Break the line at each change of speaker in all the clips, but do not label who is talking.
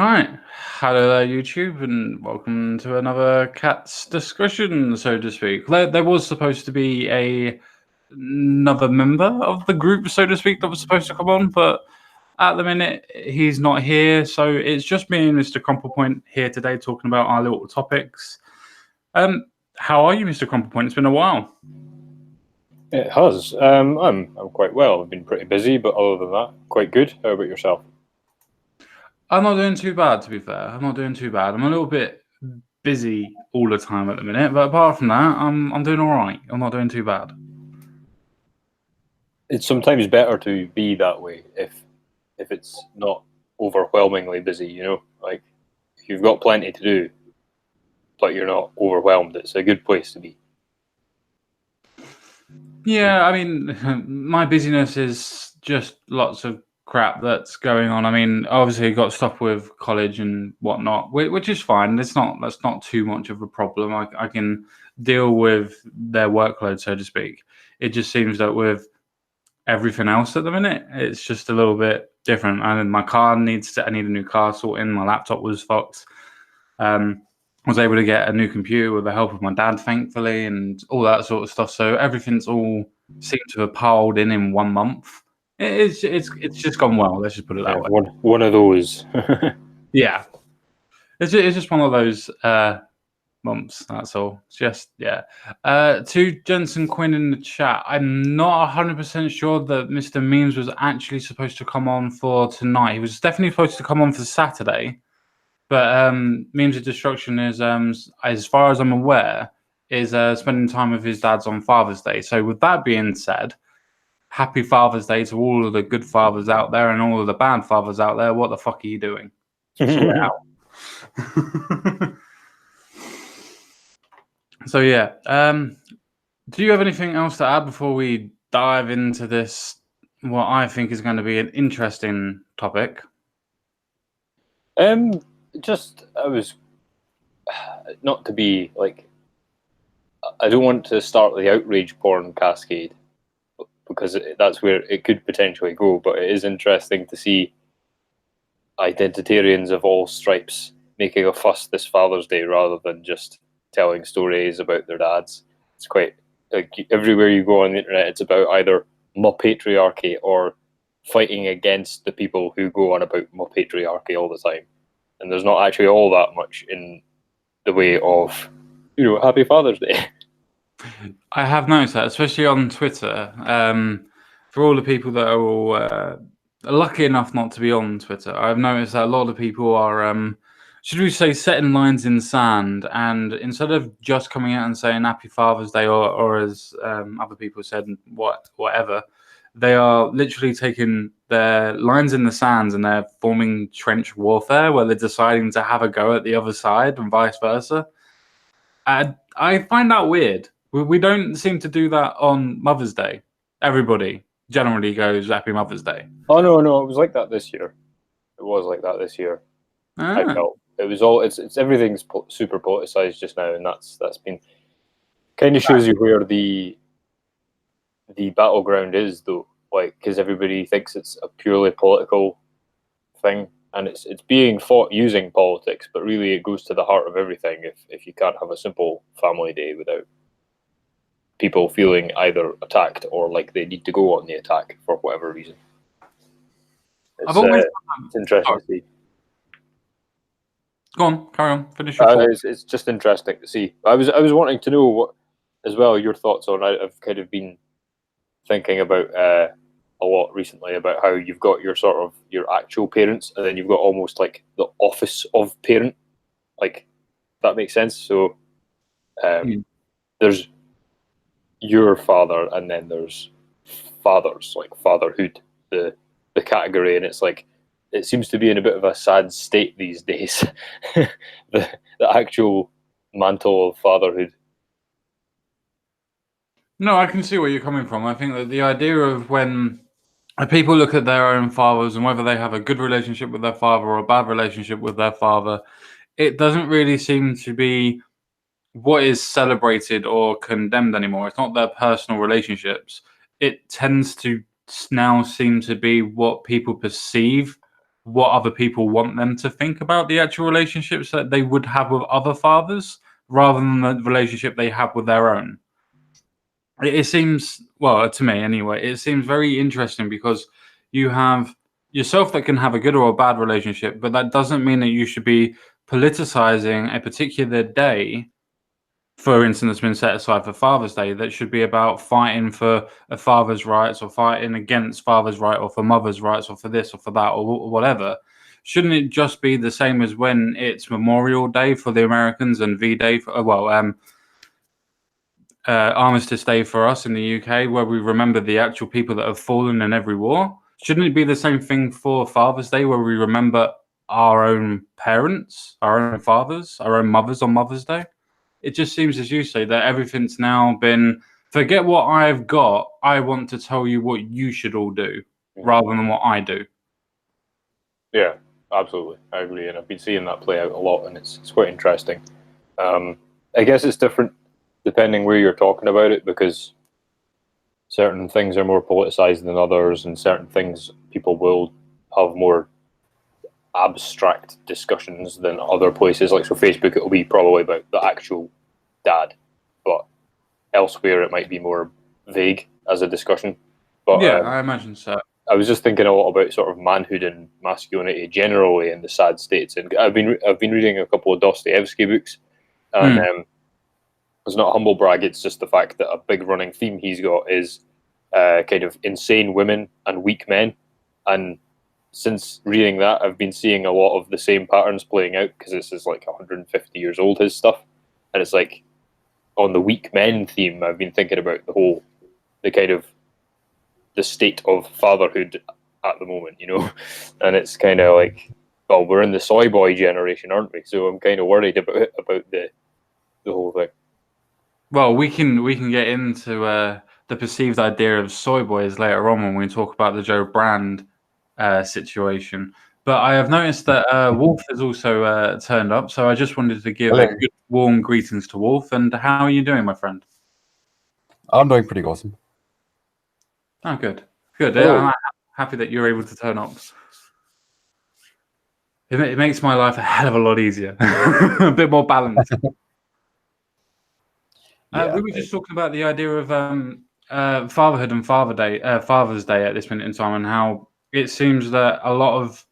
Right. Hello there, YouTube, and welcome to another Cat's discussion, so to speak. There was supposed to be another member of the group, so to speak, that was supposed to come on, but at the minute he's not here, so it's just me and Mr. Crumplepoint here today talking about our little topics. How are you, Mr. Crumplepoint? It's been a while.
It has. I'm quite well. I've been pretty busy, but other than that, quite good. How about yourself?
I'm not doing too bad, to be fair. I'm not doing too bad. I'm a little bit busy all the time at the minute, but apart from that, I'm doing all right. I'm not doing too bad.
It's sometimes better to be that way if it's not overwhelmingly busy. Like if you've got plenty to do, but you're not overwhelmed. It's a good place to be.
Yeah, I mean, my busyness is just lots of crap that's going on. I mean, obviously, you got stuff with college and whatnot, which is fine. That's not too much of a problem. I can deal with their workload, so to speak. It just seems that with everything else at the minute, it's just a little bit different. And my car I need a new car sorting. My laptop was fucked. Was able to get a new computer with the help of my dad, thankfully, and all that sort of stuff. So everything's all seemed to have piled in 1 month. It's just gone well. Let's just put it that way.
One of those.
Yeah, it's just one of those months. That's all. It's just yeah. To Jensen Quinn in the chat, I'm not 100% sure that Mr. Memes was actually supposed to come on for tonight. He was definitely supposed to come on for Saturday. But Memes of Destruction is, as far as I'm aware, is spending time with his dad's on Father's Day. So with that being said, happy Father's Day to all of the good fathers out there and all of the bad fathers out there. What the fuck are you doing? Sort it out. So yeah, do you have anything else to add before we dive into this, what I think is going to be an interesting topic?
I was not to be like. I don't want to start the outrage porn cascade because that's where it could potentially go. But it is interesting to see identitarians of all stripes making a fuss this Father's Day rather than just telling stories about their dads. It's quite like everywhere you go on the internet, it's about either patriarchy or fighting against the people who go on about patriarchy all the time. And there's not actually all that much in the way of, Happy Father's Day.
I have noticed that, especially on Twitter. For all the people that are all lucky enough not to be on Twitter, I've noticed that a lot of people are, should we say, setting lines in the sand, and instead of just coming out and saying Happy Father's Day, or as other people said, whatever, they are literally taking their lines in the sands and they're forming trench warfare where they're deciding to have a go at the other side and vice versa. I find that weird. We don't seem to do that on Mother's Day. Everybody generally goes Happy Mother's Day.
Oh no, it was like that this year. It was like that this year. I felt it was all. It's everything's super politicized just now, and that's been kind of shows you where the battleground is, though. Like, because everybody thinks it's a purely political thing, and it's being fought using politics, but really it goes to the heart of everything. If you can't have a simple family day without people feeling either attacked or like they need to go on the attack for whatever reason, it's interesting to see.
Go on, carry on. Finish your thought.
It's just interesting to see. I was wanting to know what as well your thoughts on. I've kind of been thinking about a lot recently about how you've got your actual parents, and then you've got almost like the office of parent, like that makes sense. So there's your father, and then there's fathers, like fatherhood, the category, and it's like it seems to be in a bit of a sad state these days. the actual mantle of fatherhood.
No, I can see where you're coming from. I think that the idea of when people look at their own fathers and whether they have a good relationship with their father or a bad relationship with their father, it doesn't really seem to be what is celebrated or condemned anymore. It's not their personal relationships. It tends to now seem to be what people perceive what other people want them to think about the actual relationships that they would have with other fathers, rather than the relationship they have with their own. It seems, well, to me anyway, it seems very interesting because you have yourself that can have a good or a bad relationship, but that doesn't mean that you should be politicizing a particular day, for instance, been set aside for Father's Day, that should be about fighting for a father's rights or fighting against father's right or for mother's rights or for this or for that or whatever. Shouldn't it just be the same as when it's Memorial Day for the Americans and V-Day for, Armistice Day for us in the UK, where we remember the actual people that have fallen in every war? Shouldn't it be the same thing for Father's Day, where we remember our own parents, our own fathers, our own mothers on Mother's Day? It just seems, as you say, that everything's now been, forget what I've got, I want to tell you what you should all do, rather than what I do.
Yeah, absolutely. I agree. And I've been seeing that play out a lot, and it's quite interesting. I guess it's different depending where you're talking about it, because certain things are more politicized than others, and certain things people will have more abstract discussions than other places. Like, so Facebook, it'll be probably about the actual dad, but elsewhere it might be more vague as a discussion. But
yeah, I imagine so.
I was just thinking a lot about sort of manhood and masculinity generally in the sad states, and I've been reading a couple of Dostoevsky books, and it's not a humble brag. It's just the fact that a big running theme he's got is kind of insane women and weak men, and since reading that, I've been seeing a lot of the same patterns playing out, because this is like 150 years old, his stuff, and it's like on the weak men theme. I've been thinking about the kind of the state of fatherhood at the moment, and it's kind of like, well, we're in the soy boy generation, aren't we? So I'm kind of worried about the whole thing.
Well, we can get into the perceived idea of soy boys later on when we talk about the Joe Brand situation. But I have noticed that Wolf has also turned up, so I just wanted to give a good warm greetings to Wolf. And how are you doing, my friend?
I'm doing pretty awesome.
Oh, good. Good.
Oh.
I'm happy that you're able to turn up. It makes my life a hell of a lot easier. A bit more balanced.
Yeah,
we were just talking about the idea of fatherhood and Father's Day at this minute in time, and how it seems that a lot of,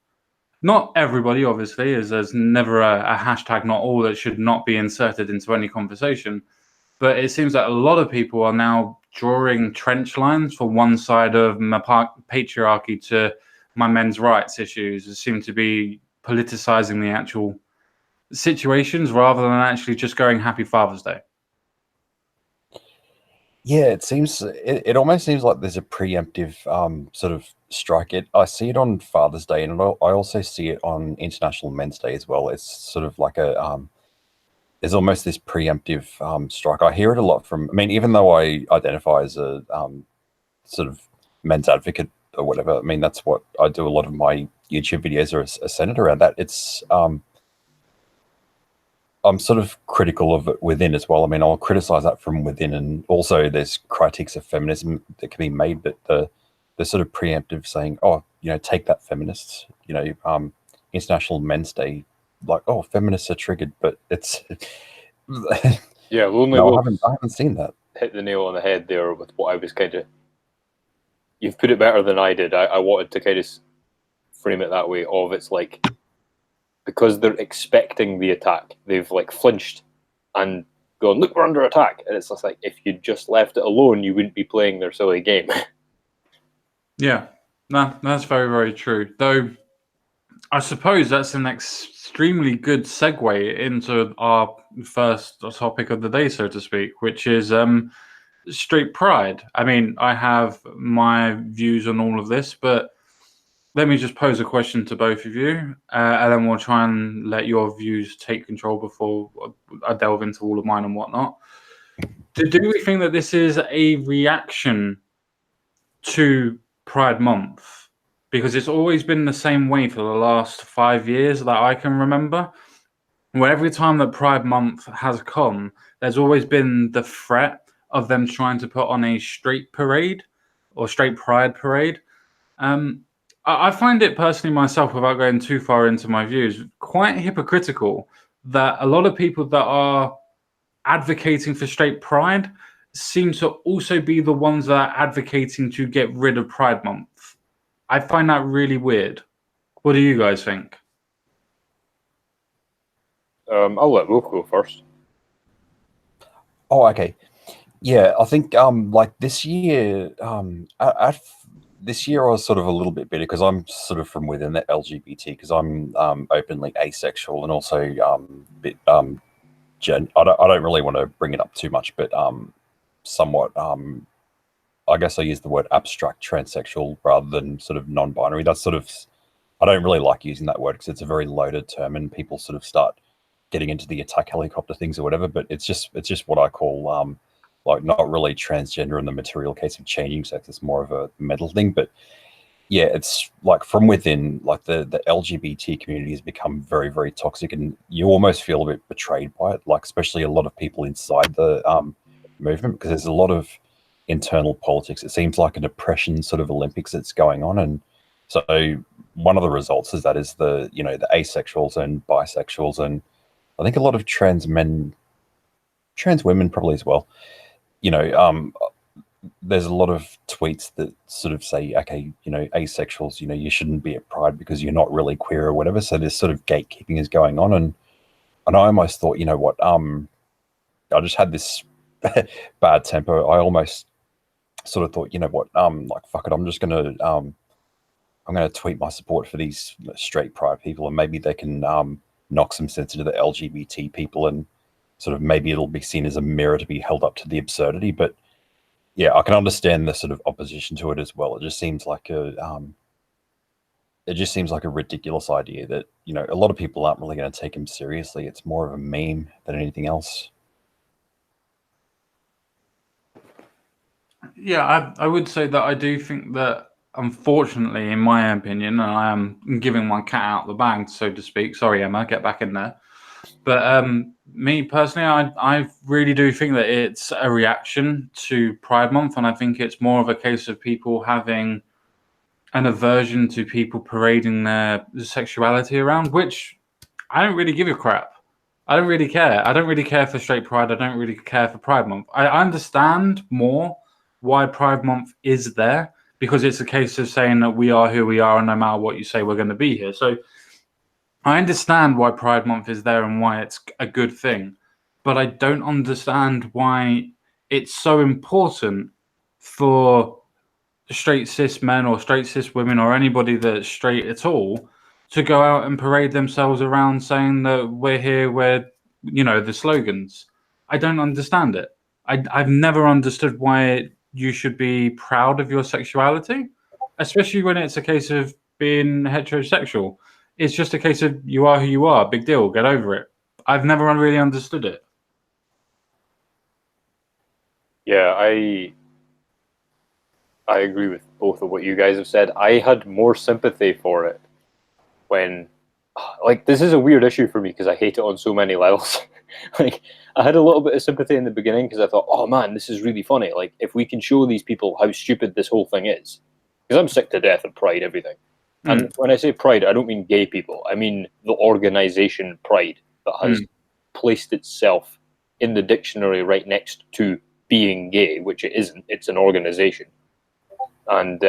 not everybody obviously, as there's never a hashtag not all that should not be inserted into any conversation, but it seems that a lot of people are now drawing trench lines for one side of my patriarchy to my men's rights issues. It seems to be politicizing the actual situations rather than actually just going Happy Father's Day.
Yeah, it almost seems like there's a preemptive sort of strike. I see it on Father's Day, and I also see it on International Men's Day as well. It's sort of like there's almost this preemptive strike. I hear it a lot from, I mean, even though I identify as a sort of men's advocate or whatever, I mean, that's what I do. A lot of my YouTube videos are centered around that. It's I'm sort of critical of it within as well. I mean, I'll criticize that from within, and also there's critiques of feminism that can be made, but the sort of preemptive saying, oh, take that, feminists, International Men's Day, like, oh, feminists are triggered, but it's
yeah,
no, I haven't seen that.
Hit the nail on the head there with what I was kind of. You've put it better than I did. I wanted to kind of frame it that way. Of it's like, because they're expecting the attack, they've like flinched and gone, look, we're under attack, and it's just like, if you just left it alone, you wouldn't be playing their silly game.
Yeah, no, that's very, very true. Though, I suppose that's an extremely good segue into our first topic of the day, so to speak, which is street pride. I mean, I have my views on all of this, but let me just pose a question to both of you, and then we'll try and let your views take control before I delve into all of mine and whatnot. Do we think that this is a reaction to Pride Month? Because it's always been the same way for the last 5 years that I can remember. Where every time that Pride Month has come, there's always been the threat of them trying to put on a straight parade or straight pride parade. I find it personally myself, without going too far into my views, quite hypocritical that a lot of people that are advocating for straight pride seem to also be the ones that are advocating to get rid of Pride Month. I find that really weird. What do you guys think?
I'll let Wolf go first.
Oh, okay. Yeah, I think like this year, this year I was sort of a little bit bitter because I'm sort of from within the LGBT because I'm openly asexual and also bit I don't really want to bring it up too much, but somewhat I guess I use the word abstract transsexual rather than sort of non-binary. That's sort of, I don't really like using that word because it's a very loaded term and people sort of start getting into the attack helicopter things or whatever. But it's just what I call like not really transgender in the material case of changing sex. It's more of a mental thing. But yeah, it's like from within, like the LGBT community has become very, very toxic, and you almost feel a bit betrayed by it. Like especially a lot of people inside the movement, because there's a lot of internal politics. It seems like an oppression sort of Olympics that's going on, and so one of the results is the the asexuals and bisexuals, and I think a lot of trans men, trans women probably as well. You know, there's a lot of tweets that sort of say, okay, asexuals, you shouldn't be at Pride because you're not really queer or whatever. So this sort of gatekeeping is going on, and I almost thought, you know what, I just had this bad temper. I almost sort of thought, you know what, like fuck it, I'm gonna tweet my support for these straight pride people, and maybe they can knock some sense into the LGBT people, and sort of maybe it'll be seen as a mirror to be held up to the absurdity. But yeah, I can understand the sort of opposition to it as well. It just seems like a ridiculous idea that a lot of people aren't really going to take him seriously. It's more of a meme than anything else.
Yeah, I would say that I do think that, unfortunately, in my opinion, and I am giving my cat out the bag, so to speak. Sorry, Emma, get back in there. But me personally, I really do think that it's a reaction to Pride Month, and I think it's more of a case of people having an aversion to people parading their sexuality around, which I don't really give a crap. I don't really care. I don't really care for straight pride. I don't really care for Pride Month. I understand more why Pride Month is there, because it's a case of saying that we are who we are, and no matter what you say, we're going to be here. So I understand why Pride Month is there and why it's a good thing, but I don't understand why it's so important for straight cis men or straight cis women or anybody that's straight at all to go out and parade themselves around saying that we're here, we're, the slogans. I don't understand it. I've never understood why you should be proud of your sexuality, especially when it's a case of being heterosexual. It's just a case of you are who you are, big deal, get over it. I've never really understood it.
Yeah, I agree with both of what you guys have said. I had more sympathy for it when, like, this is a weird issue for me because I hate it on so many levels. Like, I had a little bit of sympathy in the beginning because I thought, oh man, this is really funny. Like, if we can show these people how stupid this whole thing is, because I'm sick to death of Pride, everything. And when I say Pride, I don't mean gay people. I mean the organization Pride that has placed itself in the dictionary right next to being gay, which it isn't. It's an organization. And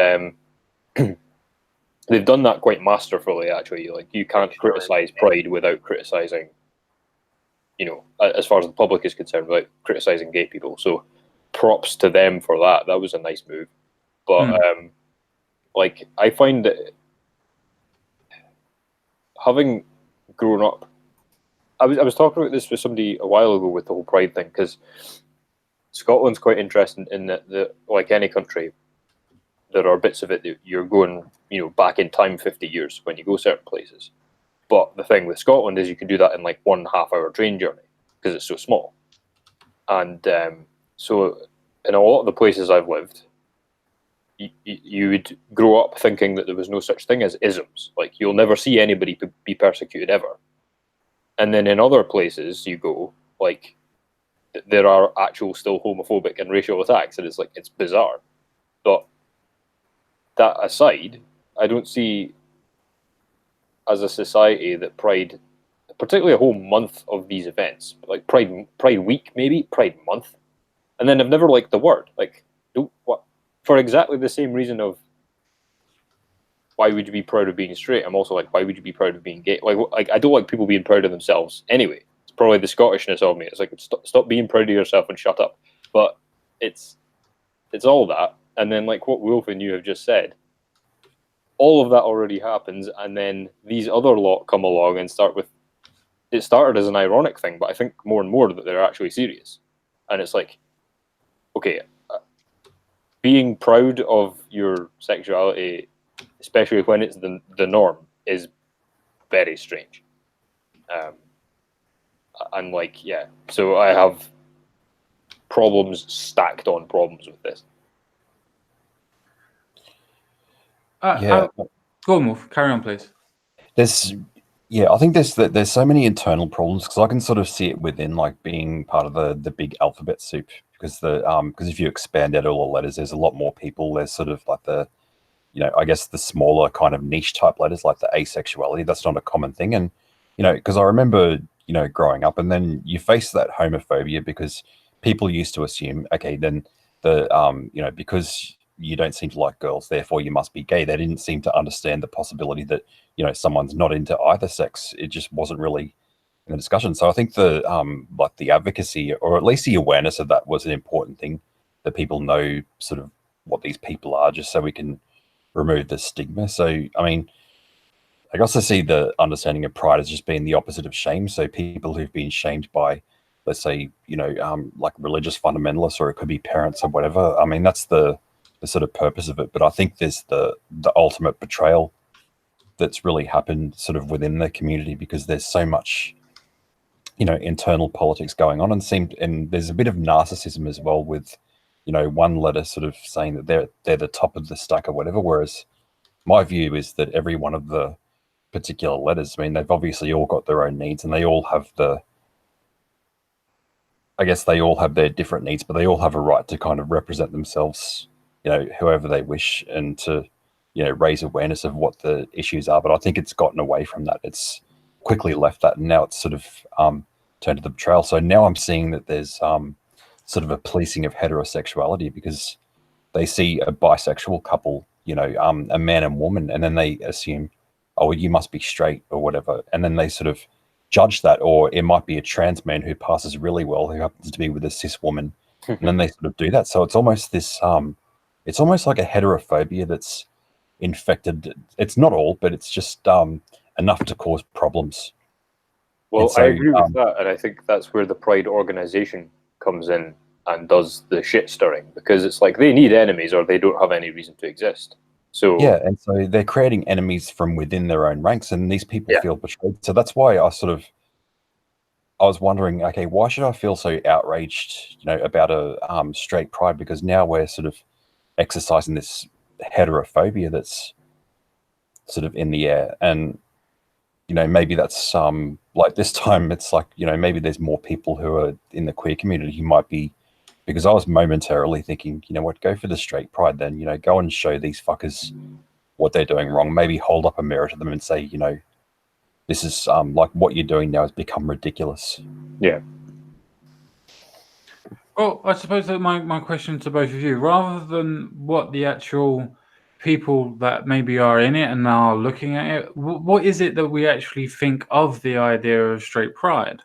they've done that quite masterfully, actually. Like, you can't criticize Pride without criticizing, as far as the public is concerned, without criticizing gay people. So props to them for that. That was a nice move. But like, I find that having grown up, I was talking about this with somebody a while ago with the whole Pride thing, because Scotland's quite interesting in that, like any country, there are bits of it that you're going, back in time 50 years when you go certain places. But the thing with Scotland is you can do that in like 1.5 hour train journey because it's so small. And so in a lot of the places I've lived, you would grow up thinking that there was no such thing as isms. Like, you'll never see anybody be persecuted ever. And then in other places you go, like, there are actual still homophobic and racial attacks, and it's bizarre. But that aside, I don't see as a society that Pride, particularly a whole month of these events, like Pride Week, maybe Pride Month, and then I've never liked the word. Like, what for exactly the same reason of why would you be proud of being straight? I'm also like, why would you be proud of being gay? Like I don't like people being proud of themselves anyway. It's probably the Scottishness of me. It's like, stop being proud of yourself and shut up. But it's all that, and then like what Wolf and you have just said, all of that already happens, and then these other lot come along and start with. It started as an ironic thing, but I think more and more that they're actually serious, and it's like, okay, being proud of your sexuality, especially when it's the norm, is very strange. And like, yeah, so I have problems stacked on problems with this.
Yeah.
Go on, Wolf. Carry on, please.
I think there's so many internal problems because I can sort of see it within like being part of the big alphabet soup because if you expand out all the letters, there's a lot more people. There's sort of like I guess the smaller kind of niche type letters like the asexuality. That's not a common thing, and because I remember growing up, and then you face that homophobia because people used to assume, okay, then because you don't seem to like girls, therefore you must be gay. They didn't seem to understand the possibility that someone's not into either sex. It just wasn't really in the discussion. So I think the advocacy, or at least the awareness of that, was an important thing, that people know sort of what these people are, just so we can remove the stigma. So I mean, I also see the understanding of pride as just being the opposite of shame. So people who've been shamed by, let's say, like religious fundamentalists, or it could be parents or whatever. I mean, that's the sort of purpose of it. But I think there's the ultimate betrayal that's really happened sort of within the community, because there's so much, internal politics going on, and there's a bit of narcissism as well with, one letter sort of saying that they're the top of the stack or whatever. Whereas my view is that every one of the particular letters, I mean, they've obviously all got their own needs, and they all have they all have their different needs, but they all have a right to kind of represent themselves, whoever they wish, and to, raise awareness of what the issues are. But I think it's gotten away from that. It's quickly left that, and now it's sort of turned to the betrayal. So now I'm seeing that there's sort of a policing of heterosexuality, because they see a bisexual couple, a man and woman, and then they assume, oh, well, you must be straight or whatever. And then they sort of judge that, or it might be a trans man who passes really well, who happens to be with a cis woman. And then they sort of do that. So it's almost this, it's almost like a heterophobia that's infected. It's not all, but it's just enough to cause problems.
Well,
so,
I agree with that, and I think that's where the Pride organization comes in and does the shit stirring, because it's like they need enemies or they don't have any reason to exist. So
yeah, and so they're creating enemies from within their own ranks, and these people feel betrayed. So that's why I was wondering, okay, why should I feel so outraged, about a straight pride? Because now we're sort of exercising this heterophobia that's sort of in the air, and maybe that's like this time it's like, maybe there's more people who are in the queer community who might be, because I was momentarily thinking, what, go for the straight pride then, go and show these fuckers what they're doing wrong. Maybe hold up a mirror to them and say, this is like what you're doing now has become ridiculous.
Yeah.
Well, I suppose that my question to both of you, rather than what the actual people that maybe are in it and are looking at it, what is it that we actually think of the idea of straight pride?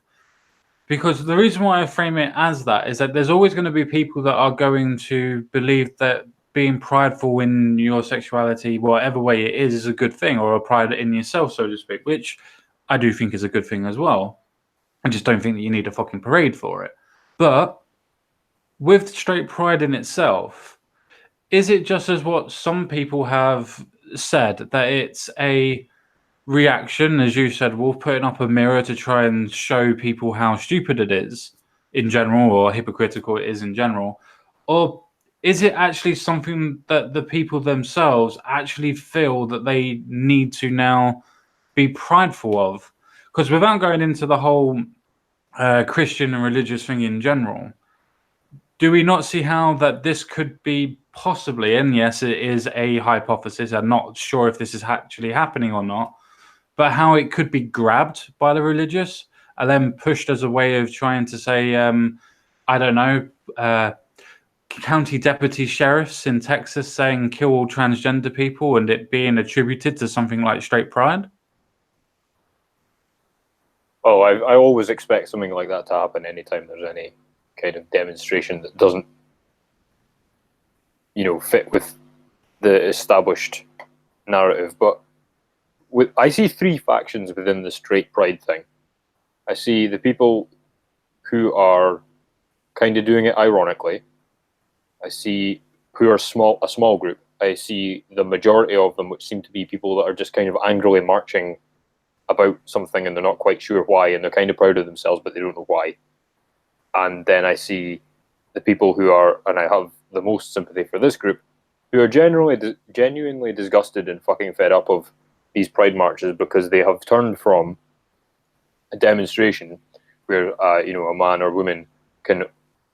Because the reason why I frame it as that is that there's always going to be people that are going to believe that being prideful in your sexuality, whatever way it is a good thing, or a pride in yourself, so to speak, which I do think is a good thing as well. I just don't think that you need a fucking parade for it. But with straight pride in itself, is it just as what some people have said, that it's a reaction, as you said, Wolf, putting up a mirror to try and show people how stupid it is in general, or hypocritical it is in general? Or is it actually something that the people themselves actually feel that they need to now be prideful of? Because without going into the whole Christian and religious thing in general, do we not see how that this could be possibly, and yes, it is a hypothesis, I'm not sure if this is actually happening or not, but how it could be grabbed by the religious and then pushed as a way of trying to say, I don't know, county deputy sheriffs in Texas saying kill all transgender people and it being attributed to something like straight pride?
Oh, I always expect something like that to happen anytime there's any kind of demonstration that doesn't, fit with the established narrative. But I see three factions within the straight pride thing. I see the people who are kind of doing it ironically. I see who are a small group. I see the majority of them, which seem to be people that are just kind of angrily marching about something and they're not quite sure why, and they're kind of proud of themselves, but they don't know why. And then I see the people who are, and I have the most sympathy for this group, who are genuinely disgusted and fucking fed up of these pride marches because they have turned from a demonstration where a man or woman can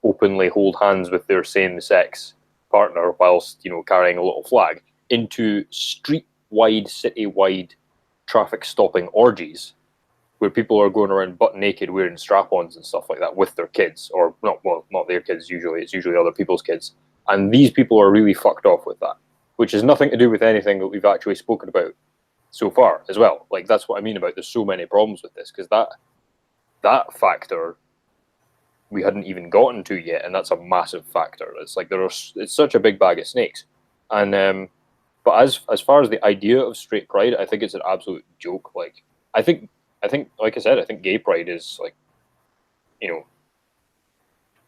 openly hold hands with their same-sex partner whilst carrying a little flag into street-wide, city-wide traffic-stopping orgies where people are going around butt naked wearing strap-ons and stuff like that with their kids, or not their kids usually, it's usually other people's kids. And these people are really fucked off with that, which has nothing to do with anything that we've actually spoken about so far as well. Like, that's what I mean about there's so many problems with this, because that factor we hadn't even gotten to yet, and that's a massive factor. It's like it's such a big bag of snakes. And but as far as the idea of straight pride, I think it's an absolute joke. Like, I think like I said, I think gay pride is like,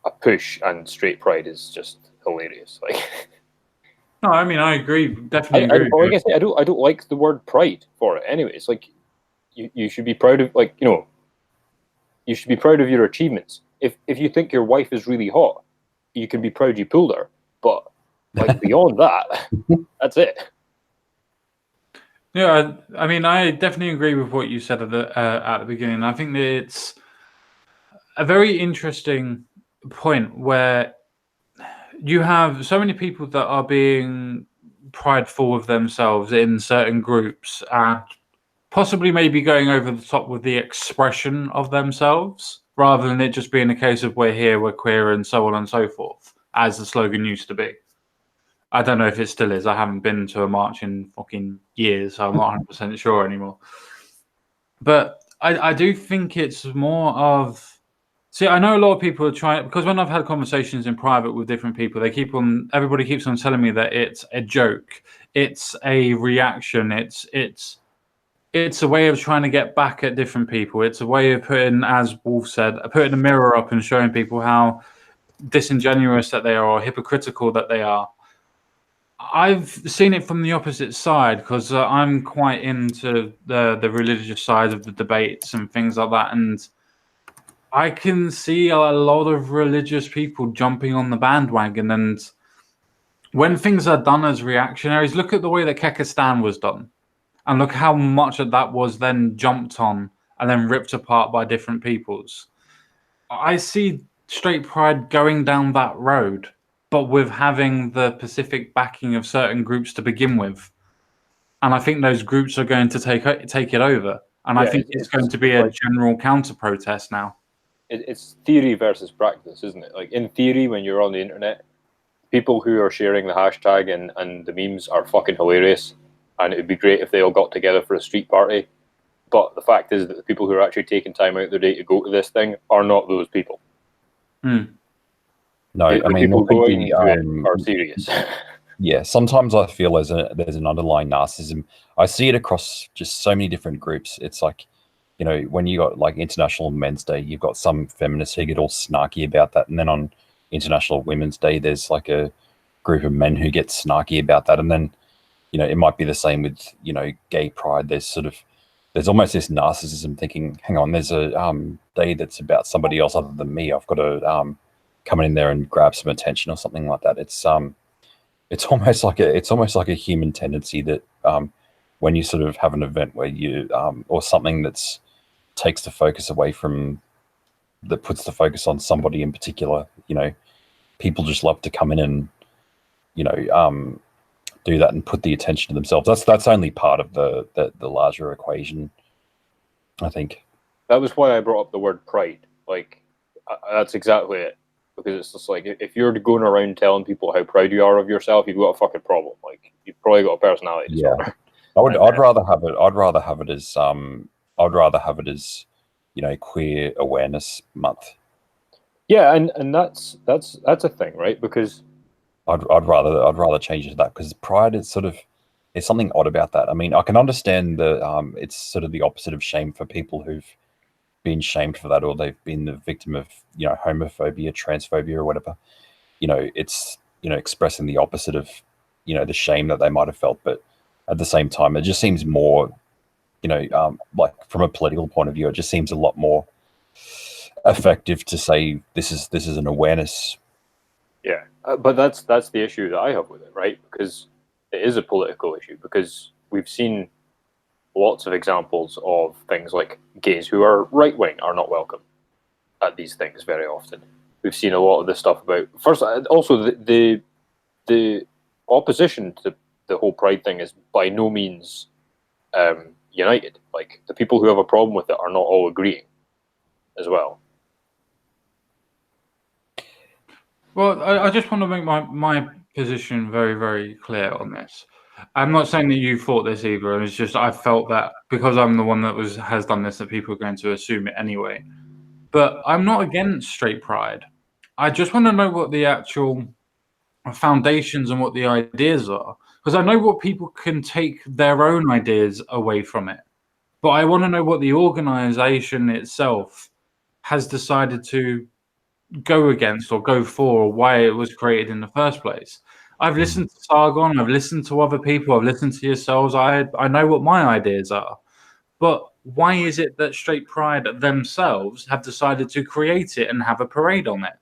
a push, and straight pride is just hilarious. Like,
no, I mean, I agree, definitely agree.
Like I say, I don't like the word pride for it. Anyway, it's like you should be proud of, like, you should be proud of your achievements. If you think your wife is really hot, you can be proud you pulled her. But like beyond that, that's it.
Yeah, I mean, I definitely agree with what you said at the beginning. I think that it's a very interesting point where you have so many people that are being prideful of themselves in certain groups and possibly maybe going over the top with the expression of themselves, rather than it just being a case of we're here, we're queer, and so on and so forth, as the slogan used to be. I don't know if it still is. I haven't been to a march in fucking years, so I'm not 100% sure anymore. But I do think it's more of... See, I know a lot of people are trying... Because when I've had conversations in private with different people, everybody keeps on telling me that it's a joke. It's a reaction. It's a way of trying to get back at different people. It's a way of putting, as Wolf said, putting a mirror up and showing people how disingenuous that they are or hypocritical that they are. I've seen it from the opposite side because I'm quite into the religious side of the debates and things like that, and I can see a lot of religious people jumping on the bandwagon. And when things are done as reactionaries, look at the way that Kekistan was done. And look how much of that was then jumped on and then ripped apart by different peoples. I see straight pride going down that road, but with having the pacific backing of certain groups to begin with. And I think those groups are going to take it over. And I think it's going to be a general counter-protest now.
It's theory versus practice, isn't it? Like, in theory, when you're on the internet, people who are sharing the hashtag and the memes are fucking hilarious. And it would be great if they all got together for a street party. But the fact is that the people who are actually taking time out of their day to go to this thing are not those people.
No, I mean,
people going to it are serious.
Yeah, sometimes I feel there's an underlying narcissism. I see it across just so many different groups. It's like, when you got like International Men's Day, you've got some feminists who get all snarky about that. And then on International Women's Day, there's like a group of men who get snarky about that. And then, it might be the same with, gay pride. There's almost this narcissism thinking, hang on, there's a day that's about somebody else other than me. I've got to come in there and grab some attention or something like that. It's almost like a human tendency that when you sort of have an event where you or something that's takes the focus away from, that puts the focus on somebody in particular, people just love to come in and, you know, do that and put the attention to themselves. That's only part of the larger equation, I think.
That was why I brought up the word pride. Like, that's exactly it. Because it's just like, if you're going around telling people how proud you are of yourself, you've got a fucking problem. Like, you've probably got a personality disorder.
I'd rather have it as you know, Queer Awareness Month.
Yeah, and that's a thing, right? Because
I'd rather change it to that, because pride is sort of, there's something odd about that. I mean, I can understand the it's sort of the opposite of shame for people who've been shamed for that, or they've been the victim of, you know, homophobia, transphobia, or whatever. You know, it's, you know, expressing the opposite of, you know, the shame that they might have felt. But at the same time, it just seems more, you know, like from a political point of view, it just seems a lot more effective to say this is an awareness.
yeah, but that's the issue that I have with it, right? Because it is a political issue. Because we've seen lots of examples of things like gays who are right wing are not welcome at these things very often. We've seen a lot of this stuff about also the opposition to the whole pride thing is by no means united. Like, the people who have a problem with it are not all agreeing as well.
Well, I just want to make my position very, very clear on this. I'm not saying that you thought this either. It's just I felt that because I'm the one that has done this, that people are going to assume it anyway. But I'm not against straight pride. I just want to know what the actual foundations and what the ideas are, because I know what people can take their own ideas away from it. But I want to know what the organization itself has decided to go against or go for, or why it was created in the first place. I've listened to Sargon, I've listened to other people, I've listened to yourselves. I know what my ideas are. But why is it that Straight Pride themselves have decided to create it and have a parade on it?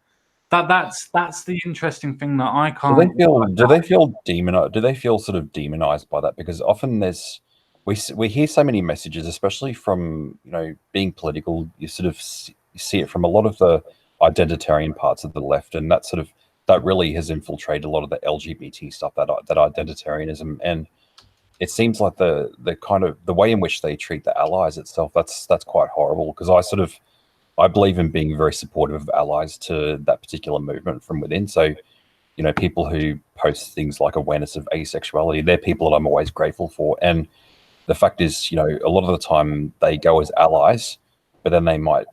That's the interesting thing that I can't.
Do they feel demonized? Do they feel sort of demonized by that? Because often we hear so many messages, especially from, you know, being political. You sort of see it from a lot of the identitarian parts of the left, and that really has infiltrated a lot of the LGBT stuff, that identitarianism. And it seems like the kind of the way in which they treat the allies itself, that's quite horrible. Because I believe in being very supportive of allies to that particular movement from within. So, you know, people who post things like awareness of asexuality, they're people that I'm always grateful for. And the fact is, you know, a lot of the time they go as allies, but then they might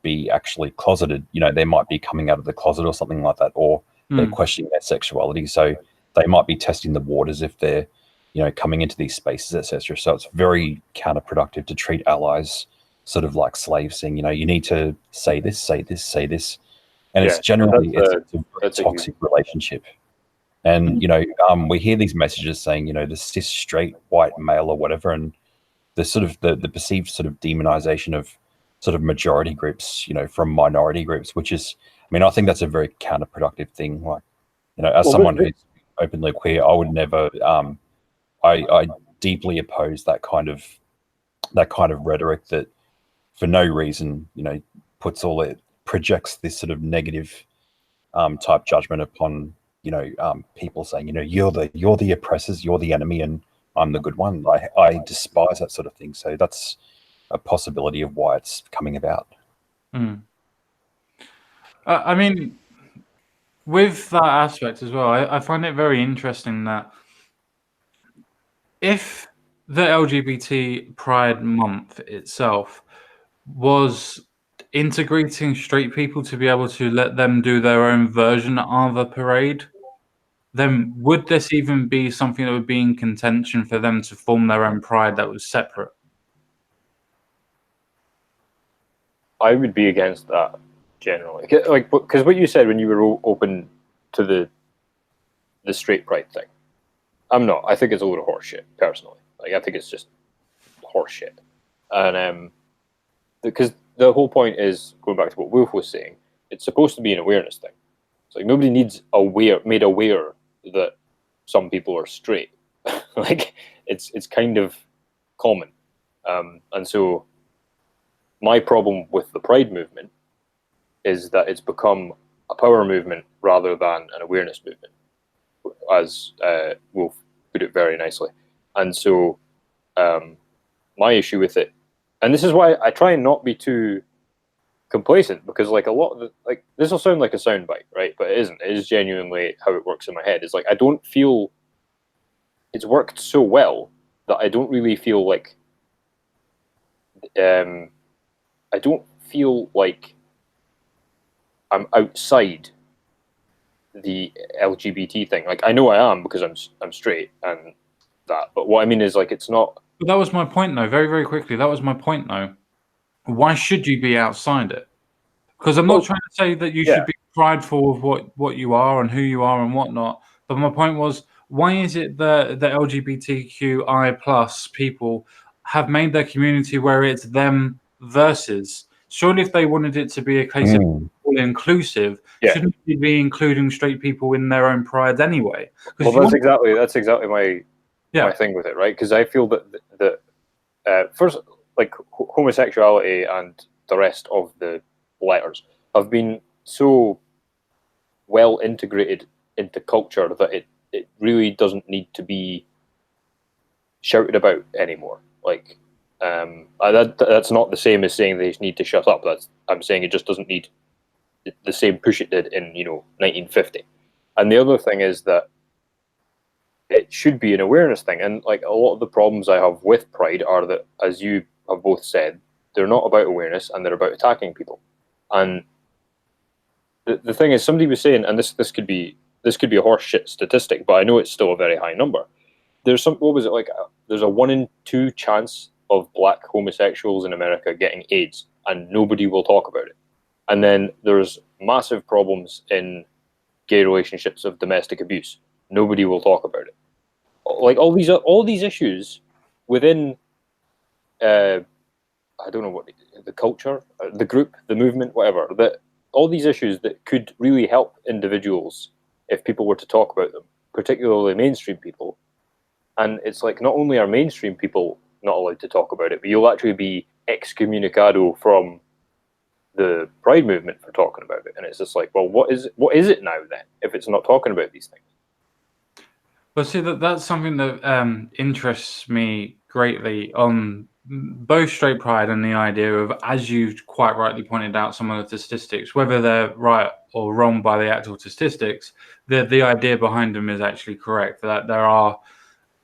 be actually closeted. You know, they might be coming out of the closet or something like that, or they're questioning their sexuality. So they might be testing the waters if they're, you know, coming into these spaces, etc. So it's very counterproductive to treat allies sort of like slaves, saying, you know, you need to say this, say this, say this. And it's generally it's a very toxic relationship. And, you know, we hear these messages saying, you know, the cis straight white male or whatever, and the sort of the perceived sort of demonization of sort of majority groups, you know, from minority groups, which is, I mean, I think that's a very counterproductive thing. Like, you know, as someone who's openly queer, I would never, I deeply oppose that kind of rhetoric that for no reason, you know, projects this sort of negative type judgment upon, you know, people saying, you know, you're the oppressors, you're the enemy, and I'm the good one. I despise that sort of thing. So that's a possibility of why it's coming about.
I mean, with that aspect as well, I find it very interesting that if the LGBT Pride Month itself was integrating straight people to be able to let them do their own version of a parade, then would this even be something that would be in contention for them to form their own pride that was separate?
I would be against that generally, like, because what you said when you were open to the straight pride thing, I'm not. I think it's a load of horseshit, personally. Like, I think it's just horseshit, and because the whole point is, going back to what Wolf was saying, it's supposed to be an awareness thing. It's like nobody needs made aware that some people are straight. Like, it's kind of common, and so my problem with the Pride movement is that it's become a power movement rather than an awareness movement, as Wolf put it very nicely. And so my issue with it, and this is why I try and not be too complacent, because like a lot of the, like, this will sound like a soundbite, right? But it isn't. It is genuinely how it works in my head. It's like I don't feel it's worked so well that I don't really feel like I don't feel like I'm outside the LGBT thing. Like, I know I am because I'm straight and that, but what I mean is, like, it's not.
But that was my point, though. Very, very quickly, that was my point, though. Why should you be outside it? Because I'm not trying to say that you should be prideful of what you are and who you are and whatnot. But my point was, why is it that the LGBTQI plus people have made their community where it's them versus? Surely, if they wanted it to be a case of all inclusive, shouldn't they be including straight people in their own pride anyway?
Well, that's exactly my thing with it, right? Because I feel that first, like, homosexuality and the rest of the letters have been so well integrated into culture that it really doesn't need to be shouted about anymore. Like, that's not the same as saying they need to shut up. I'm saying it just doesn't need the same push it did in 1950. And the other thing is that it should be an awareness thing. And like, a lot of the problems I have with Pride are that, as you have both said, they're not about awareness and they're about attacking people. And the thing is, somebody was saying, and this could be a horseshit statistic, but I know it's still a very high number. There's there's a 1 in 2 chance of black homosexuals in America getting AIDS, and nobody will talk about it. And then there's massive problems in gay relationships of domestic abuse. Nobody will talk about it. Like, all these issues within, I don't know what the culture, the group, the movement, whatever. That all these issues that could really help individuals if people were to talk about them, particularly mainstream people. And it's like, not only are mainstream people not allowed to talk about it, but you'll actually be excommunicado from the Pride movement for talking about it. And it's just like, well, what is it now then, if it's not talking about these things?
Well, see, that's something that interests me greatly on both straight pride and the idea of, as you quite rightly pointed out, some of the statistics, whether they're right or wrong by the actual statistics, the idea behind them is actually correct. That there are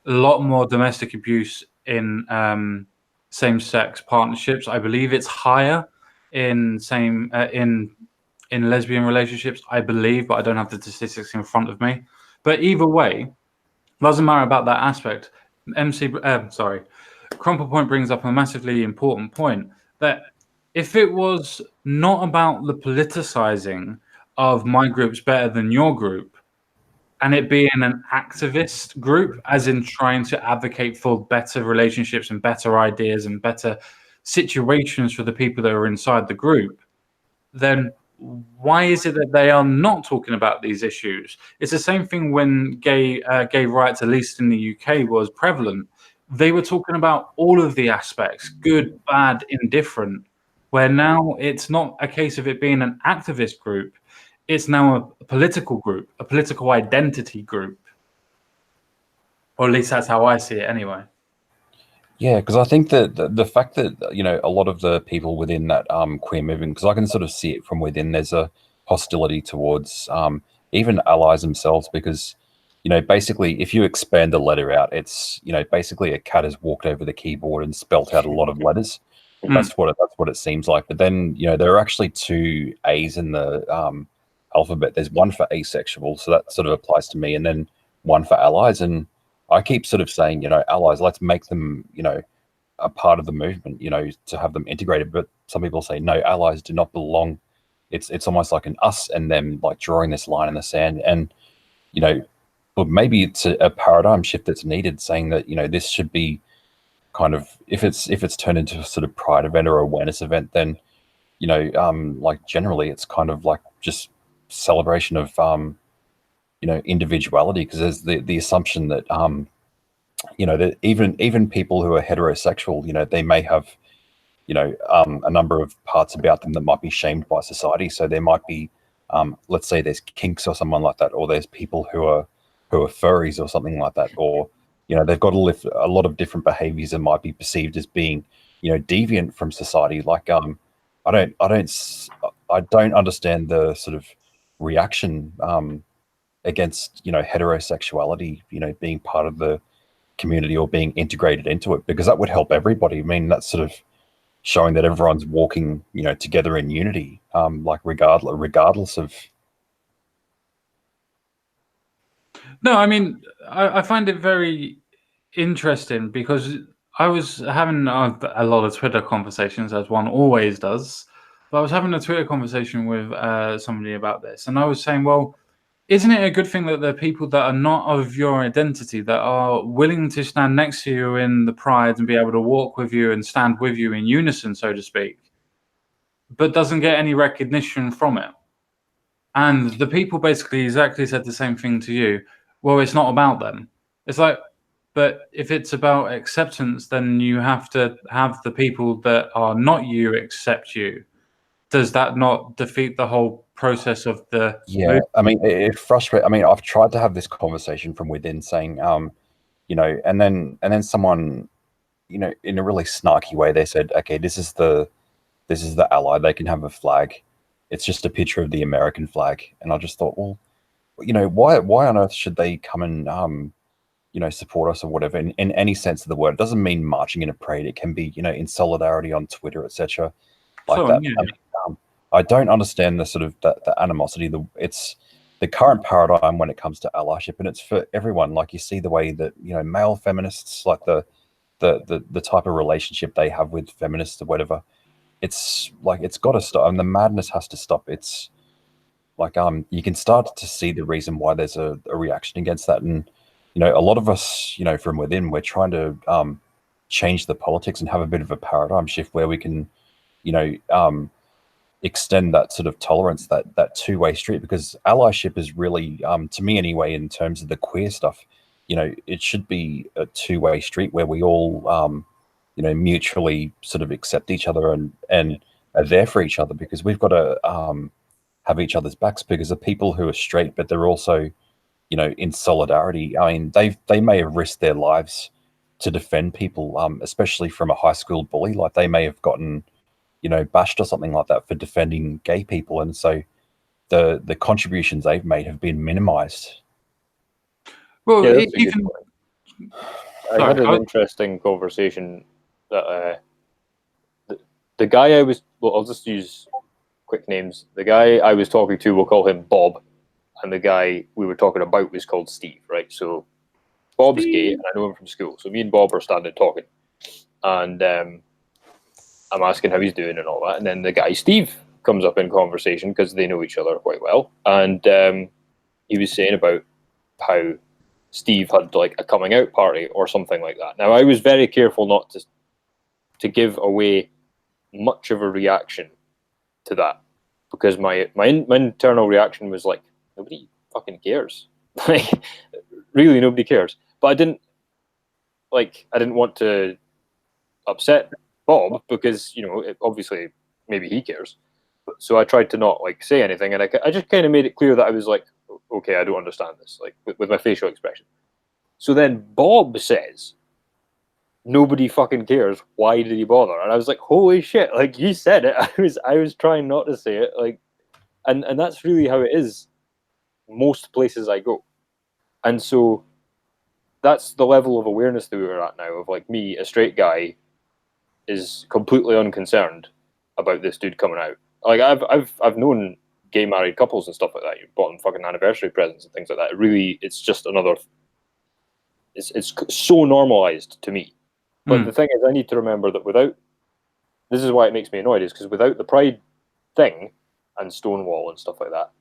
a lot more domestic abuse in same-sex partnerships. I believe it's higher in in lesbian relationships, I believe, but I don't have the statistics in front of me. But either way, doesn't matter about that aspect. Crumple Point brings up a massively important point, that if it was not about the politicizing of my group's better than your group, and it being an activist group, as in trying to advocate for better relationships and better ideas and better situations for the people that are inside the group, then why is it that they are not talking about these issues? It's the same thing when gay rights, at least in the UK, was prevalent. They were talking about all of the aspects, good, bad, indifferent, where now it's not a case of it being an activist group. It's now a political group, a political identity group. Or at least that's how I see it anyway.
Yeah, because I think that the fact that, a lot of the people within that queer movement, because I can sort of see it from within, there's a hostility towards even allies themselves, because, basically, if you expand the letter out, it's, basically a cat has walked over the keyboard and spelt out a lot of letters. That's what it seems like. But then, there are actually 2 A's in the alphabet. There's one for asexual, so that sort of applies to me, and then one for allies. And I keep sort of saying, allies, let's make them, a part of the movement, to have them integrated. But some people say, no, allies do not belong. It's almost like an us and them, like drawing this line in the sand. And, but maybe it's a paradigm shift that's needed, saying that, this should be kind of, if it's turned into a sort of pride event or awareness event, then, like generally it's kind of like just celebration of, individuality, because there's the assumption that that even people who are heterosexual, they may have a number of parts about them that might be shamed by society, so there might be let's say there's kinks or someone like that, or there's people who are furries or something like that, or they've got a lot of different behaviors that might be perceived as being deviant from society. Like I don't understand the sort of reaction against heterosexuality being part of the community or being integrated into it, because that would help everybody. I mean, that's sort of showing that everyone's walking together in unity, like regardless of.
No, I mean, I find it very interesting because I was having a lot of Twitter conversations, as one always does. But I was having a Twitter conversation with somebody about this, and I was saying, well, isn't it a good thing that there are people that are not of your identity that are willing to stand next to you in the pride and be able to walk with you and stand with you in unison, so to speak, but doesn't get any recognition from it? And the people basically exactly said the same thing to you. Well, it's not about them. It's like, but if it's about acceptance, then you have to have the people that are not you accept you. Does that not defeat the whole process of the
Yeah, I mean, it frustrates. I mean, I've tried to have this conversation from within, saying, and then someone, in a really snarky way, they said, okay, this is the ally. They can have a flag. It's just a picture of the American flag. And I just thought, well, why on earth should they come and support us or whatever in any sense of the word? It doesn't mean marching in a parade. It can be, in solidarity on Twitter, etc. Like
so
that.
yeah.
I mean, I don't understand the sort of the animosity. It's the current paradigm when it comes to allyship, and it's for everyone. Like, you see the way that male feminists, like the type of relationship they have with feminists or whatever. It's like, it's got to stop, and the madness has to stop. It's like you can start to see the reason why there's a reaction against that, and a lot of us from within, we're trying to change the politics and have a bit of a paradigm shift where we can extend that sort of tolerance, that two-way street, because allyship is really, to me anyway, in terms of the queer stuff, it should be a two-way street where we all mutually sort of accept each other and are there for each other, because we've got to have each other's backs, because the people who are straight but they're also in solidarity, I mean, they may have risked their lives to defend people, especially from a high school bully. Like, they may have gotten bashed or something like that for defending gay people, and so the contributions they've made have been minimized.
Well,
Yeah, that's a good
even
point. I had an interesting conversation that the guy I was, well, I'll just use quick names. The guy I was talking to, we'll call him Bob, and the guy we were talking about was called Steve, right? So Bob's gay, and I know him from school. So me and Bob are standing talking, and I'm asking how he's doing and all that. And then the guy Steve comes up in conversation because they know each other quite well. And he was saying about how Steve had like a coming out party or something like that. Now, I was very careful not to give away much of a reaction to that, because my internal reaction was like, nobody fucking cares. Like, really, nobody cares. But I didn't want to upset Bob, because obviously maybe he cares. So I tried to not like say anything, and I just kind of made it clear that I was like, okay, I don't understand this, like with my facial expression. So then Bob says, nobody fucking cares, why did he bother? And I was like, holy shit, like, you said it. I was trying not to say it, like, and that's really how it is most places I go. And so that's the level of awareness that we're at now, of like, me, a straight guy, is completely unconcerned about this dude coming out. Like, I've known gay married couples and stuff like that. You bought them fucking anniversary presents and things like that. It really, it's just another. It's so normalized to me. But the thing is, I need to remember that without, this is why it makes me annoyed, is because without the pride thing and Stonewall and stuff like that,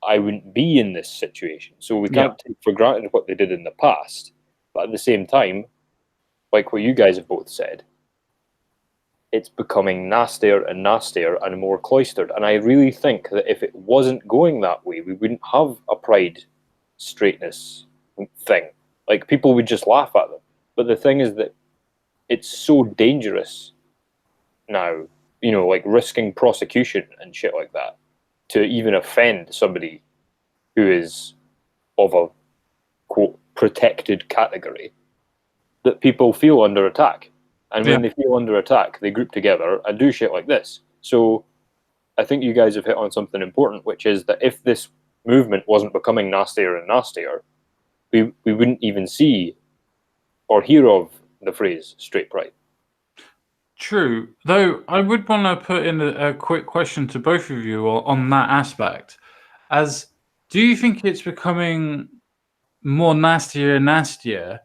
I wouldn't be in this situation. So we can't take for granted what they did in the past. But at the same time, like what you guys have both said, it's becoming nastier and nastier and more cloistered. And I really think that if it wasn't going that way, we wouldn't have a pride straightness thing. Like, people would just laugh at them. But the thing is that it's so dangerous now, like risking prosecution and shit like that, to even offend somebody who is of a quote protected category, that people feel under attack. And when they feel under attack, they group together and do shit like this. So I think you guys have hit on something important, which is that if this movement wasn't becoming nastier and nastier, we wouldn't even see or hear of the phrase straight pride.
True, though I would want to put in a quick question to both of you on that aspect. As do you think it's becoming more nastier and nastier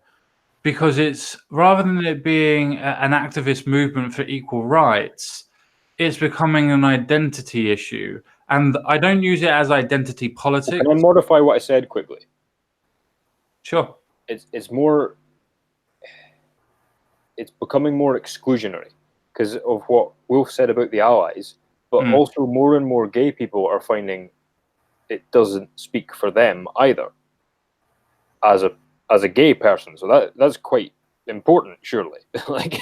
because it's rather than it being an activist movement for equal rights, it's becoming an identity issue? And I don't use it as identity politics.
Can I modify what I said quickly?
Sure.
It's more. It's becoming more exclusionary because of what Wolf said about the allies, but also more and more gay people are finding it doesn't speak for them either as a gay person. So that's quite important, surely. Like,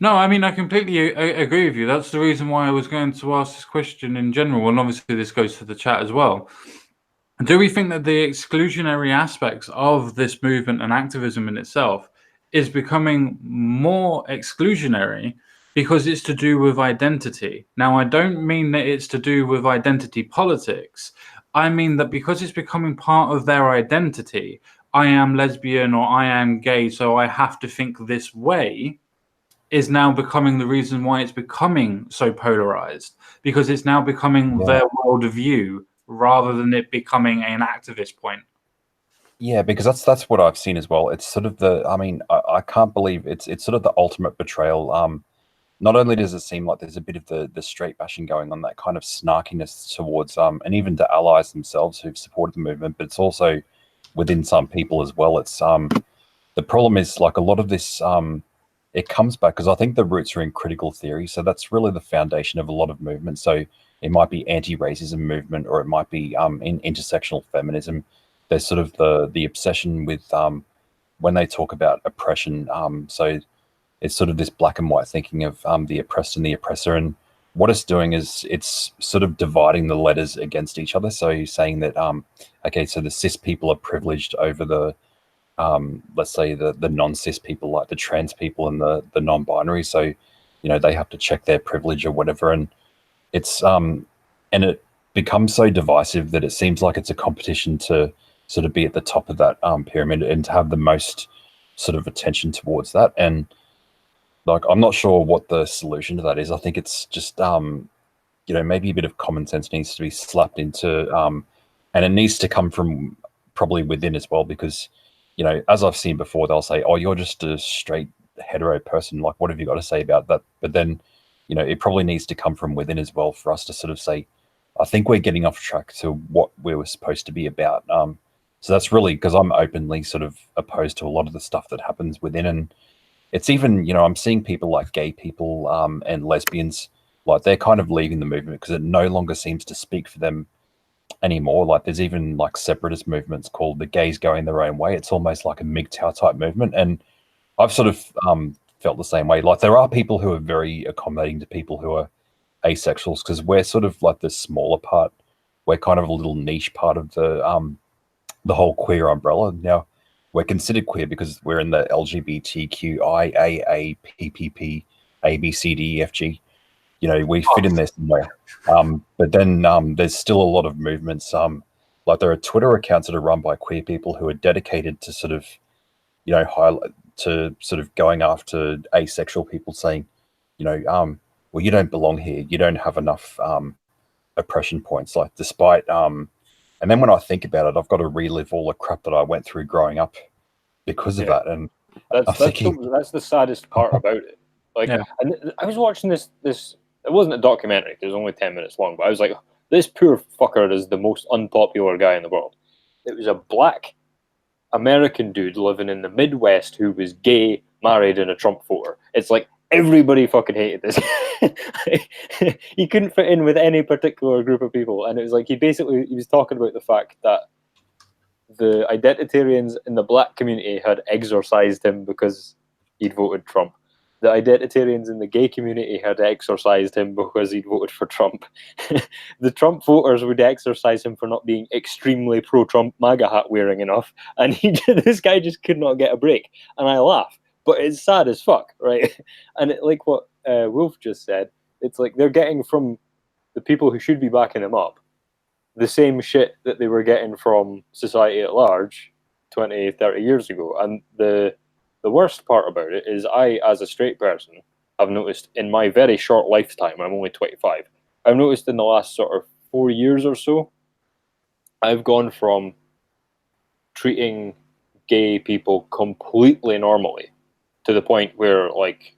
no, I mean, I completely agree with you. That's the reason why I was going to ask this question in general, and obviously this goes to the chat as well. Do we think that the exclusionary aspects of this movement and activism in itself is becoming more exclusionary because it's to do with identity? Now, I don't mean that it's to do with identity politics. I mean that because it's becoming part of their identity, I am lesbian or I am gay, so I have to think this way, is now becoming the reason why it's becoming so polarized, because it's now becoming their worldview rather than it becoming an activist point.
Yeah, because that's what I've seen as well. It's sort of I can't believe it's sort of the ultimate betrayal. Not only does it seem like there's a bit of the straight bashing going on, that kind of snarkiness towards and even to allies themselves who've supported the movement, but it's also within some people as well. It's the problem is, like, a lot of this it comes back because I think the roots are in critical theory. So that's really the foundation of a lot of movements. So it might be anti-racism movement, or it might be in intersectional feminism. There's sort of the obsession with when they talk about oppression. So it's sort of this black and white thinking of the oppressed and the oppressor. And what it's doing is it's sort of dividing the letters against each other. So you're saying that, okay, so the cis people are privileged over the, let's say the non-cis people, like the trans people and the non-binary. So, you know, they have to check their privilege or whatever. And it's, and it becomes so divisive that it seems like it's a competition to sort of be at the top of that pyramid and to have the most sort of attention towards that. And like, I'm not sure what the solution to that is. I think it's just, you know, maybe a bit of common sense needs to be slapped into, and it needs to come from probably within as well, because, you know, as I've seen before, they'll say, oh, you're just a straight hetero person. Like, what have you got to say about that? But then, you know, it probably needs to come from within as well for us to sort of say, I think we're getting off track to what we were supposed to be about. So that's really because I'm openly sort of opposed to a lot of the stuff that happens within. And it's even, you know, I'm seeing people like gay people and lesbians, like they're kind of leaving the movement because it no longer seems to speak for them anymore. Like there's even like separatist movements called the gays going their own way. It's almost like a MGTOW type movement. And I've sort of felt the same way. Like there are people who are very accommodating to people who are asexuals, because we're sort of like the smaller part. We're kind of a little niche part of the whole queer umbrella. Now, we're considered queer because we're in the LGBTQIAA PPP ABCDEFG. You know, we fit in there somewhere. But then there's still a lot of movements. Like there are Twitter accounts that are run by queer people who are dedicated to sort of, you know, highlight to sort of going after asexual people, saying, you know, well, you don't belong here. You don't have enough oppression points. Like despite and then when I think about it, I've got to relive all the crap that I went through growing up because of that. And
that's the saddest part about it. Like, and I was watching this. It wasn't a documentary. It was only 10 minutes long, but I was like, this poor fucker is the most unpopular guy in the world. It was a black American dude living in the Midwest who was gay, married, and a Trump voter. It's like everybody fucking hated this. He couldn't fit in with any particular group of people, and it was like he was talking about the fact that the identitarians in the black community had exorcised him because he'd voted Trump. the identitarians in the gay community had exorcised him because he'd voted for Trump. The Trump voters would exorcise him for not being extremely pro-Trump MAGA hat wearing enough, and this guy just could not get a break. And I laugh, but it's sad as fuck, right? And like what Wolf just said, it's like they're getting from the people who should be backing him up the same shit that they were getting from society at large 20, 30 years ago. And the worst part about it is I, as a straight person, have noticed in my very short lifetime, I'm only 25, I've noticed in the last sort of 4 years or so, I've gone from treating gay people completely normally to the point where like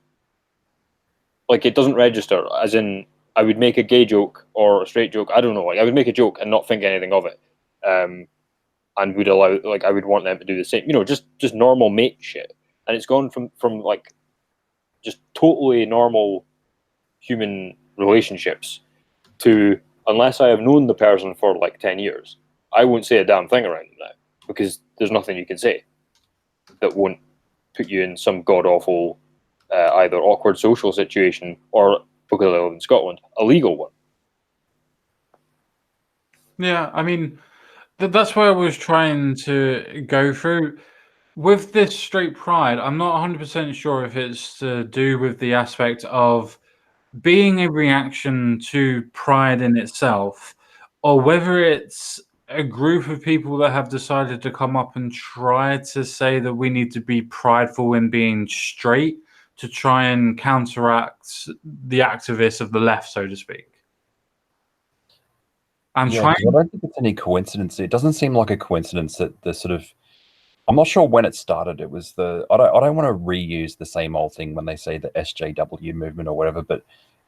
it doesn't register, as in I would make a gay joke or a straight joke, I don't know, like I would make a joke and not think anything of it. And would allow, like, I would want them to do the same, you know, just normal mate shit. And it's gone from like just totally normal human relationships to, unless I have known the person for like 10 years, I won't say a damn thing around them now, because there's nothing you can say that won't put you in some god-awful either awkward social situation or, because I live in Scotland, a legal one.
Yeah, I mean, that's where I was trying to go through. With this straight pride, I'm not 100% sure if it's to do with the aspect of being a reaction to pride in itself, or whether it's a group of people that have decided to come up and try to say that we need to be prideful in being straight to try and counteract the activists of the left, so to speak. I'm
Yeah,
trying.
'cause I don't think it's any coincidence. It doesn't seem like a coincidence that the sort of, I'm not sure when it started. It was I don't want to reuse the same old thing when they say the SJW movement or whatever, but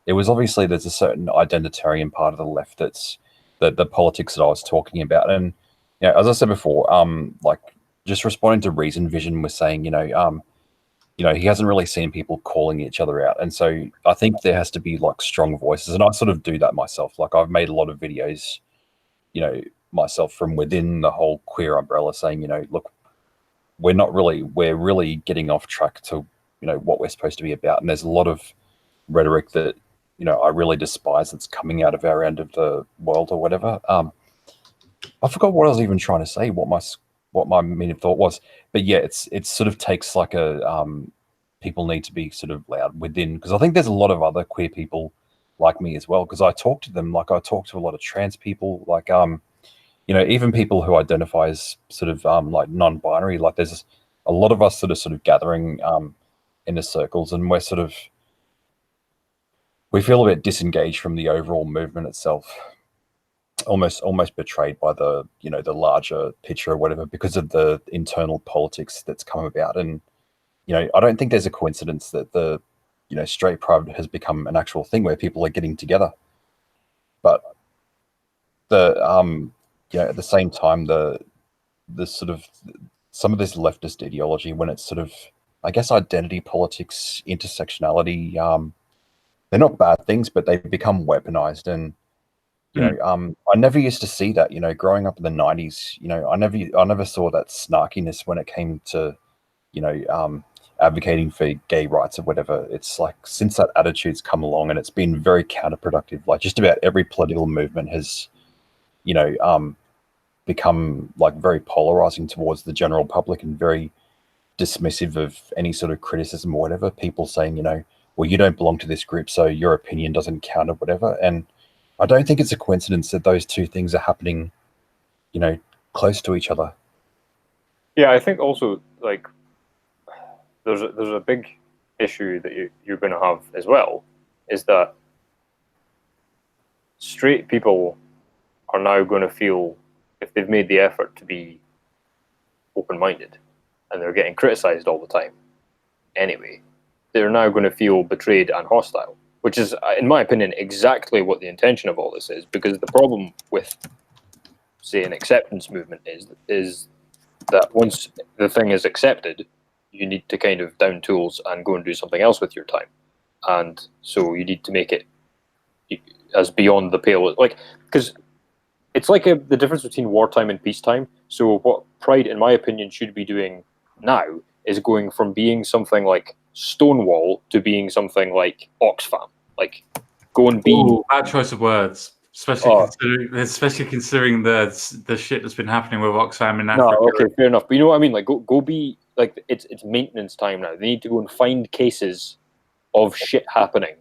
it was obviously there's a certain identitarian part of the left that's the politics that I was talking about. And you know, as I said before, like just responding to Reason Vision was saying, you know, he hasn't really seen people calling each other out. And so I think there has to be like strong voices. And I sort of do that myself. Like I've made a lot of videos, you know, myself from within the whole queer umbrella saying, you know, look, we're really getting off track to, you know, what we're supposed to be about. And there's a lot of rhetoric that, you know, I really despise that's coming out of our end of the world or whatever. I forgot what I was even trying to say, what my meaning of thought was. But yeah, it sort of takes like a people need to be sort of loud within, because I think there's a lot of other queer people like me as well, because I talk to them, like I talk to a lot of trans people, like you know, even people who identify as sort of like non-binary. Like there's a lot of us sort of gathering in the circles, and we feel a bit disengaged from the overall movement itself, almost betrayed by the, you know, the larger picture or whatever, because of the internal politics that's come about. And you know, I don't think there's a coincidence that the, you know, straight pride has become an actual thing where people are getting together. But the you know, at the same time, the sort of some of this leftist ideology, when it's sort of, I guess, identity politics, intersectionality, they're not bad things, but they become weaponized. And you know, I never used to see that. You know, growing up in the 90s, you know, I never saw that snarkiness when it came to, you know, advocating for gay rights or whatever. It's like since that attitude's come along, and it's been very counterproductive. Like just about every political movement has, you know, become like very polarizing towards the general public and very dismissive of any sort of criticism or whatever. People saying, you know, well, you don't belong to this group, so your opinion doesn't count or whatever. And I don't think it's a coincidence that those two things are happening, you know, close to each other.
Yeah, I think also like there's a big issue that you're going to have as well, is that straight people are now going to feel, if they've made the effort to be open-minded and they're getting criticized all the time anyway, they're now going to feel betrayed and hostile, which is, in my opinion, exactly what the intention of all this is. Because the problem with, say, an acceptance movement is that once the thing is accepted, you need to kind of down tools and go and do something else with your time. And so you need to make it as beyond the pale. Like, because it's like the difference between wartime and peacetime. So what Pride, in my opinion, should be doing now is going from being something like Stonewall to being something like Oxfam. Like, go and be.
Ooh, bad choice of words, especially
Oh.
considering the shit that's been happening with Oxfam in
No,
Africa.
okay, fair enough. But you know what I mean? Like, go be like it's maintenance time now. They need to go and find cases of shit happening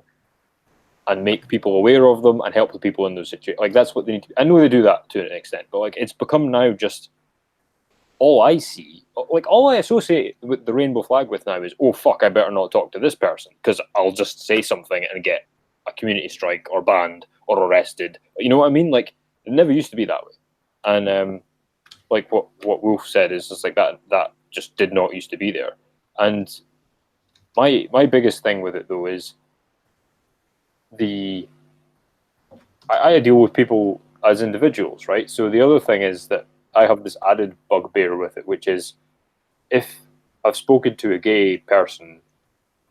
and make people aware of them and help the people in those situations. Like, that's what they need to. I know they do that to an extent, but like, it's become now just all I see. Like, all I associate with the rainbow flag with now is, oh fuck, I better not talk to this person because I'll just say something and get a community strike or banned or arrested. You know what I mean? Like, it never used to be that way. And like what Wolf said is just like that just did not used to be there. And my biggest thing with it though is I deal with people as individuals, right? So the other thing is that I have this added bugbear with it, which is if I've spoken to a gay person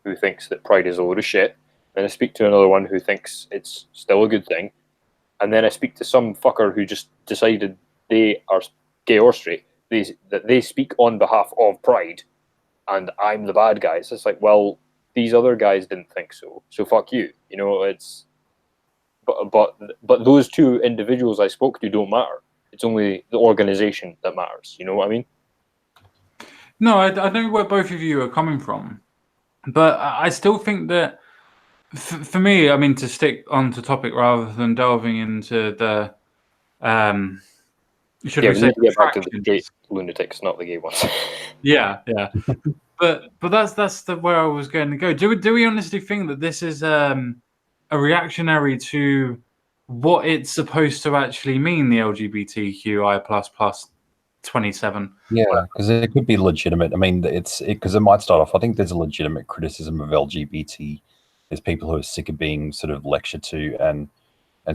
who thinks that Pride is a load of shit, then I speak to another one who thinks it's still a good thing, and then I speak to some fucker who just decided they are gay or straight, that they speak on behalf of Pride, and I'm the bad guy. So it's like, well, these other guys didn't think so, so fuck you. You know, it's but those two individuals I spoke to don't matter. It's only the organization that matters. You know what I mean?
No, I know where both of you are coming from, but I still think that for me, I mean, to stick onto topic rather than delving into the should
Yeah,
we
we
say
need to get back to the
fractions?
straight lunatics, not the gay ones.
Yeah. But that's the where I was going to go. Do we honestly think that this is a reactionary to what it's supposed to actually mean, the LGBTQI++ 27?
Yeah, because it could be legitimate. I mean, because it might start off. I think there's a legitimate criticism of LGBT. There's people who are sick of being sort of lectured to and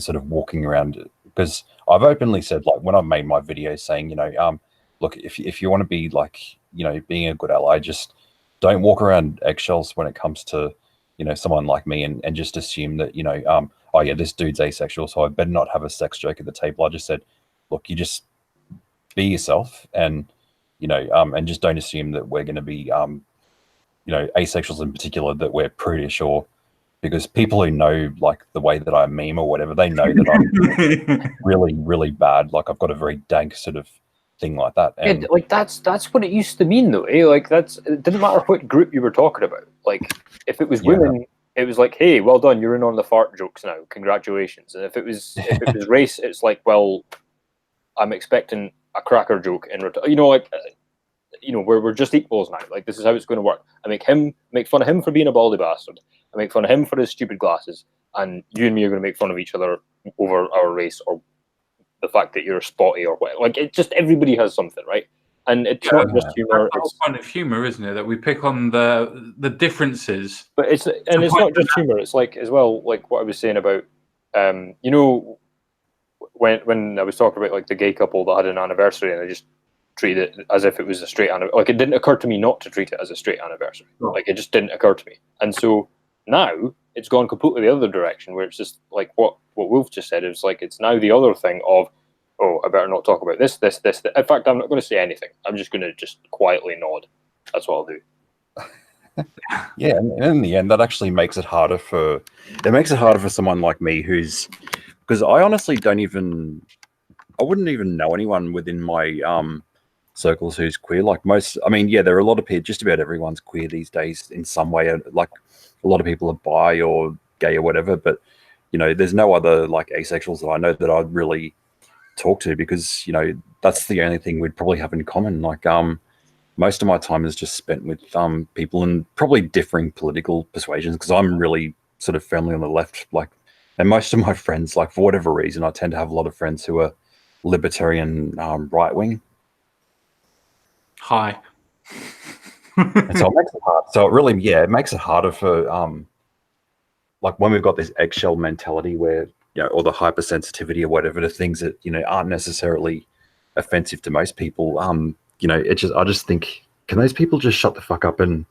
sort of walking around. Because I've openly said, like, when I've made my videos saying, you know, look, if you want to be like, you know, being a good ally, just don't walk around eggshells when it comes to, you know, someone like me and just assume that, you know, oh yeah, this dude's asexual, so I better not have a sex joke at the table. I just said, look, you just be yourself, and you know, and just don't assume that we're going to be, you know, asexuals in particular, that we're prudish, or because people who know like the way that I meme or whatever, they know that I'm really, really bad. Like I've got a very dank sort of thing like that. And
Yeah, like that's what it used to mean though, eh? Like it didn't matter what group you were talking about. Like if it was women, it was like, hey, well done, you're in on the fart jokes now, congratulations. And if it was race, it's like, well, I'm expecting a cracker joke in return. You know, like, you know, we're just equals now. Like this is how it's going to work. I make fun of him for being a baldy bastard. I make fun of him for his stupid glasses, and you and me are going to make fun of each other over our race or the fact that you're spotty or what. Like it just everybody has something, right? And it's not just humor.
That's
It's
the point of humor, isn't it? That we pick on the differences.
but it's not just humor. It's like as well, like what I was saying about, you know, when I was talking about like the gay couple that had an anniversary, and I just treated it as if it was a straight anniversary. Like it didn't occur to me not to treat it as a straight anniversary. Like it just didn't occur to me. And so now it's gone completely the other direction, where it's just like what Wolf just said. It's like it's now the other thing of, oh, I better not talk about this. In fact, I'm not going to say anything. I'm just going to just quietly nod. That's what I'll do.
Yeah, and in the end, that actually makes it harder for someone like me who's, because I honestly I wouldn't even know anyone within my circles who's queer. Like most, I mean, yeah, there are a lot of people. Just about everyone's queer these days in some way. Like a lot of people are bi or gay or whatever, but you know, there's no other like asexuals that I know that I'd really talk to, because you know that's the only thing we'd probably have in common. Like most of my time is just spent with people in probably differing political persuasions, because I'm really sort of firmly on the left. Like, and most of my friends, like for whatever reason, I tend to have a lot of friends who are libertarian, right wing.
Hi.
And so it makes it hard. So it really, yeah, it makes it harder for like when we've got this eggshell mentality where, you know, or the hypersensitivity or whatever to things that, you know, aren't necessarily offensive to most people. You know, I just think, can those people just shut the fuck up? And,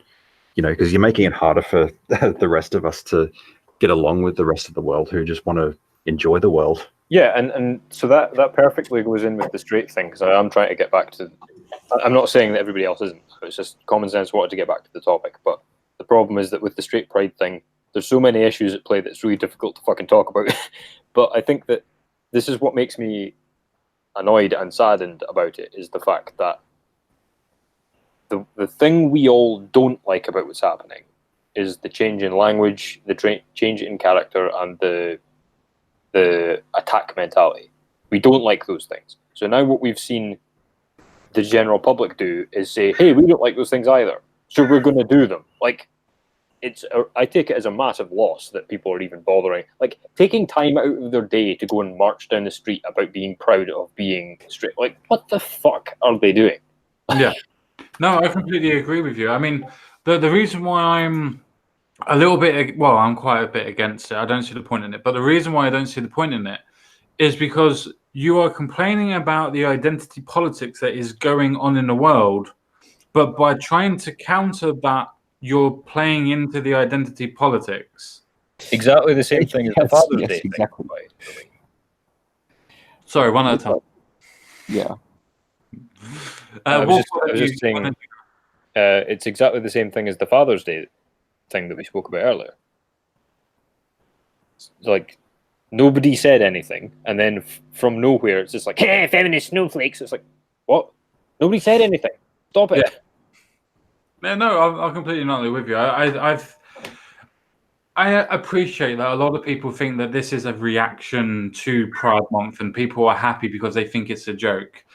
you know, because you're making it harder for the rest of us to get along with the rest of the world who just want to enjoy the world.
Yeah, and so that perfectly goes in with the straight thing, because I am trying to get back to I'm not saying that everybody else isn't. It's just common sense wanted to get back to the topic. But the problem is that with the straight pride thing, there's so many issues at play that it's really difficult to fucking talk about. But I think that this is what makes me annoyed and saddened about it, is the fact that the thing we all don't like about what's happening is the change in language, the change in character, and the attack mentality. We don't like those things. So now what we've seen the general public do is say, hey, we don't like those things either, so we're going to do them. Like, I take it as a massive loss that people are even bothering. Like, taking time out of their day to go and march down the street about being proud of being straight. Like, what the fuck are they doing?
Yeah. No, I completely agree with you. I mean, the reason why I'm a little bit, well, I'm quite a bit against it. I don't see the point in it. But the reason why I don't see the point in it is because you are complaining about the identity politics that is going on in the world, but by trying to counter that, you're playing into the identity politics.
Exactly the same thing as the Father's Day.
Exactly.
Thing.
Sorry, one at a time.
Yeah.
I was just saying, it's exactly the same thing as the Father's Day thing that we spoke about earlier. It's like, nobody said anything, and then from nowhere, it's just like, hey, feminist snowflakes. It's like, what? Nobody said anything. Stop it.
Yeah. No, I'm completely not with you. I appreciate that a lot of people think that this is a reaction to Pride Month and people are happy because they think it's a joke.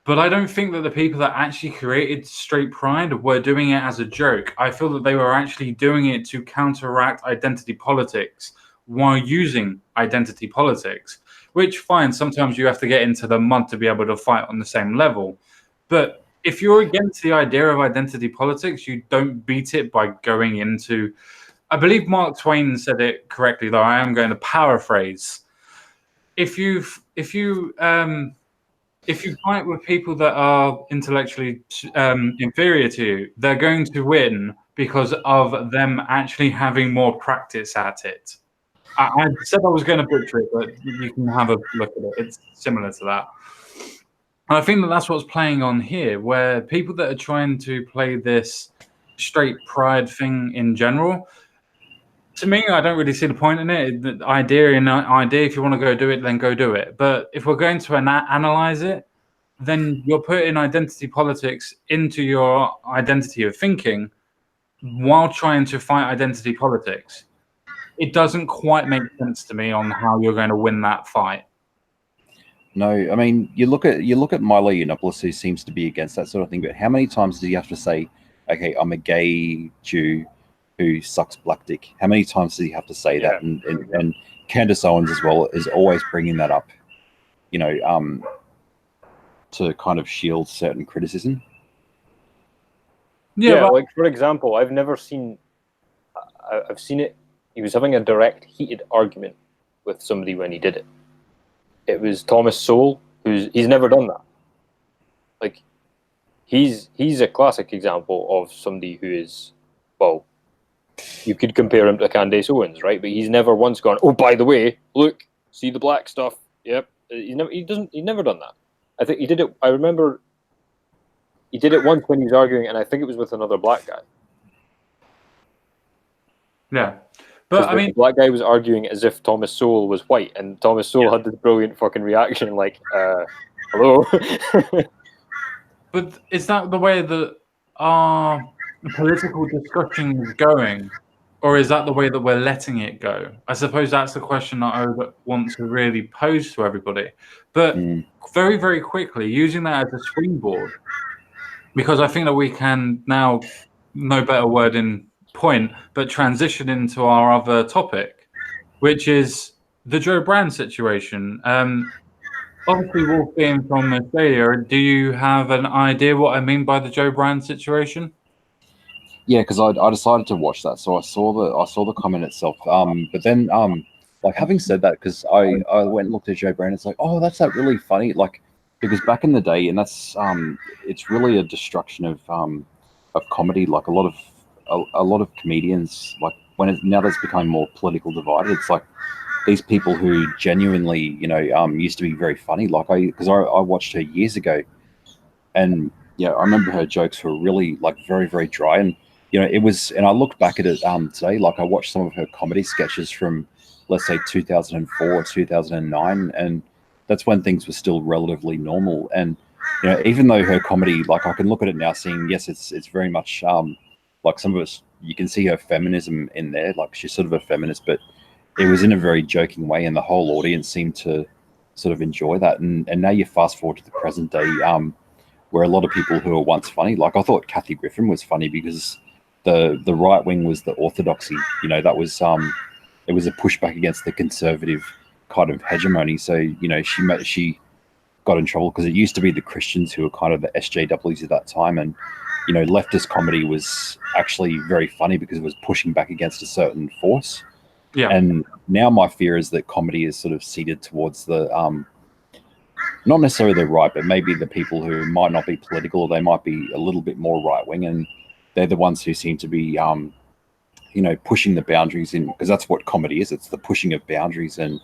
But I don't think that the people that actually created straight pride were doing it as a joke. I feel that they were actually doing it to counteract identity politics while using identity politics, which, fine, sometimes you have to get into the mud to be able to fight on the same level. But if you're against the idea of identity politics, you don't beat it by going into... I believe Mark Twain said it correctly, though I am going to paraphrase. If you fight with people that are intellectually inferior to you, they're going to win because of them actually having more practice at it. I said I was going to butcher it, but you can have a look at it. It's similar to that. And I think that that's what's playing on here, where people that are trying to play this straight pride thing in general, to me, I don't really see the point in it. The idea, if you want to go do it, then go do it. But if we're going to analyze it, then you're putting identity politics into your identity of thinking while trying to fight identity politics. It doesn't quite make sense to me on how you're going to win that fight.
No, I mean, you look at Milo Yiannopoulos, who seems to be against that sort of thing. But how many times do you have to say, "Okay, I'm a gay Jew who sucks black dick"? How many times do you have to say that? And Candace Owens as well is always bringing that up, to kind of shield certain criticism.
Yeah, like, for example, I've seen it. He was having a direct, heated argument with somebody when he did it. It was Thomas Sowell, he's never done that. Like, he's a classic example of somebody who is, well, you could compare him to Candace Owens, right? But he's never once gone, oh, by the way, look, see the black stuff. Yep. He's never done that. I think he did it. I remember he did it once when he was arguing, and I think it was with another black guy.
Yeah. But I mean,
the black guy was arguing as if Thomas Sowell was white, and Thomas Sowell had this brilliant fucking reaction, like, hello.
But is that the way that our political discussion is going, or is that the way that we're letting it go? I suppose that's the question that I would want to really pose to everybody. But very, very quickly, using that as a springboard, because I think that we can now, no better word in point, but transition into our other topic, which is the Joe Brand situation. Obviously, Wolf being from Australia, do you have an idea what I mean by the Joe Brand situation?
Yeah, because I decided to watch that, so I saw the comment itself. But then, like, having said that, because I went and looked at Joe Brand, it's like, oh, that's that really funny, like, because back in the day, and that's it's really a destruction of comedy. Like a lot of comedians, like now that's become more political divided. It's like these people who genuinely, used to be very funny. Like because I watched her years ago, and yeah, I remember her jokes were really like very, very dry. And, you know, it was, and I looked back at it today, like I watched some of her comedy sketches from, let's say, 2004 or 2009. And that's when things were still relatively normal. And, you know, even though her comedy, like I can look at it now seeing, yes, it's very much like some of us, you can see her feminism in there. Like she's sort of a feminist, but it was in a very joking way. And the whole audience seemed to sort of enjoy that. And now you fast forward to the present day, where a lot of people who were once funny, like I thought Kathy Griffin was funny because the right wing was the orthodoxy. You know, that was it was a pushback against the conservative kind of hegemony. So you know, she got in trouble because it used to be the Christians who were kind of the SJWs at that time, and you know, leftist comedy was actually very funny because it was pushing back against a certain force.
Yeah.
And now my fear is that comedy is sort of seated towards the not necessarily the right, but maybe the people who might not be political, or they might be a little bit more right wing, and they're the ones who seem to be, you know, pushing the boundaries in, because that's what comedy is. It's the pushing of boundaries and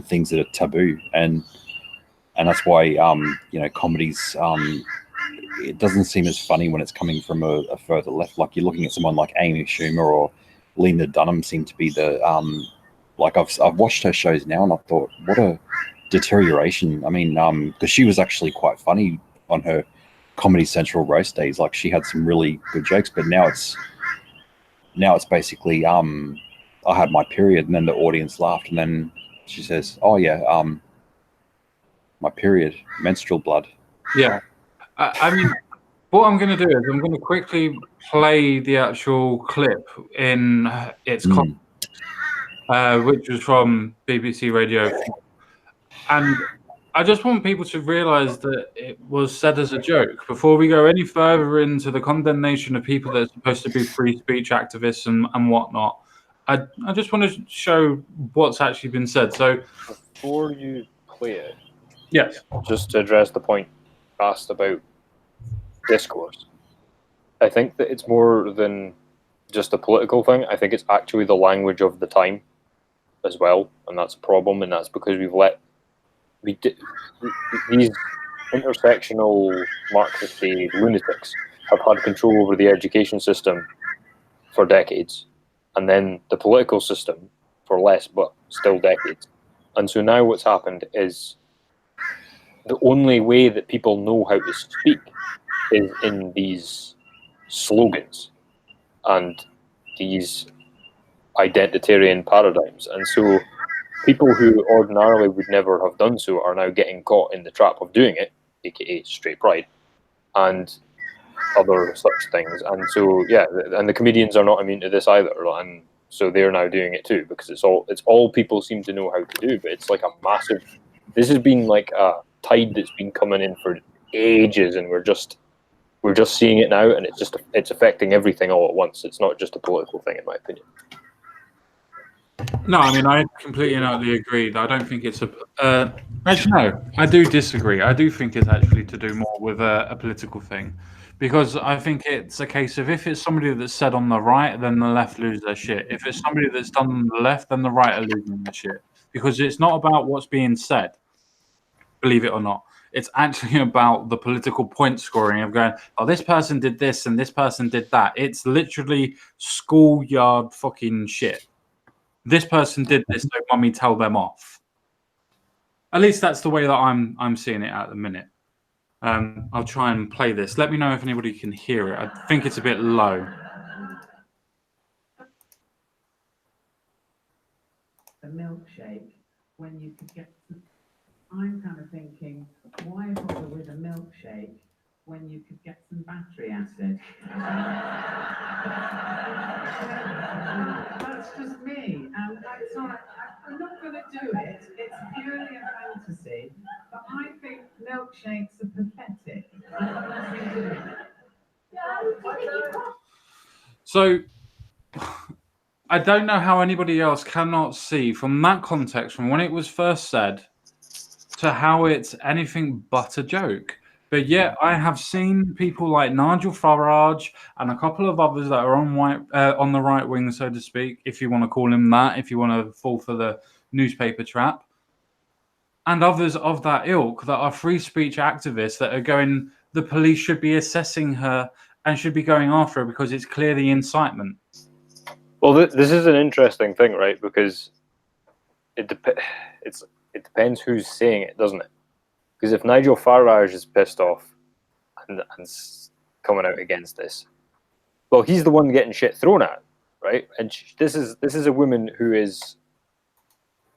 things that are taboo, and that's why you know, comedies it doesn't seem as funny when it's coming from a further left. Like you're looking at someone like Amy Schumer or Lena Dunham seem to be the like I've watched her shows now, and I thought, what a deterioration. I mean, because she was actually quite funny on her Comedy Central roast days. Like she had some really good jokes, but now it's basically I had my period, and then the audience laughed, and then she says, oh yeah, my period, menstrual blood.
Yeah. I mean, what I'm going to do is I'm going to quickly play the actual clip in its context, which was from BBC Radio 4. And I just want people to realise that it was said as a joke. Before we go any further into the condemnation of people that are supposed to be free speech activists and whatnot, I just want to show what's actually been said. So
before you play it,
yes,
just to address the point asked about discourse, I think that it's more than just a political thing. I think it's actually the language of the time as well, and that's a problem. And that's because these intersectional Marxist lunatics have had control over the education system for decades, and then the political system for less, but still decades. And so now what's happened is the only way that people know how to speak is in these slogans and these identitarian paradigms. And so people who ordinarily would never have done so are now getting caught in the trap of doing it, aka straight pride, and other such things. And so, yeah, and the comedians are not immune to this either. And so they're now doing it too, because it's all people seem to know how to do. But it's like a massive, this has been like a tide that's been coming in for ages, and we're just seeing it now, and it's affecting everything all at once. It's not just a political thing, in my opinion.
no, I mean, I completely and utterly agree. I don't think it's actually, no, I do disagree. I do think it's actually to do more with a political thing, because I think it's a case of if it's somebody that's said on the right, then the left lose their shit. If it's somebody that's done on the left, then the right are losing their shit, because it's not about what's being said, believe it or not. It's actually about the political point scoring of going, oh, this person did this and this person did that. It's literally schoolyard fucking shit. This person did this, so mummy tell them off. At least that's the way that I'm seeing it at the minute. I'll try and play this. Let me know if anybody can hear it. I think it's a bit low.
A milkshake when you could get some, I'm kind of thinking, why bother with a milkshake when you could get some battery acid? That's just me. It's not, I'm not going to do it. It's purely a fantasy. But I think milkshakes are pathetic.
So I don't know how anybody else cannot see from that context, from when it was first said to how it's anything but a joke. But yet I have seen people like Nigel Farage and a couple of others that are on the right wing, so to speak, if you want to call him that, if you want to fall for the newspaper trap, and others of that ilk that are free speech activists that are going, the police should be assessing her and should be going after her because it's clearly incitement.
Well, this is an interesting thing, right? Because it depends who's saying it, doesn't it? Because if Nigel Farage is pissed off and coming out against this, well, he's the one getting shit thrown at, right? And this is a woman who is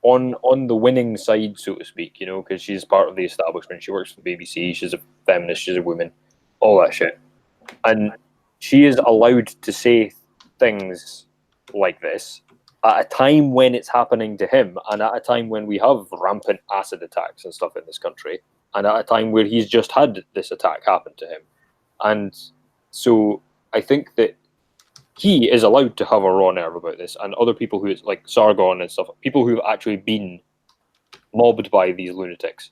on the winning side, so to speak, you know, because she's part of the establishment. She works for the BBC. She's a feminist. She's a woman. All that shit, and she is allowed to say things like this at a time when it's happening to him, and at a time when we have rampant acid attacks and stuff in this country, and at a time where he's just had this attack happen to him. And so I think that he is allowed to have a raw nerve about this, and other people who, like Sargon and stuff, people who've actually been mobbed by these lunatics,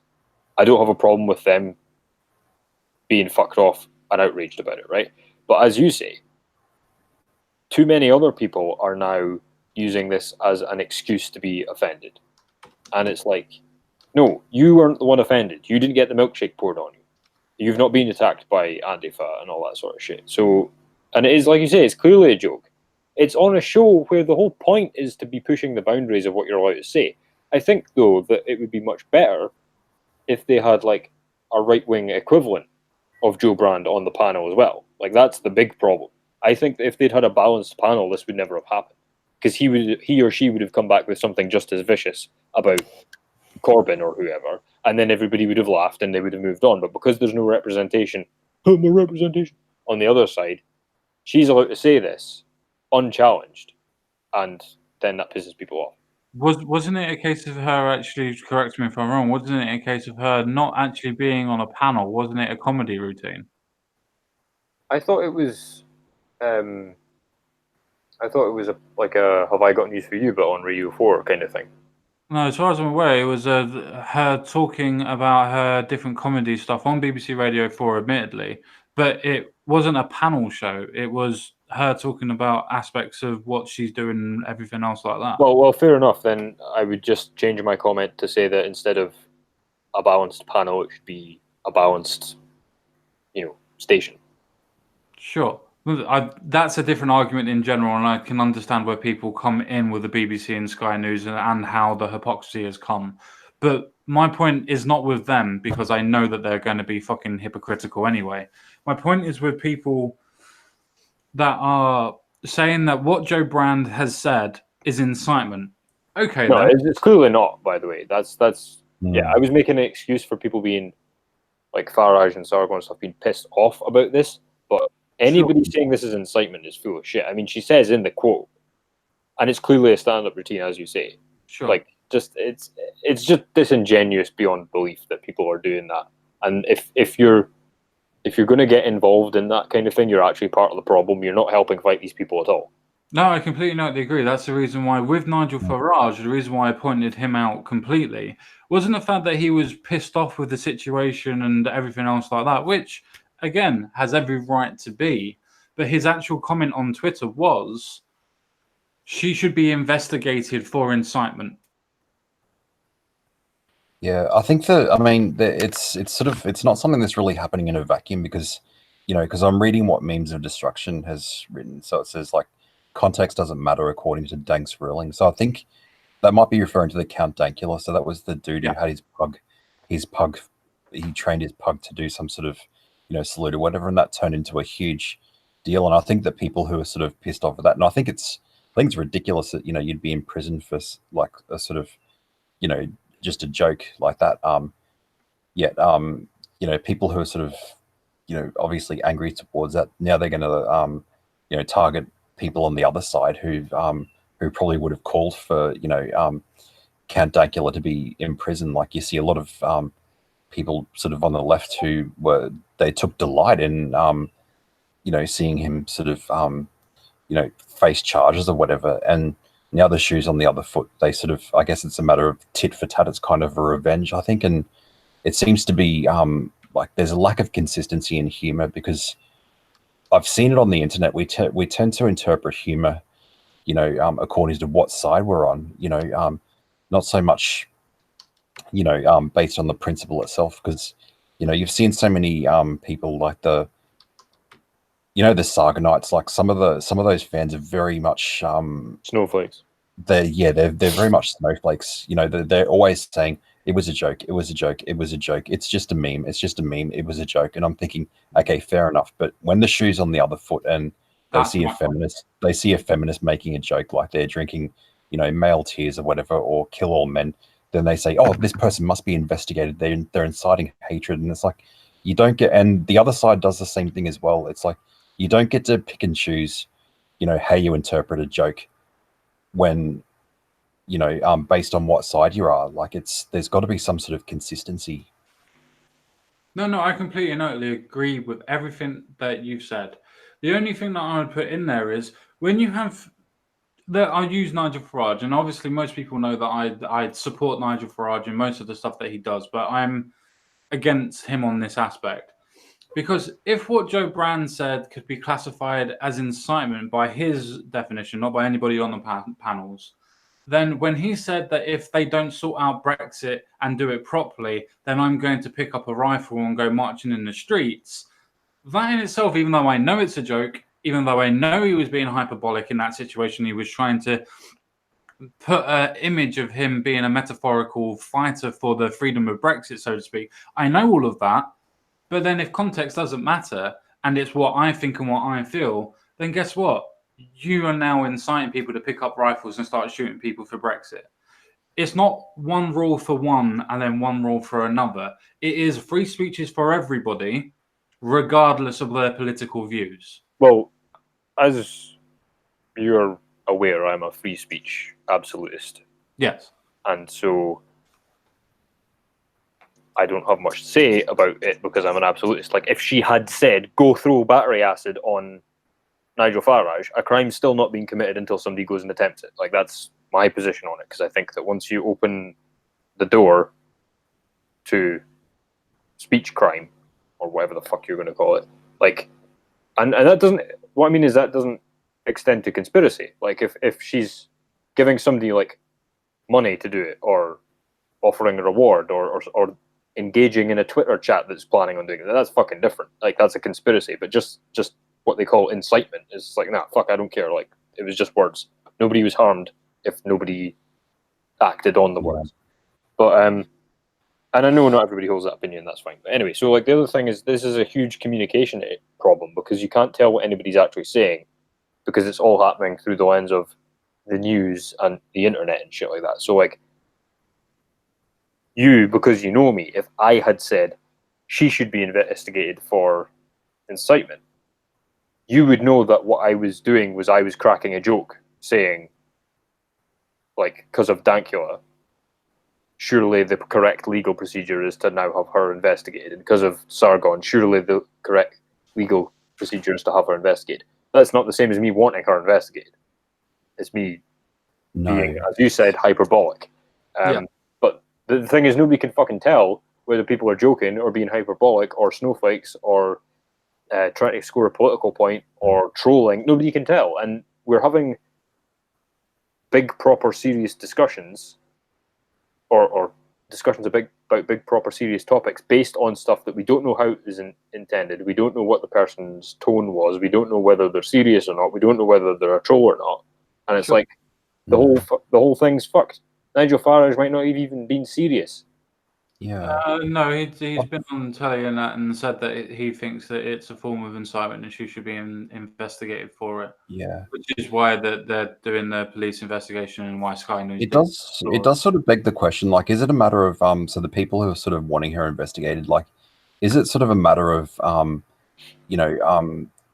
I don't have a problem with them being fucked off and outraged about it, right? But as you say, too many other people are now using this as an excuse to be offended. And it's like, no, you weren't the one offended. You didn't get the milkshake poured on you. You've not been attacked by Antifa and all that sort of shit. So, and it is, like you say, it's clearly a joke. It's on a show where the whole point is to be pushing the boundaries of what you're allowed to say. I think, though, that it would be much better if they had, like, a right-wing equivalent of Joe Brand on the panel as well. Like, that's the big problem. I think that if they'd had a balanced panel, this would never have happened. Because he or she would have come back with something just as vicious about Corbyn or whoever, and then everybody would have laughed and they would have moved on. But because there's no representation on the other side, she's allowed to say this unchallenged, and then that pisses people off.
Wasn't it a case of her actually, correct me if I'm wrong, wasn't it a case of her not actually being on a panel? Wasn't it a comedy routine?
I thought it was like a "Have I Got News for You?" but on Radio 4 kind of thing.
No, as far as I'm aware, it was her talking about her different comedy stuff on BBC Radio 4, admittedly, but it wasn't a panel show. It was her talking about aspects of what she's doing and everything else like that.
Well, fair enough. Then I would just change my comment to say that instead of a balanced panel, it should be a balanced, station.
Sure. That's a different argument in general, and I can understand where people come in with the BBC and Sky News and how the hypocrisy has come. But my point is not with them, because I know that they're going to be fucking hypocritical anyway. My point is with people that are saying that what Joe Brand has said is incitement. Okay,
no,
then.
it's clearly not. By the way, that's yeah. I was making an excuse for people being like Farage and Sargon and stuff being pissed off about this, but anybody saying this is incitement is full of shit. I mean, she says in the quote, and it's clearly a stand-up routine, as you say.
Sure.
Like, it's just disingenuous beyond belief that people are doing that. And if you're going to get involved in that kind of thing, you're actually part of the problem. You're not helping fight these people at all.
No, I completely agree. That's the reason why, with Nigel Farage, the reason why I pointed him out completely wasn't the fact that he was pissed off with the situation and everything else like that, which, again, has every right to be. But his actual comment on Twitter was, she should be investigated for incitement.
Yeah, I think it's not something that's really happening in a vacuum, because I'm reading what Memes of Destruction has written. So it says, like, context doesn't matter according to Dank's ruling. So I think that might be referring to the Count Dankula. So that was the dude who had his pug, he trained his pug to do some sort of, salute or whatever, and that turned into a huge deal. And I think that people who are sort of pissed off at that, and I think it's ridiculous that, you'd be in prison for like a sort of, just a joke like that. Yet, people who are sort of, obviously angry towards that, now they're going to, target people on the other side who probably would have called for, Count Dankula to be in prison. Like, you see a lot of people sort of on the left who they took delight in, seeing him sort of, face charges or whatever. And the other shoes on the other foot, they sort of, I guess it's a matter of tit for tat. It's kind of a revenge, I think. And it seems to be like there's a lack of consistency in humor, because I've seen it on the internet. We tend to interpret humor, according to what side we're on, not so much, based on the principle itself. Because, you know, you've seen so many people like the Saga Knights, like some of those fans are very much
Snowflakes.
they're very much snowflakes. You know, they're always saying it was a joke, it was a joke, it was a joke, it's just a meme, it's just a meme, it was a joke. And I'm thinking, okay, fair enough. But when the shoe's on the other foot and they
That's
see a
my point.
feminist making a joke like they're drinking, you know, male tears or whatever, or kill all men, then they say, oh, this person must be investigated. They're inciting hatred. And it's like, you don't get, and the other side does the same thing as well. It's like, you don't get to pick and choose, you know, how you interpret a joke when, you know, based on what side you are. Like, there's got to be some sort of consistency.
No, I completely and utterly agree with everything that you've said. The only thing that I would put in there is when you have that I use Nigel Farage, and obviously most people know that I support Nigel Farage and most of the stuff that he does, but I'm against him on this aspect. Because if what Joe Brand said could be classified as incitement by his definition, not by anybody on the panels, then when he said that if they don't sort out Brexit and do it properly, then I'm going to pick up a rifle and go marching in the streets, that in itself, even though I know it's a joke, even though I know he was being hyperbolic in that situation, he was trying to put an image of him being a metaphorical fighter for the freedom of Brexit, so to speak. I know all of that. But then if context doesn't matter and it's what I think and what I feel, then guess what? You are now inciting people to pick up rifles and start shooting people for Brexit. It's not one rule for one and then one rule for another. It is free speech is for everybody, regardless of their political views.
Well, as you're aware, I'm a free speech absolutist.
Yes.
And so I don't have much to say about it because I'm an absolutist. Like, if she had said, go throw battery acid on Nigel Farage, a crime's still not being committed until somebody goes and attempts it. Like, that's my position on it, because I think that once you open the door to speech crime, or whatever the fuck you're going to call it, like, and that doesn't, what I mean is that doesn't extend to conspiracy. Like, if she's giving somebody, like, money to do it, or offering a reward, or engaging in a Twitter chat that's planning on doing it, that's fucking different. Like, that's a conspiracy. But just what they call incitement is like, nah, fuck, I don't care. Like, it was just words. Nobody was harmed if nobody acted on the words. But and I know not everybody holds that opinion, that's fine. But anyway, so like the other thing is this is a huge communication problem, because you can't tell what anybody's actually saying because it's all happening through the lens of the news and the internet and shit like that. So like, you, because you know me, if I had said she should be investigated for incitement, you would know that what I was doing was I was cracking a joke, saying, like, because of Dankula, surely the correct legal procedure is to now have her investigated. And because of Sargon, surely the correct legal procedure is to have her investigated. That's not the same as me wanting her investigated. It's me being, as you said, hyperbolic. But the thing is, nobody can fucking tell whether people are joking or being hyperbolic or snowflakes or trying to score a political point or trolling. Nobody can tell. And we're having big, proper, serious discussions or discussions about big, proper, serious topics based on stuff that we don't know how it was intended. We don't know what the person's tone was. We don't know whether they're serious or not. We don't know whether they're a troll or not. And it's like the whole thing's fucked. Nigel Farage might not have even been serious.
Yeah.
No, he's been on telly and said that he thinks that it's a form of incitement and she should be investigated for it.
Yeah.
Which is why they're doing the police investigation and why Sky News.
It does sort of beg the question, like, is it a matter of so the people who are sort of wanting her investigated, like, is it sort of a matter of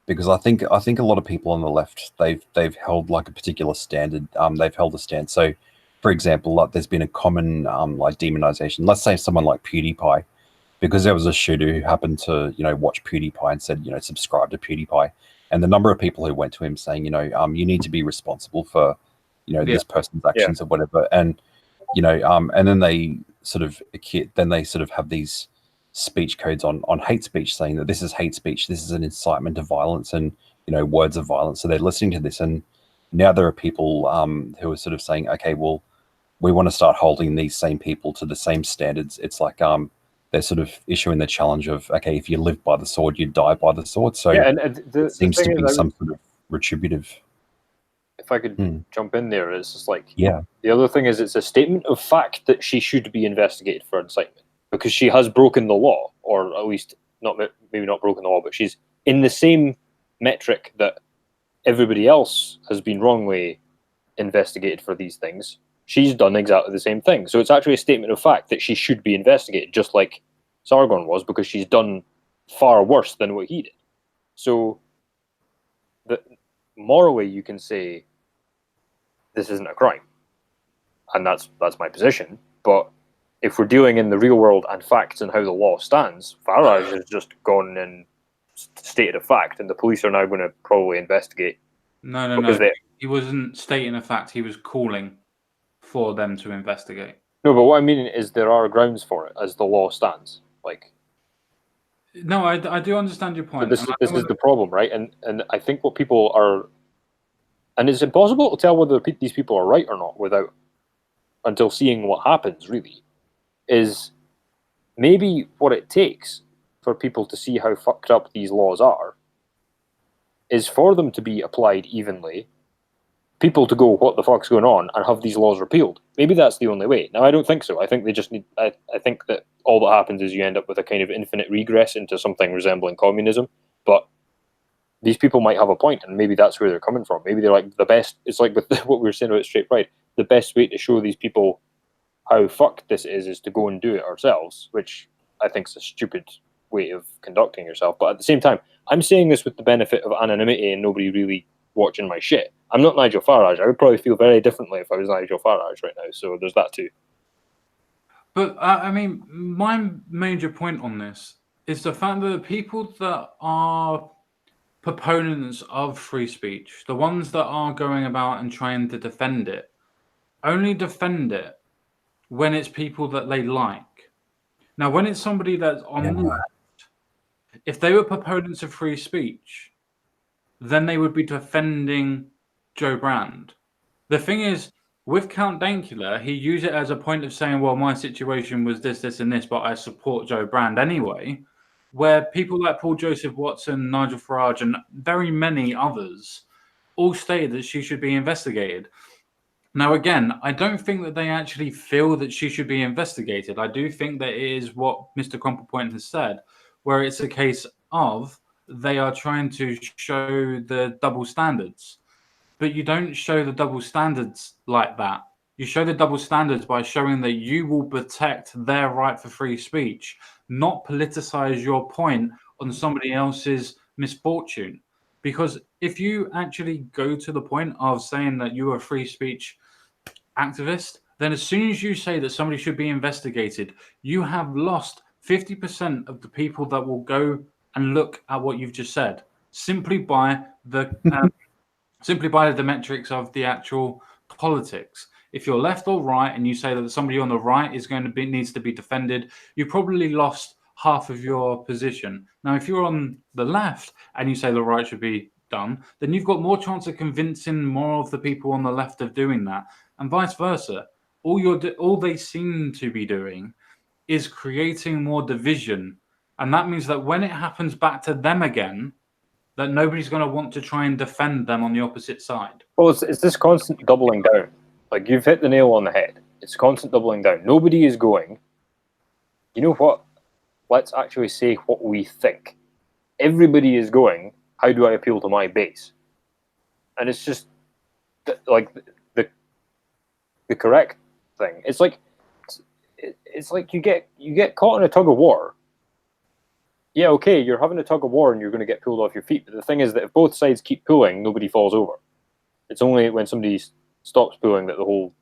because I think a lot of people on the left, they've held like a particular standard, they've held a stand. So for example, like there's been a common like demonization. Let's say someone like PewDiePie, because there was a shooter who happened to watch PewDiePie and said subscribe to PewDiePie, and the number of people who went to him saying you need to be responsible for this person's actions or whatever, and and then they sort of have these speech codes on hate speech, saying that this is hate speech, this is an incitement to violence, and words of violence. So they're listening to this, and now there are people who are sort of saying, okay, well, we want to start holding these same people to the same standards. It's like they're sort of issuing the challenge of, okay, if you live by the sword, you die by the sword. So
yeah, and the
it seems
thing
to
is,
be some sort of retributive.
if I could
Hmm.
jump in there, it's just like,
Yeah.
the other thing is it's a statement of fact that she should be investigated for incitement because she has broken the law, or at least maybe not broken the law, but she's in the same metric that everybody else has been wrongly investigated for these things. She's done exactly the same thing. So it's actually a statement of fact that she should be investigated, just like Sargon was, because she's done far worse than what he did. So morally, you can say this isn't a crime, and that's my position. But if we're dealing in the real world and facts and how the law stands, Farage has just gone and stated a fact, and the police are now going to probably investigate.
No.
Because
He wasn't stating a fact. He was calling for them to investigate.
No, but what I mean is there are grounds for it as the law stands. Like,
No, I do understand your point.
this
and I
is
don't
the problem, right? And I think what people are, and it's impossible to tell whether these people are right or not without until seeing what happens. Really, is maybe what it takes for people to see how fucked up these laws are is for them to be applied evenly, people to go, what the fuck's going on, and have these laws repealed. Maybe that's the only way. Now, I don't think so. I think they just need. I think that all that happens is you end up with a kind of infinite regress into something resembling communism. But these people might have a point, and maybe that's where they're coming from. Maybe they're like, the best. It's like with what we were saying about straight pride. The best way to show these people how fucked this is to go and do it ourselves, which I think is a stupid way of conducting yourself. But at the same time, I'm saying this with the benefit of anonymity and nobody really watching my shit. I'm not Nigel Farage. I would probably feel very differently if I was Nigel Farage right now. So there's that too.
But I mean, my major point on this is the fact that the people that are proponents of free speech, the ones that are going about and trying to defend it, only defend it when it's people that they like. Now, when it's somebody that's on the left, if they were proponents of free speech, then they would be defending Joe Brand. The thing is, with Count Dankula, he used it as a point of saying, well, my situation was this, this, and this, but I support Joe Brand anyway. Where people like Paul Joseph Watson, Nigel Farage, and very many others all stated that she should be investigated. Now, again, I don't think that they actually feel that she should be investigated. I do think that it is what Mr. Crumplepoint has said, where it's a case of they are trying to show the double standards. But you don't show the double standards like that. You show the double standards by showing that you will protect their right for free speech, not politicize your point on somebody else's misfortune. Because if you actually go to the point of saying that you are a free speech activist, then as soon as you say that somebody should be investigated, you have lost 50% of the people that will go and look at what you've just said simply by the metrics of the actual politics. If you're left or right and you say that somebody on the right is going to be needs to be defended, you probably lost half of your position. Now, if you're on the left and you say the right should be done, then you've got more chance of convincing more of the people on the left of doing that, and vice versa. All they seem to be doing is creating more division, and that means that when it happens back to them again, that nobody's going to want to try and defend them on the opposite side.
Well, it's this constant doubling down. Like, you've hit the nail on the head. It's constant doubling down. Nobody is going, you know what? Let's actually say what we think. Everybody is going, how do I appeal to my base? And it's just like the correct thing. It's like you get caught in a tug of war. Yeah, okay, you're having a tug of war and you're going to get pulled off your feet. But the thing is that if both sides keep pulling, nobody falls over. It's only when somebody stops pulling that the whole...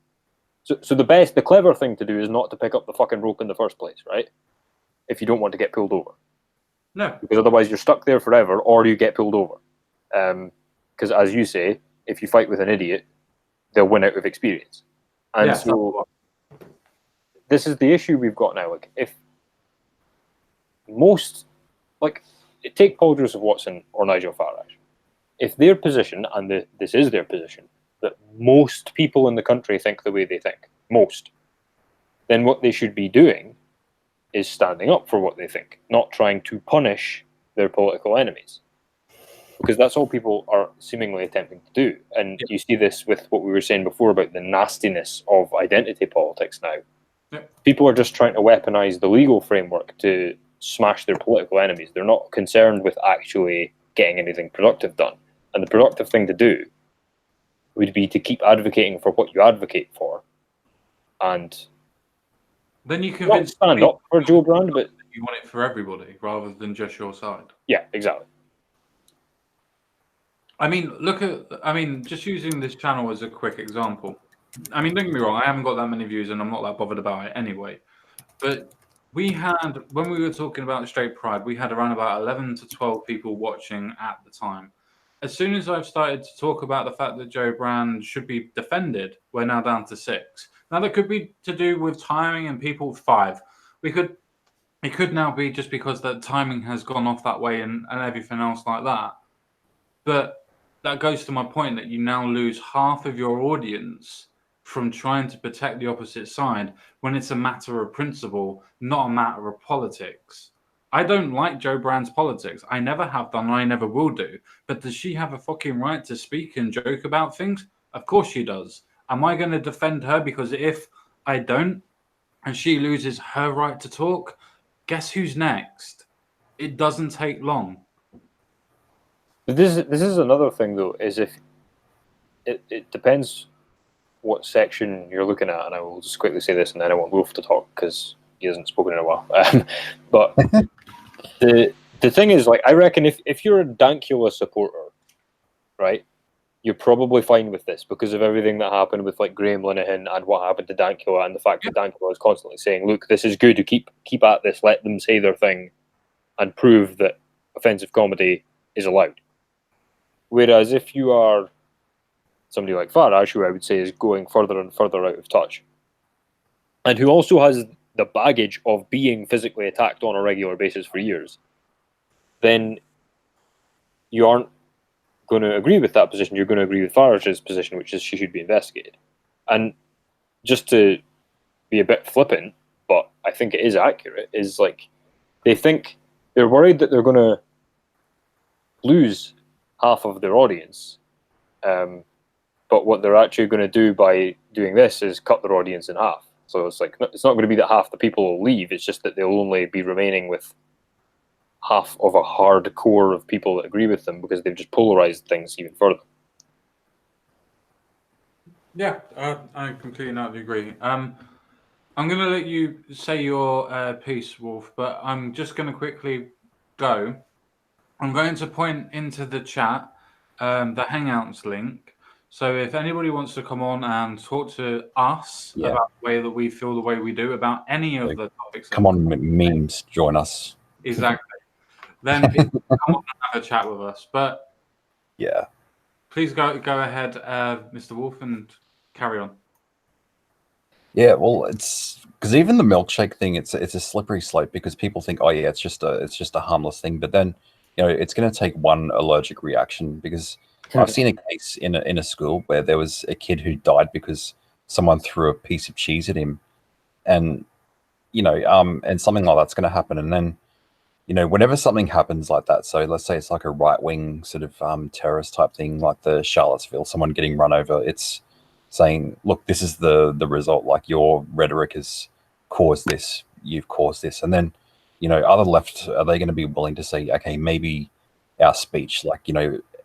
So the clever thing to do is not to pick up the fucking rope in the first place, right? If you don't want to get pulled over.
No.
Because otherwise you're stuck there forever or you get pulled over. Because as you say, if you fight with an idiot, they'll win out of experience. And
Yeah,
so this is the issue we've got now. Like, if most... Like, take Paul Joseph Watson or Nigel Farage. If their position, and this is their position, that most people in the country think the way they think, most, then what they should be doing is standing up for what they think, not trying to punish their political enemies. Because that's all people are seemingly attempting to do. And you see this with what we were saying before about the nastiness of identity politics now. People are just trying to weaponize the legal framework to smash their political enemies. They're not concerned with actually getting anything productive done. And the productive thing to do would be to keep advocating for what you advocate for, and
then you
not
convince
stand
people
up for Joe Brand, but
you want it for everybody rather than just your side.
yeah, exactly.
I mean, just using this channel as a quick example. I mean, don't get me wrong, I haven't got that many views and I'm not that bothered about it anyway. But we had, when we were talking about straight pride, we had around about 11 to 12 people watching at the time. As soon as I've started to talk about the fact that Joe Brand should be defended, we're now down to 6. Now, that could be to do with timing and people 5. It could now be just because the timing has gone off that way and everything else like that. But that goes to my point that you now lose half of your audience from trying to protect the opposite side when it's a matter of principle, not a matter of politics. I don't like Joe Brand's politics. I never have done, and I never will do. But does she have a fucking right to speak and joke about things? Of course she does. Am I going to defend her? Because if I don't, and she loses her right to talk, guess who's next? It doesn't take long.
This is another thing though, is if it depends what section you're looking at, and I will just quickly say this, and then I want Wolf to talk because he hasn't spoken in a while. But the thing is, like, I reckon if you're a Dankula supporter, right, you're probably fine with this because of everything that happened with like Graham Linehan and what happened to Dankula, and the fact that Dankula is constantly saying, "Look, this is good. Keep at this. Let them say their thing, and prove that offensive comedy is allowed." Whereas if you are somebody like Farage, who I would say is going further and further out of touch, and who also has the baggage of being physically attacked on a regular basis for years, then you aren't going to agree with that position. You're going to agree with Farage's position, which is she should be investigated. And just to be a bit flippant, but I think it is accurate, is like they think they're worried that they're going to lose half of their audience. But what they're actually going to do by doing this is cut their audience in half. So it's like, it's not going to be that half the people will leave. It's just that they'll only be remaining with half of a hard core of people that agree with them because they've just polarized things even further.
Yeah, I completely not agree. I'm going to let you say your piece, Wolf, but I'm just going to quickly go. I'm going to point into the chat the Hangouts link. So if anybody wants to come on and talk to us about the way that we feel the way we do about any of the topics.
Come on, memes, join us.
Exactly. Then people come on and have a chat with us. But
yeah,
please go ahead, Mr. Wolf, and carry on.
Yeah, well, it's because even the milkshake thing, it's a slippery slope because people think, oh yeah, it's just a harmless thing, but then it's going to take one allergic reaction because I've seen a case in a school where there was a kid who died because someone threw a piece of cheese at him, and and something like that's going to happen, and then whenever something happens like that, so let's say it's like a right-wing sort of terrorist type thing, like the Charlottesville, someone getting run over, it's saying, look, this is the result, like your rhetoric has caused this, you've caused this. And then, other left, are they going to be willing to say, okay, maybe our speech, like,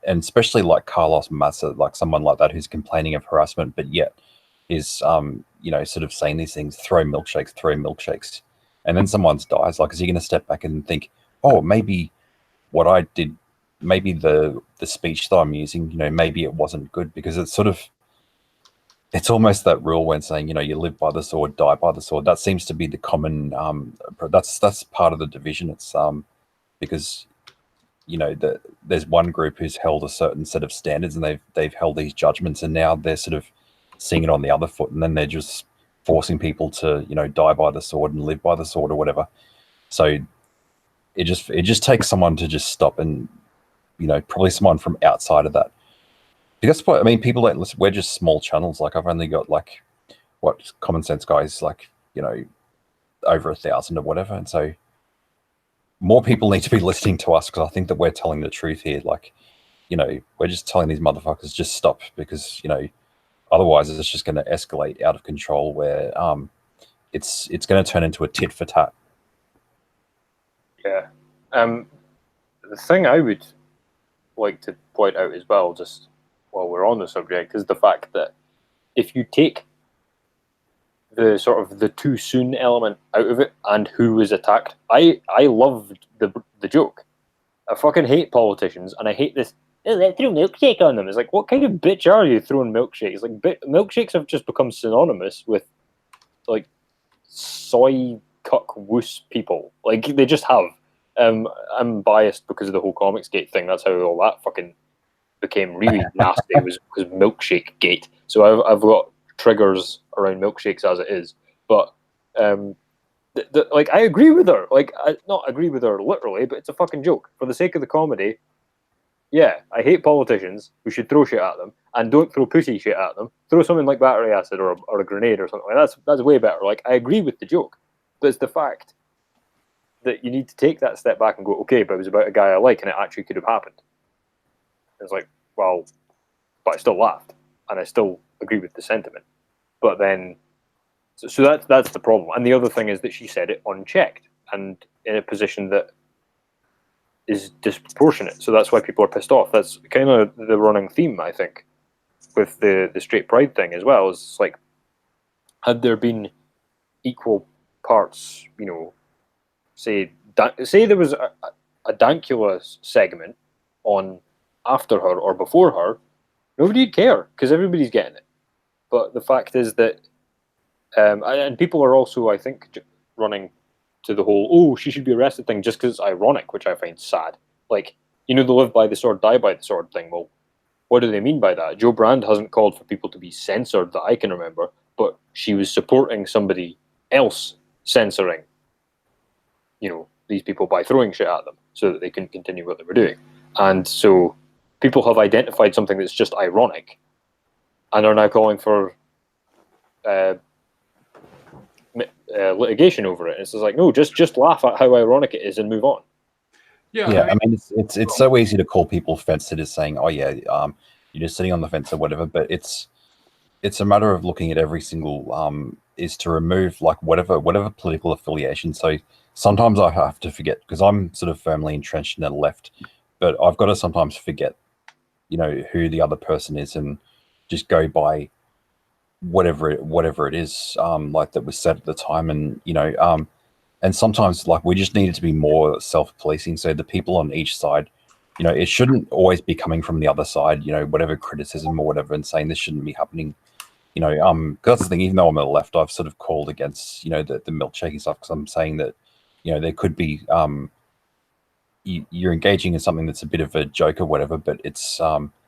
and especially like Carlos Massa, like someone like that who's complaining of harassment, but yet is, sort of saying these things, throw milkshakes. And then someone dies, like, is he going to step back and think, oh, maybe what I did, maybe the speech that I'm using, maybe it wasn't good, because it's sort of, it's almost that rule when saying, you live by the sword, die by the sword. That seems to be the common, that's part of the division. It's because, there's one group who's held a certain set of standards and they've held these judgments, and now they're sort of seeing it on the other foot, and then they're just forcing people to, die by the sword and live by the sword or whatever. So it just takes someone to just stop and, probably someone from outside of that. Because what I mean, people don't listen. We're just small channels. Like I've only got like, what Common Sense guys, like over 1,000 or whatever. And so more people need to be listening to us, because I think that we're telling the truth here. Like, we're just telling these motherfuckers just stop, because otherwise it's just going to escalate out of control, where it's going to turn into a tit for tat.
Yeah. The thing I would like to point out as well, just while we're on the subject, is the fact that if you take the sort of the too soon element out of it and who was attacked, I loved the joke. I fucking hate politicians, and I hate this. Oh, let's throw milkshake on them. It's like, what kind of bitch are you throwing milkshakes? Like, milkshakes have just become synonymous with like soy cuck woos people. Like, they just have. I'm biased because of the whole Comicsgate thing. That's how all that fucking became really nasty, was because Milkshake Gate. So I've got triggers around milkshakes as it is. But like, I agree with her. Like, I not agree with her literally, but it's a fucking joke. For the sake of the comedy, yeah, I hate politicians. We should throw shit at them, and don't throw pussy shit at them. Throw something like battery acid or a grenade or something like that. That's way better. Like, I agree with the joke, but it's the fact that you need to take that step back and go, okay, but it was about a guy I like, and it actually could have happened. It's like, well, but I still laughed, and I still agree with the sentiment. But then, so that's the problem. And the other thing is that she said it unchecked and in a position that is disproportionate. So that's why people are pissed off. That's kind of the running theme, I think, with the straight pride thing as well. Is like, had there been equal parts, say there was a Dankula segment on after her or before her, nobody'd care, because everybody's getting it. But the fact is that, and people are also, I think, running to the whole, oh, she should be arrested thing just because it's ironic, which I find sad. Like, the live by the sword, die by the sword thing. Well, what do they mean by that? Jo Brand hasn't called for people to be censored that I can remember, but she was supporting somebody else censoring, these people by throwing shit at them so that they couldn't continue what they were doing. And so people have identified something that's just ironic and are now calling for litigation over it. And it's just like, no, just laugh at how ironic it is and move on.
Yeah,
I mean, it's so easy to call people fence-sitters, saying, oh yeah, you're just sitting on the fence or whatever, but it's a matter of looking at every single is to remove like whatever political affiliation. So sometimes I have to forget, because I'm sort of firmly entrenched in the left, but I've got to sometimes forget, who the other person is, and just go by whatever it is, like that was said at the time. And and sometimes, like, we just needed to be more self-policing, so the people on each side, it shouldn't always be coming from the other side, whatever criticism or whatever, and saying this shouldn't be happening. Because that's the thing, even though I'm on the left, I've sort of called against, the milkshaking stuff, because I'm saying that, there could be, you're engaging in something that's a bit of a joke or whatever, but it's,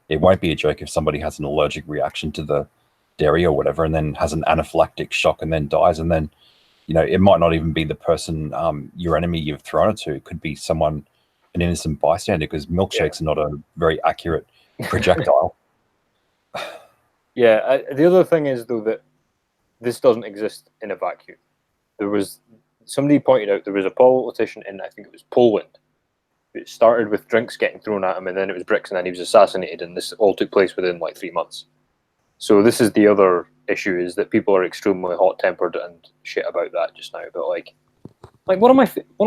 it won't be a joke if somebody has an allergic reaction to the dairy or whatever, and then has an anaphylactic shock and then dies. And then, it might not even be the person, your enemy you've thrown it to. It could be someone, an innocent bystander, because milkshakes are not a very accurate projectile.
Yeah, the other thing is, though, that this doesn't exist in a vacuum. Somebody pointed out there was a politician in, I think it was Poland. It started with drinks getting thrown at him, and then it was bricks, and then he was assassinated, and this all took place within like 3 months. So this is the other issue, is that people are extremely hot-tempered and shit about that just now. But like one of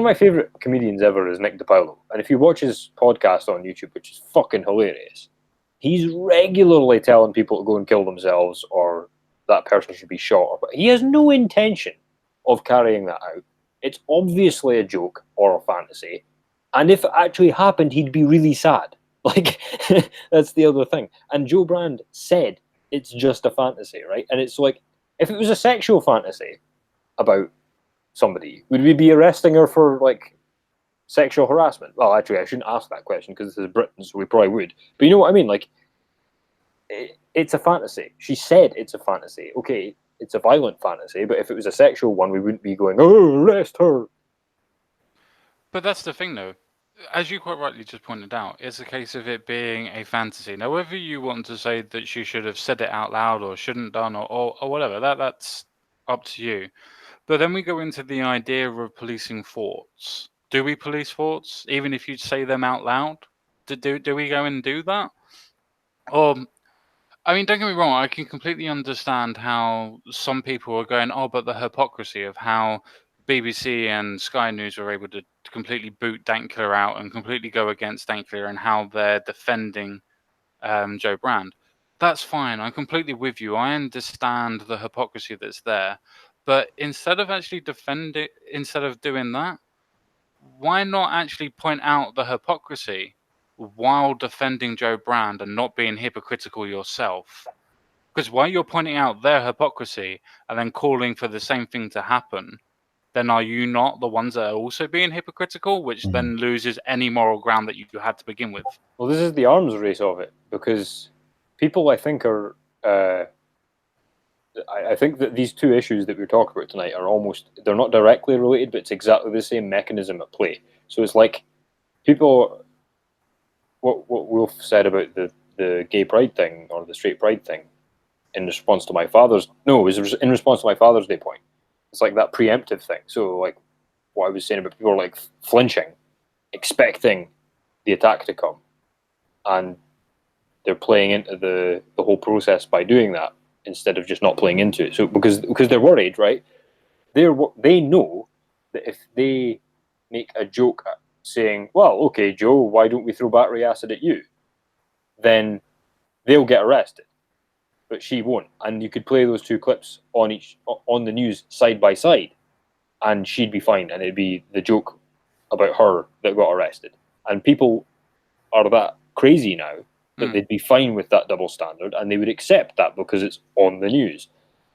my favorite comedians ever is Nick DiPaolo, and if you watch his podcast on YouTube, which is fucking hilarious, he's regularly telling people to go and kill themselves, or that person should be shot. But he has no intention of carrying that out. It's obviously a joke or a fantasy, and if it actually happened, he'd be really sad. Like, that's the other thing. And Jo Brand said it's just a fantasy, right? And it's like, if it was a sexual fantasy about somebody, would we be arresting her for like sexual harassment? Well, actually, I shouldn't ask that question because this is Britain, so we probably would. But you know what I mean? Like, it's a fantasy. She said it's a fantasy. Okay, it's a violent fantasy, but if it was a sexual one, we wouldn't be going, oh, arrest her.
But that's the thing, though. As you quite rightly just pointed out, it's a case of it being a fantasy. Now, whether you want to say that she should have said it out loud or shouldn't done or whatever, that's up to you. But then we go into the idea of policing thoughts. Do we police thoughts, even if you say them out loud? Do we go and do that? Or, I mean, don't get me wrong, I can completely understand how some people are going, oh, but the hypocrisy of how BBC and Sky News were able to completely boot Dankler out and completely go against Dankler and how they're defending Joe Brand. That's fine. I'm completely with you. I understand the hypocrisy that's there. But instead of doing that, why not actually point out the hypocrisy while defending Joe Brand and not being hypocritical yourself? Because while you're pointing out their hypocrisy and then calling for the same thing to happen, then are you not the ones that are also being hypocritical, which then loses any moral ground that you had to begin with?
Well, this is the arms race of it, because people, I think, are. I think that these two issues that we're talking about tonight are they're not directly related, but it's exactly the same mechanism at play. So it's like people, what Wolf said about the gay pride thing or the straight pride thing in response to my father's, no, it was in response to my Father's Day point. It's like that preemptive thing. So like what I was saying about people like flinching, expecting the attack to come, and they're playing into the whole process by doing that instead of just not playing into it. So because they're worried, right? They know that if they make a joke saying, "Well, okay, Joe, why don't we throw battery acid at you?" then they'll get arrested, but she won't. And you could play those two clips on the news side by side, and she'd be fine, and it'd be the joke about her that got arrested. And people are that crazy now that they'd be fine with that double standard, and they would accept that because it's on the news.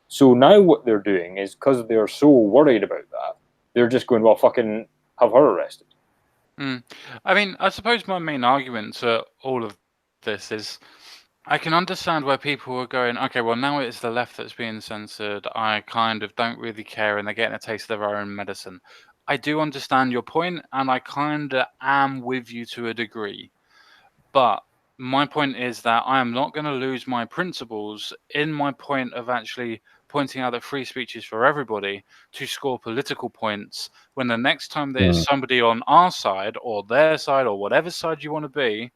So now what they're doing is, because they're so worried about that, they're just going, well, fucking have her arrested.
I mean, I suppose my main argument to all of this is I can understand where people are going, okay, well, now it's the left that's being censored. I kind of don't really care, and they're getting a taste of their own medicine. I do understand your point, and I kind of am with you to a degree. But my point is that I am not going to lose my principles in my point of actually pointing out that free speech is for everybody to score political points when the next time there's somebody on our side or their side or whatever side you want to be,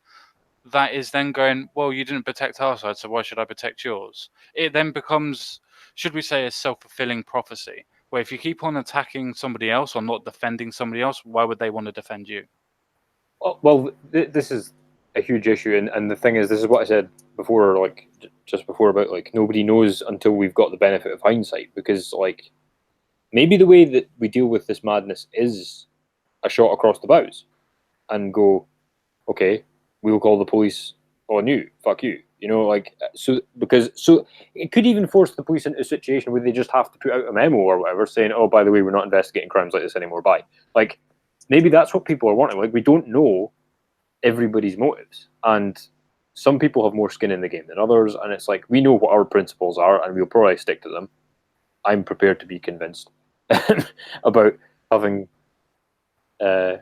that is then going, well, you didn't protect our side, so why should I protect yours? It then becomes, should we say, a self-fulfilling prophecy, where if you keep on attacking somebody else or not defending somebody else, why would they want to defend you?
Well, this is a huge issue, and the thing is, this is what I said before, like just before, about like nobody knows until we've got the benefit of hindsight, because like maybe the way that we deal with this madness is a shot across the bows and go, okay, we'll call the police on you, fuck you, like, so it could even force the police into a situation where they just have to put out a memo or whatever saying, oh, by the way, we're not investigating crimes like this anymore, bye. Like, maybe that's what people are wanting. Like, we don't know everybody's motives, and some people have more skin in the game than others, and it's like, we know what our principles are and we'll probably stick to them. I'm prepared to be convinced about having the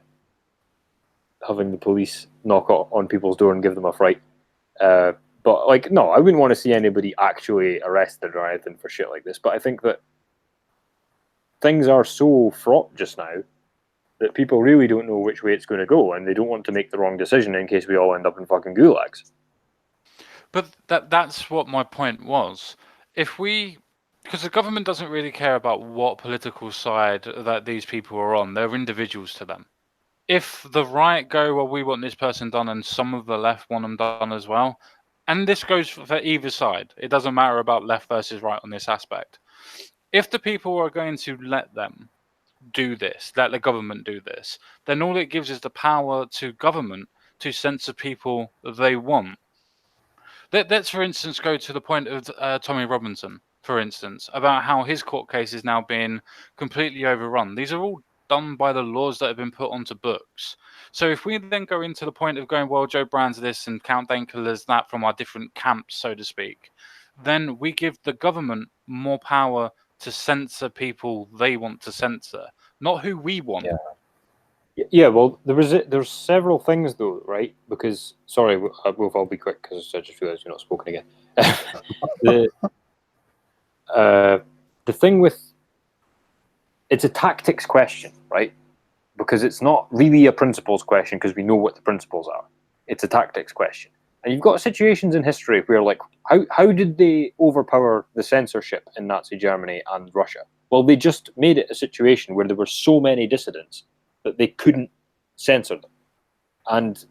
police knock on people's door and give them a fright, but like, no, I wouldn't want to see anybody actually arrested or anything for shit like this. But I think that things are so fraught just now that people really don't know which way it's going to go, and they don't want to make the wrong decision in case we all end up in fucking gulags.
But that's what my point was. Because the government doesn't really care about what political side that these people are on. They're individuals to them. If the right go, well, we want this person done, and some of the left want them done as well, and this goes for either side. It doesn't matter about left versus right on this aspect. If the people are going to let them do this, let the government do this, then all it gives is the power to government to censor people they want. Let's, for instance, go to the point of Tommy Robinson, for instance, about how his court case is now being completely overrun. These are all done by the laws that have been put onto books. So if we then go into the point of going, well, Joe Brand's this and Count Dankler's that from our different camps, so to speak, then we give the government more power to censor people they want to censor, not who we want.
Yeah, well, there's several things though, right? Because, sorry, Wolf, I'll be quick because I just realised you're not spoken again. The the thing with it's a tactics question, right? Because it's not really a principles question because we know what the principles are. It's a tactics question. And you've got situations in history where, like, how did they overpower the censorship in Nazi Germany and Russia? Well, they just made it a situation where there were so many dissidents that they couldn't censor them. And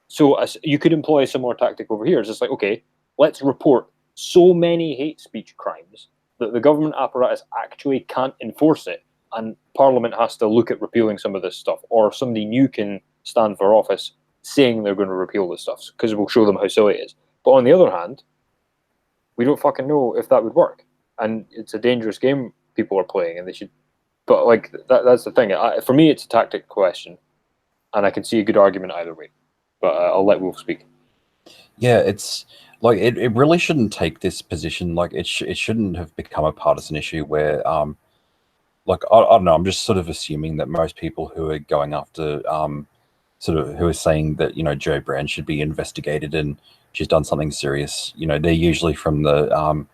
so you could employ a similar tactic over here. It's just like, okay, let's report so many hate speech crimes that the government apparatus actually can't enforce it, and Parliament has to look at repealing some of this stuff, or somebody new can stand for office saying they're going to repeal this stuff because we'll show them how silly it is. But on the other hand, we don't fucking know if that would work, and it's a dangerous game people are playing, and they should. But like that's the thing. For me, it's a tactic question, and I can see a good argument either way. But I'll let Wolf speak.
Yeah, it's like it really shouldn't take this position. Like it shouldn't have become a partisan issue where like I don't know. I'm just sort of assuming that most people who are going after sort of who are saying that, you know, Jo Brand should be investigated and she's done something serious, you know, they're usually from the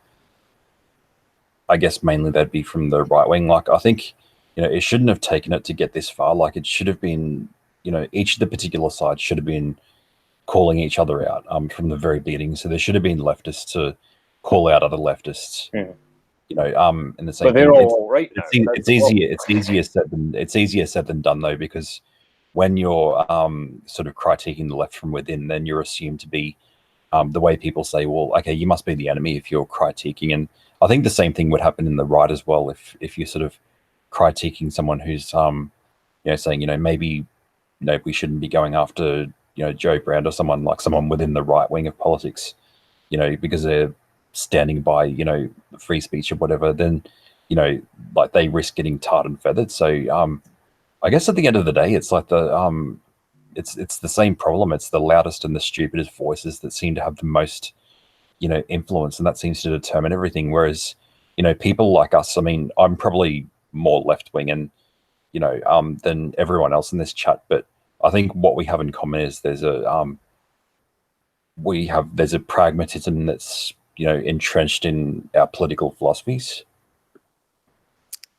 I guess mainly they'd be from the right wing. Like, I think, you know, it shouldn't have taken it to get this far. Like, it should have been, you know, each of the particular sides should have been calling each other out from the very beginning. So there should have been leftists to call out other leftists. You know, in the same.
But they're all right.
It's easier said than done though, because when you're sort of critiquing the left from within, then you're assumed to be the way people say, well, okay, you must be the enemy if you're critiquing. And I think the same thing would happen in the right as well. If you're sort of critiquing someone who's, you know, saying, you know, maybe, you know, we shouldn't be going after, you know, Jo Brand or someone within the right wing of politics, you know, because they're standing by, you know, free speech or whatever, then, you know, like they risk getting tarred and feathered. So I guess at the end of the day, it's like the it's the same problem. It's the loudest and the stupidest voices that seem to have the most, you know, influence, and that seems to determine everything. Whereas, you know, people like us, I mean, I'm probably more left wing and, you know, than everyone else in this chat, but I think what we have in common is there's a pragmatism that's, you know, entrenched in our political philosophies.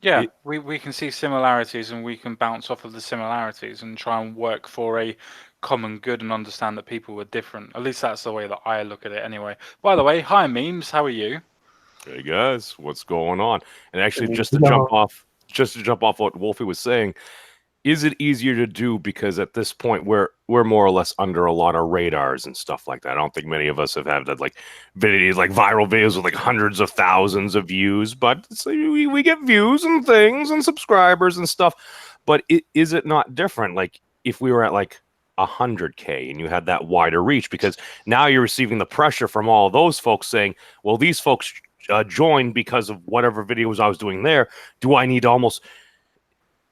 Yeah, we can see similarities and we can bounce off of the similarities and try and work for a common good and understand that people were different. At least that's the way that I look at it anyway. By the way, hi Memes, how are you?
Hey guys, what's going on? And actually, just to jump off what Wolfie was saying, is it easier to do because at this point we're more or less under a lot of radars and stuff like that? I don't think many of us have had that, like videos, like viral videos with like hundreds of thousands of views, but so we get views and things and subscribers and stuff. But is it not different? Like if we were at like 100K and you had that wider reach, because now you're receiving the pressure from all of those folks saying, well, these folks joined because of whatever videos I was doing there. Do I need to almost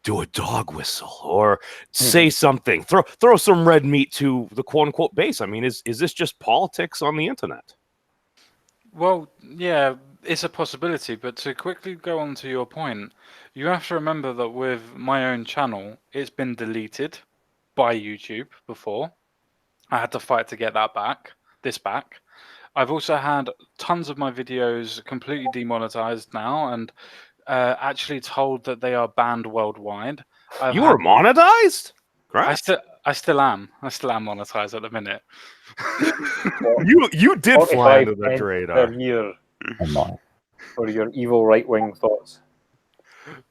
do a dog whistle or say something, throw some red meat to the quote unquote base? I mean, is this just politics on the internet?
Well, yeah, it's a possibility, but to quickly go on to your point, you have to remember that with my own channel, it's been deleted by YouTube before. I had to fight to get that back, I've also had tons of my videos completely demonetized now and actually told that they are banned worldwide.
You were monetized?
I still am monetized at the minute.
you did fly under the radar
per year for your evil right-wing thoughts.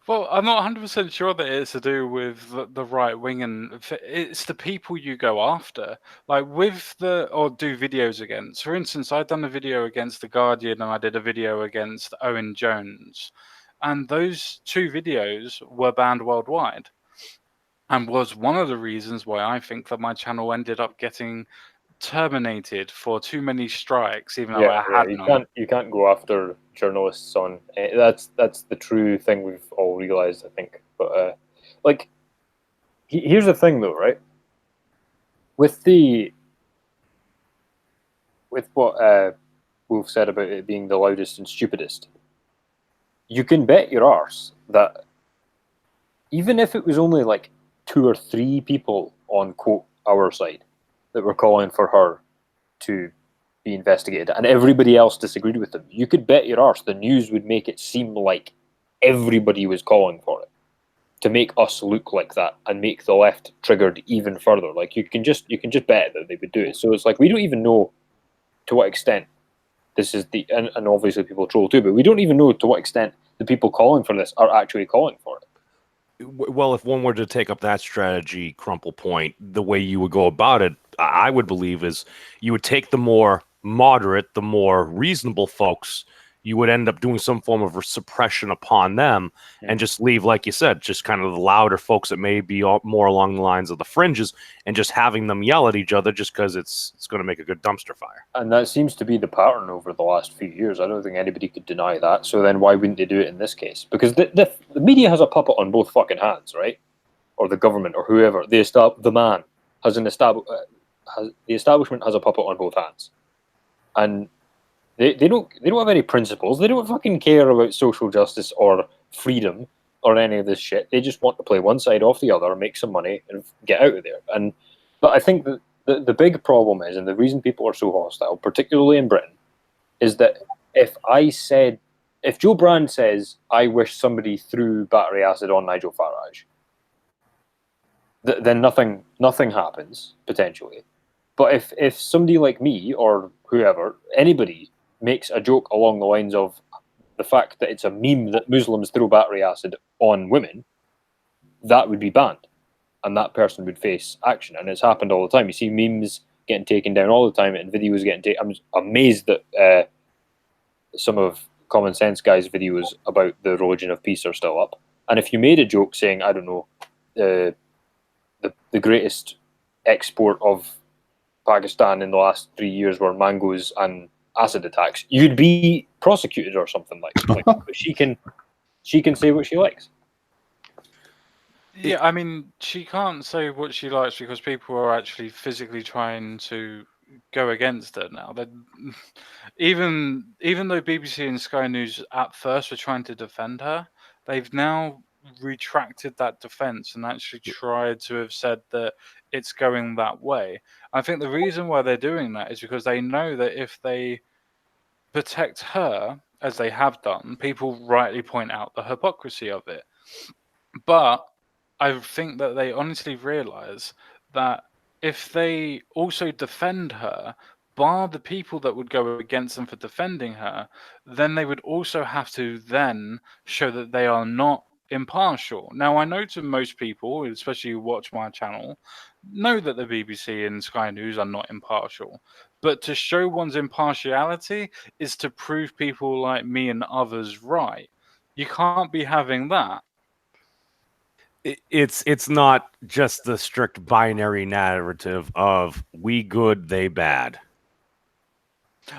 Well, I'm not 100% sure that it's to do with the right wing, and it's the people you go after. Like or do videos against. For instance, I'd done a video against The Guardian and I did a video against Owen Jones. And those two videos were banned worldwide. And was one of the reasons why I think that my channel ended up getting terminated for too many strikes, even though I had none.
You can't go after journalists on that's the true thing we've all realized, I think. But like, here's the thing though, right? With what Wolf said about it being the loudest and stupidest, you can bet your arse that even if it was only like 2 or 3 people on quote our side that were calling for her to be investigated, and everybody else disagreed with them, you could bet your arse the news would make it seem like everybody was calling for it to make us look like that and make the left triggered even further. Like you can just bet that they would do it. So it's like we don't even know to what extent this is and obviously people troll too, but we don't even know to what extent the people calling for this are actually calling for it.
Well, if one were to take up that strategy, Crumple Point, the way you would go about it, I would believe is you would take the more moderate, the more reasonable folks, you would end up doing some form of suppression upon them and just leave, like you said, just kind of the louder folks that may be more along the lines of the fringes and just having them yell at each other just because it's going to make a good dumpster fire.
And that seems to be the pattern over the last few years. I don't think anybody could deny that. So then why wouldn't they do it in this case? Because the media has a puppet on both fucking hands, right? Or the government or whoever. The man has the establishment has a puppet on both hands. And they don't have any principles. They don't fucking care about social justice or freedom or any of this shit. They just want to play one side off the other, make some money, and get out of there. But I think that the big problem is, and the reason people are so hostile, particularly in Britain, is that if Joe Brand says, I wish somebody threw battery acid on Nigel Farage, then nothing happens, potentially. But if somebody like me or whoever, anybody, makes a joke along the lines of the fact that it's a meme that Muslims throw battery acid on women, that would be banned. And that person would face action. And it's happened all the time. You see memes getting taken down all the time and videos getting taken. I'm amazed that some of Common Sense Guy's videos about the religion of peace are still up. And if you made a joke saying, I don't know, the greatest export of Pakistan in the last 3 years were mangoes and acid attacks, you'd be prosecuted or something like that. But she can say what she likes.
Yeah, I mean, she can't say what she likes because people are actually physically trying to go against her now. Even though BBC and Sky News at first were trying to defend her, they've now retracted that defense and actually tried to have said that it's going that way. I think the reason why they're doing that is because they know that if they protect her, as they have done, people rightly point out the hypocrisy of it. But I think that they honestly realize that if they also defend her, bar the people that would go against them for defending her, then they would also have to then show that they are not impartial. Now, I know to most people, especially who watch my channel, know that the BBC and Sky News are not impartial. But to show one's impartiality is to prove people like me and others right. You can't be having that.
It's not just the strict binary narrative of we good, they bad.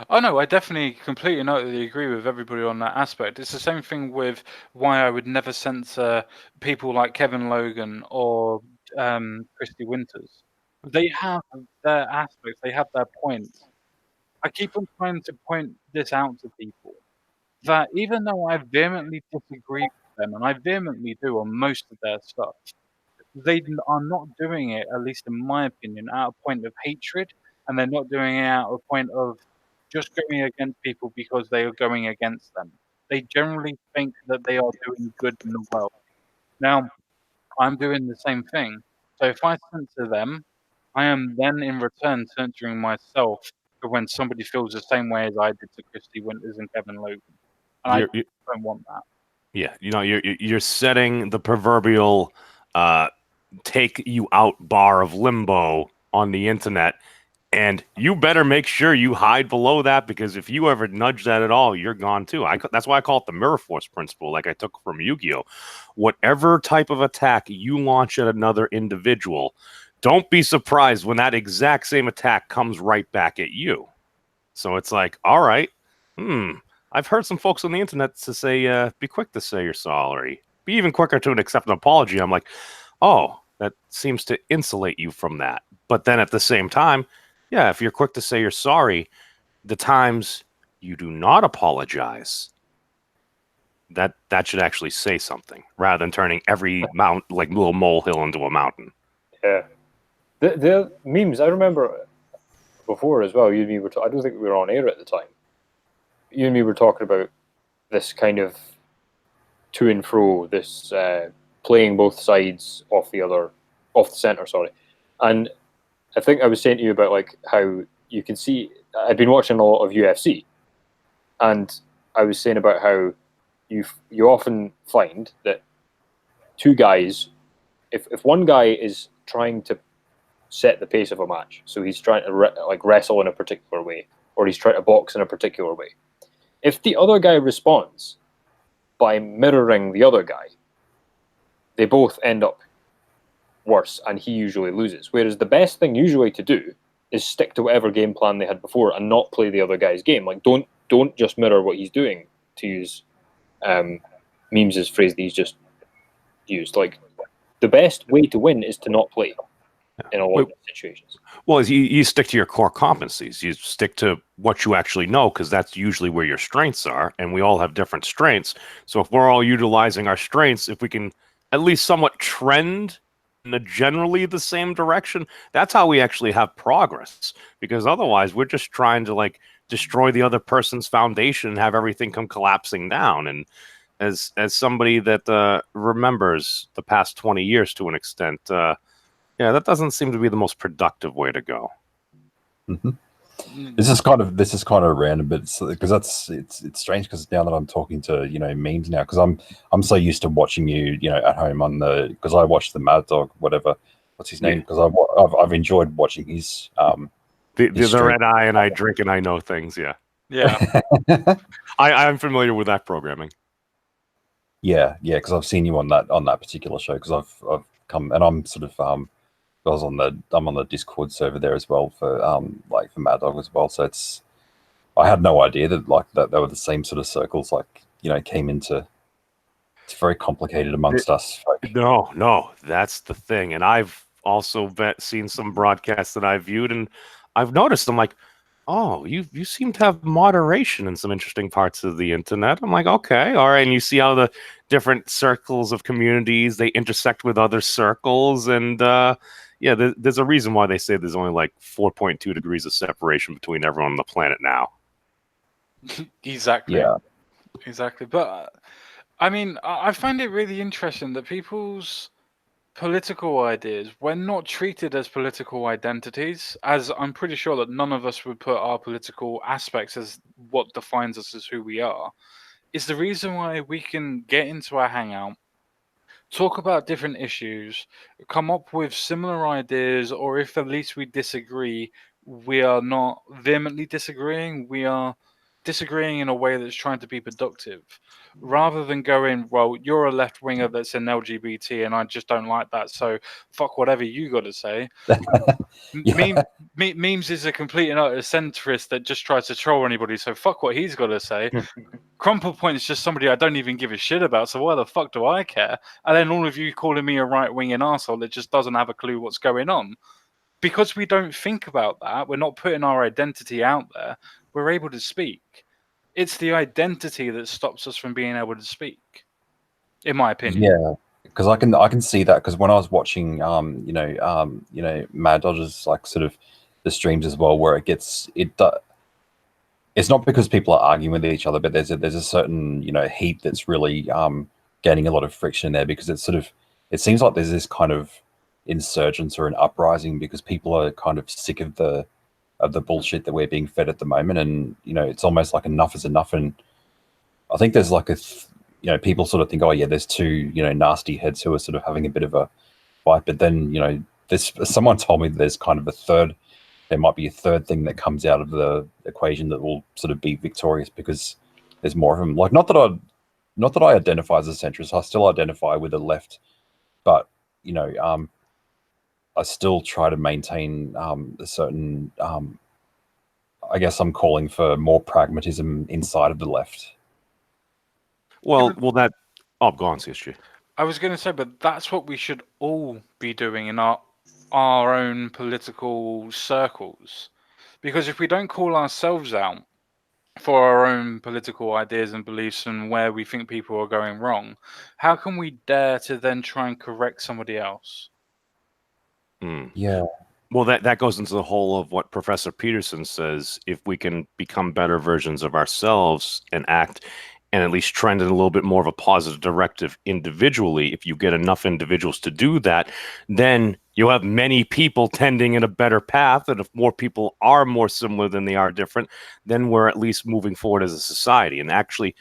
Oh no, I definitely completely agree with everybody on that aspect. It's the same thing with why I would never censor people like Kevin Logan or Christy Winters. They have their aspects, they have their points. I keep on trying to point this out to people, that even though I vehemently disagree with them, and I vehemently do on most of their stuff, they are not doing it, at least in my opinion, out of a point of hatred, and they're not doing it out of a point of just going against people because they are going against them. They generally think that they are doing good in the world. Now, I'm doing the same thing. So if I censor them, I am then in return censoring myself for when somebody feels the same way as I did to Christy Winters and Kevin Logan. And I don't want that.
Yeah, you're setting the proverbial take you out bar of limbo on the internet, and you better make sure you hide below that, because if you ever nudge that at all, you're gone too. That's why I call it the mirror force principle, like I took from Yu-Gi-Oh. Whatever type of attack you launch at another individual, don't be surprised when that exact same attack comes right back at you. So it's like, all right, I've heard some folks on the internet to say, be quick to say you're sorry. Be even quicker to accept an apology. I'm like, oh, that seems to insulate you from that. But then at the same time, yeah, if you're quick to say you're sorry, the times you do not apologize, that should actually say something, rather than turning every little molehill into a mountain.
Yeah. The memes, I remember before as well. You and me were. I don't think we were on air at the time. You and me were talking about this kind of to and fro, this playing both sides off the center. Sorry, and I think I was saying to you about like how you can see. I'd been watching a lot of UFC, and I was saying about how you often find that two guys, if one guy is trying to set the pace of a match, so he's trying to wrestle in a particular way, or he's trying to box in a particular way, if the other guy responds by mirroring the other guy, they both end up worse, and he usually loses. Whereas the best thing usually to do is stick to whatever game plan they had before and not play the other guy's game. Like don't just mirror what he's doing, to use Memes' phrase that he's just used. Like, the best way to win is to not play in a lot of situations.
Well, you stick to your core competencies. You stick to what you actually know, because that's usually where your strengths are, and we all have different strengths. So if we're all utilizing our strengths, if we can at least somewhat trend in a generally the same direction, that's how we actually have progress. Because otherwise, we're just trying to like destroy the other person's foundation and have everything come collapsing down. And as somebody that remembers the past 20 years to an extent, yeah, that doesn't seem to be the most productive way to go.
Mm-hmm. This is kind of random, but because it's strange, because now that I'm talking to Memes now, because I'm so used to watching you at home on because I watch the Mad Dog, whatever, what's his name, because I've enjoyed watching his
the Red Eye and I Drink and I Know Things, yeah. I'm familiar with that programming.
Yeah, because I've seen you on that particular show, because I've come, and I'm sort of I'm on the Discord server there as well for for Mad Dog as well. So I had no idea that they were the same sort of circles, came into. It's very complicated amongst us folk.
No, that's the thing. And I've also seen some broadcasts that I've viewed, and I've noticed, I'm like, oh, you seem to have moderation in some interesting parts of the internet. I'm like, okay, all right. And you see how the different circles of communities, they intersect with other circles. And yeah, there's a reason why they say there's only like 4.2 degrees of separation between everyone on the planet now.
Exactly.
Yeah.
Exactly. But I mean, I find it really interesting that people's political ideas, we're not treated as political identities, as I'm pretty sure that none of us would put our political aspects as what defines us as who we are, is the reason why we can get into our hangout, talk about different issues, come up with similar ideas, or if at least we disagree, we are not vehemently disagreeing, we are disagreeing in a way that's trying to be productive, rather than going, well, you're a left winger that's an LGBT and I just don't like that, so fuck whatever you got to say.
Yeah.
Memes is a complete and utter centrist that just tries to troll anybody, so fuck what he's got to say. Crumple Point is just somebody I don't even give a shit about, so why the fuck do I care? And then all of you calling me a right-winging arsehole that just doesn't have a clue what's going on. Because we don't think about that, we're not putting our identity out there, we're able to speak. It's the identity that stops us from being able to speak, in my opinion.
Yeah, because I can see that, because when I was watching Mad Dodgers, like sort of the streams as well, where it's not because people are arguing with each other, but there's a certain heat that's really gaining a lot of friction there, because it seems like there's this kind of insurgence or an uprising, because people are kind of sick of the bullshit that we're being fed at the moment, and it's almost like enough is enough. And I think there's like people sort of think, oh yeah, there's two nasty heads who are sort of having a bit of a fight, but then someone told me that there's kind of there might be a third thing that comes out of the equation that will sort of be victorious, because there's more of them. Like, not that I identify as a centrist, I still identify with the left, but I still try to maintain a certain I guess I'm calling for more pragmatism inside of the left.
Well, that. Oh, go on, CSG.
I was going to say, but that's what we should all be doing in our own political circles. Because if we don't call ourselves out for our own political ideas and beliefs and where we think people are going wrong, how can we dare to then try and correct somebody else?
Yeah,
Well, that goes into the whole of what Professor Peterson says. If we can become better versions of ourselves and act and at least trend in a little bit more of a positive directive individually, if you get enough individuals to do that, then you'll have many people tending in a better path. And if more people are more similar than they are different, then we're at least moving forward as a society. And actually,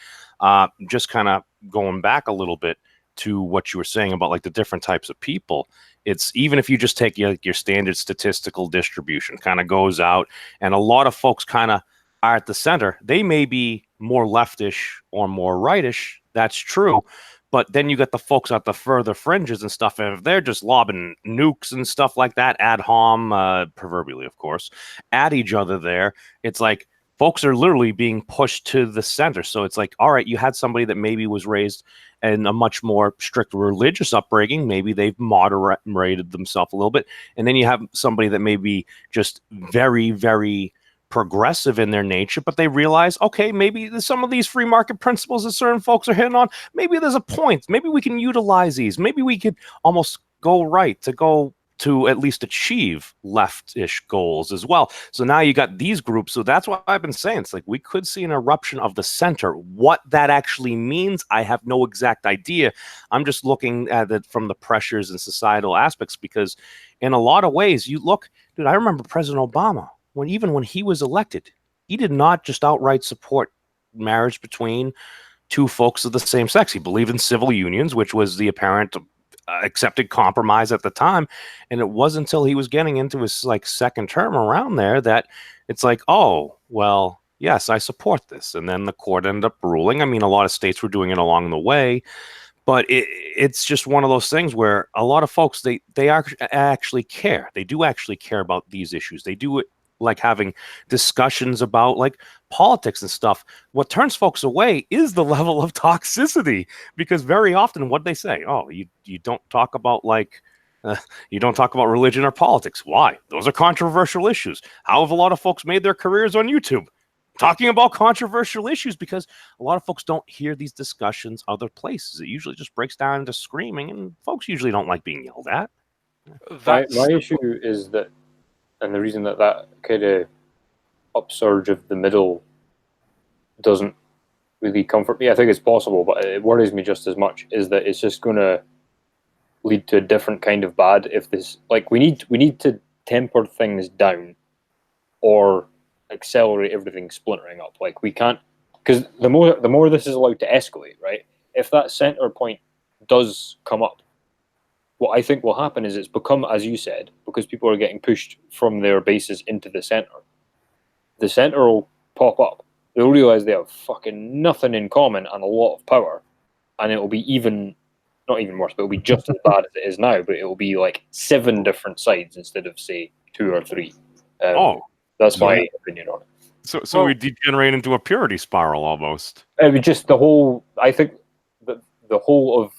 just kind of going back a little bit to what you were saying about like the different types of people, it's even if you just take your standard statistical distribution, kind of goes out, and a lot of folks kind of are at the center. They may be more leftish or more rightish. That's true. But then you get the folks at the further fringes and stuff, and if they're just lobbing nukes and stuff like that ad hom, proverbially, of course, at each other there, it's like folks are literally being pushed to the center. So it's like, all right, you had somebody that maybe was raised in a much more strict religious upbringing. Maybe they've moderated themselves a little bit. And then you have somebody that may be just very, very progressive in their nature, but they realize, okay, maybe some of these free market principles that certain folks are hitting on, maybe there's a point. Maybe we can utilize these. Maybe we could almost go right to at least achieve leftish goals as well. So now you got these groups. So that's what I've been saying. It's like we could see an eruption of the center. What that actually means, I have no exact idea. I'm just looking at it from the pressures and societal aspects, because in a lot of ways, you look, dude, I remember President Obama, even when he was elected, he did not just outright support marriage between two folks of the same sex. He believed in civil unions, which was the apparent accepted compromise at the time. And it wasn't until he was getting into his like second term around there that it's like, oh, well, yes, I support this. And then the court ended up ruling. I mean, a lot of states were doing it along the way, but it's just one of those things where a lot of folks, they actually care. They do actually care about these issues. They do like having discussions about like politics and stuff. What turns folks away is the level of toxicity, because very often what they say, oh, you don't talk about like you don't talk about religion or politics. Why? Those are controversial issues. How have a lot of folks made their careers on YouTube? Talking about controversial issues, because a lot of folks don't hear these discussions other places. It usually just breaks down into screaming, and folks usually don't like being yelled at.
My issue is that, and the reason that kind of upsurge of the middle doesn't really comfort me, I think it's possible, but it worries me just as much, is that it's just going to lead to a different kind of bad. If this, like, we need to temper things down or accelerate everything splintering up. Like, we can't, because the more this is allowed to escalate, right? If that center point does come up, what I think will happen is it's become, as you said, because people are getting pushed from their bases into the center will pop up. They'll realize they have fucking nothing in common and a lot of power, and it'll be not even worse, but it'll be just as bad as it is now, but it'll be like 7 different sides instead of, say, 2 or 3. That's my opinion on it.
So we degenerate into a purity spiral almost.
I mean, just I think the whole of,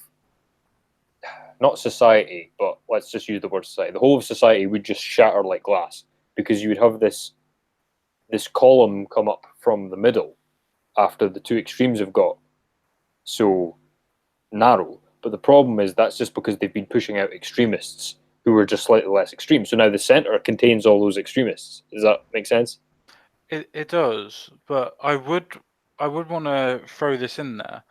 not society, but let's just use the word society. The whole of society would just shatter like glass, because you would have this column come up from the middle after the two extremes have got so narrow. But the problem is that's just because they've been pushing out extremists who are just slightly less extreme. So now the center contains all those extremists. Does that make sense?
It does, but I would want to throw this in there.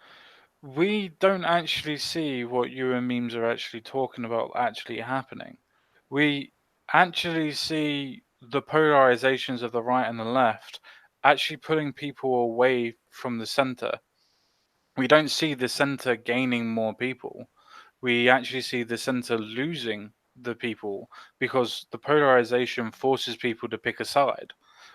We don't actually see what you and Memes are actually talking about actually happening. We actually see the polarizations of the right and the left actually pulling people away from the center. We don't see the center gaining more people. We actually see the center losing the people, because the polarization forces people to pick a side.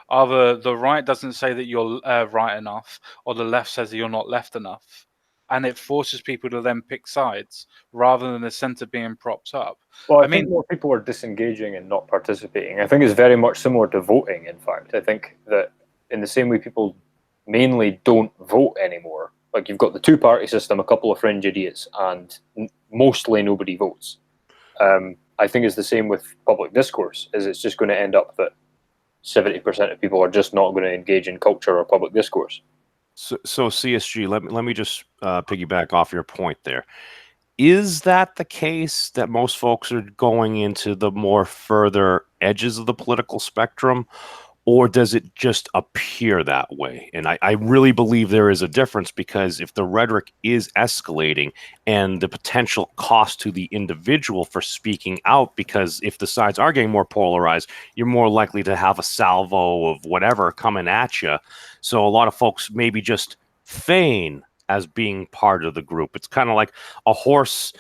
Either the right doesn't say that you're right enough, or the left says that you're not left enough. And it forces people to then pick sides rather than the center being propped up.
Well, I think more people are disengaging and not participating. I think it's very much similar to voting, in fact. I think that in the same way people mainly don't vote anymore, like you've got the 2-party system, a couple of fringe idiots, and mostly nobody votes. I think it's the same with public discourse, is it's just going to end up that 70% of people are just not going to engage in culture or public discourse.
So CSG, let me just piggyback off your point there. Is that the case that most folks are going into the more further edges of the political spectrum, or does it just appear that way? And I really believe there is a difference, because if the rhetoric is escalating and the potential cost to the individual for speaking out, because if the sides are getting more polarized, you're more likely to have a salvo of whatever coming at you. So a lot of folks maybe just feign as being part of the group. It's kind of like a horse,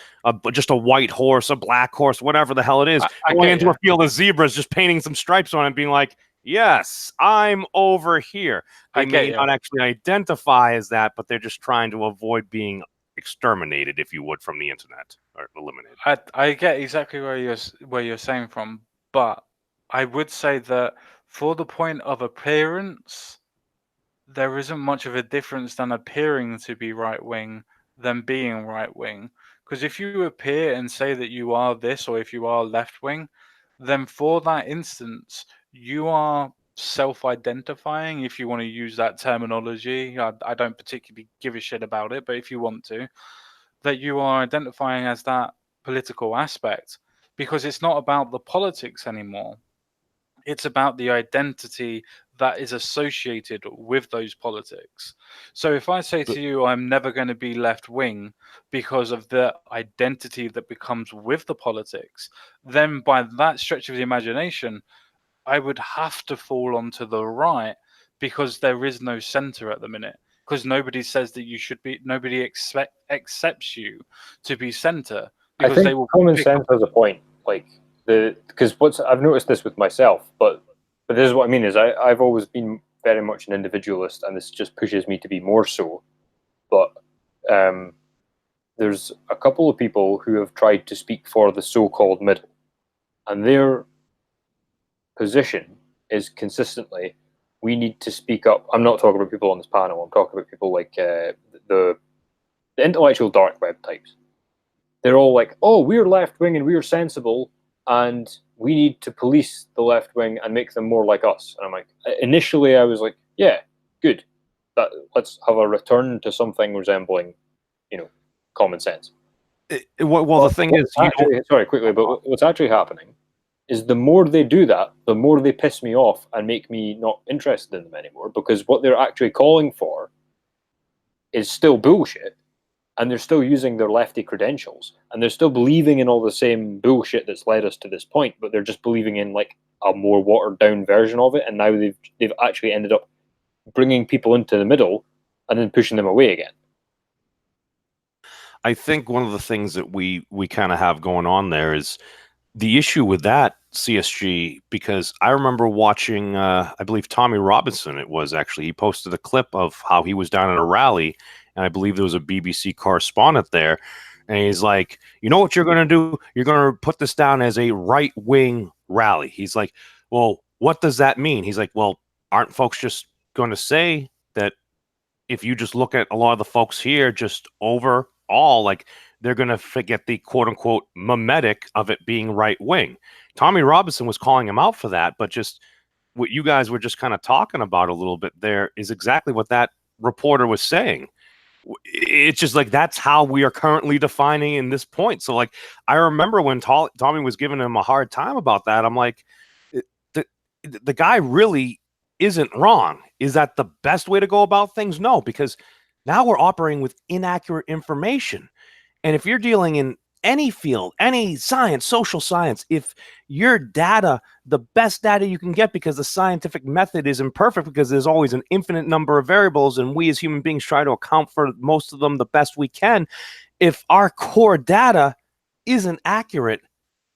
just a white horse, a black horse, whatever the hell it is, going into a field of zebras, just painting some stripes on it and being like, yes, I'm over here. They may not actually identify as that, but they're just trying to avoid being exterminated, if you would, from the internet, or eliminated.
I get exactly where you're saying from, but I would say that for the point of appearance, there isn't much of a difference than appearing to be right wing than being right wing. Because if you appear and say that you are this, or if you are left wing, then for that instance, you are self-identifying, if you want to use that terminology. I don't particularly give a shit about it, but if you want to, that you are identifying as that political aspect, because it's not about the politics anymore. It's about the identity that is associated with those politics. So if I say to you, I'm never going to be left wing because of the identity that becomes with the politics, then by that stretch of the imagination, I would have to fall onto the right, because there is no center at the minute. Because nobody says that you should be, nobody accepts you to be center.
I
Because
think
they will
common sense has a point. Like because I've noticed this with myself, but this is what I mean is I've always been very much an individualist, and this just pushes me to be more so. But there's a couple of people who have tried to speak for the so-called middle, and their position is consistently, we need to speak up. I'm not talking about people on this panel. I'm talking about people like the intellectual dark web types. They're all like, oh, we're left wing and we're sensible, and we need to police the left wing and make them more like us. And I'm like, initially I was like, yeah, good. Let's have a return to something resembling, common sense.
The thing is,
sorry, quickly, but what's actually happening is the more they do that, the more they piss me off and make me not interested in them anymore, because what they're actually calling for is still bullshit, and they're still using their lefty credentials, and they're still believing in all the same bullshit that's led us to this point, but they're just believing in like a more watered down version of it, and now they've actually ended up bringing people into the middle and then pushing them away again.
I think one of the things that we kind of have going on there is the issue with that, CSG, because I remember watching, I believe Tommy Robinson, it was actually, he posted a clip of how he was down at a rally, and I believe there was a BBC correspondent there, and he's like, you know what you're going to do? You're going to put this down as a right-wing rally. He's like, well, what does that mean? He's like, well, aren't folks just going to say that if you just look at a lot of the folks here, just overall, like, they're going to forget the quote-unquote mimetic of it being right-wing. Tommy Robinson was calling him out for that, but just what you guys were just kind of talking about a little bit there is exactly what that reporter was saying. It's just like, that's how we are currently defining in this point. So like, I remember when Tommy was giving him a hard time about that, I'm like, the guy really isn't wrong. Is that the best way to go about things? No, because now we're operating with inaccurate information. And if you're dealing in any field, any science, social science, if your data, the best data you can get, because the scientific method is imperfect, because there's always an infinite number of variables, and we as human beings try to account for most of them the best we can. If our core data isn't accurate,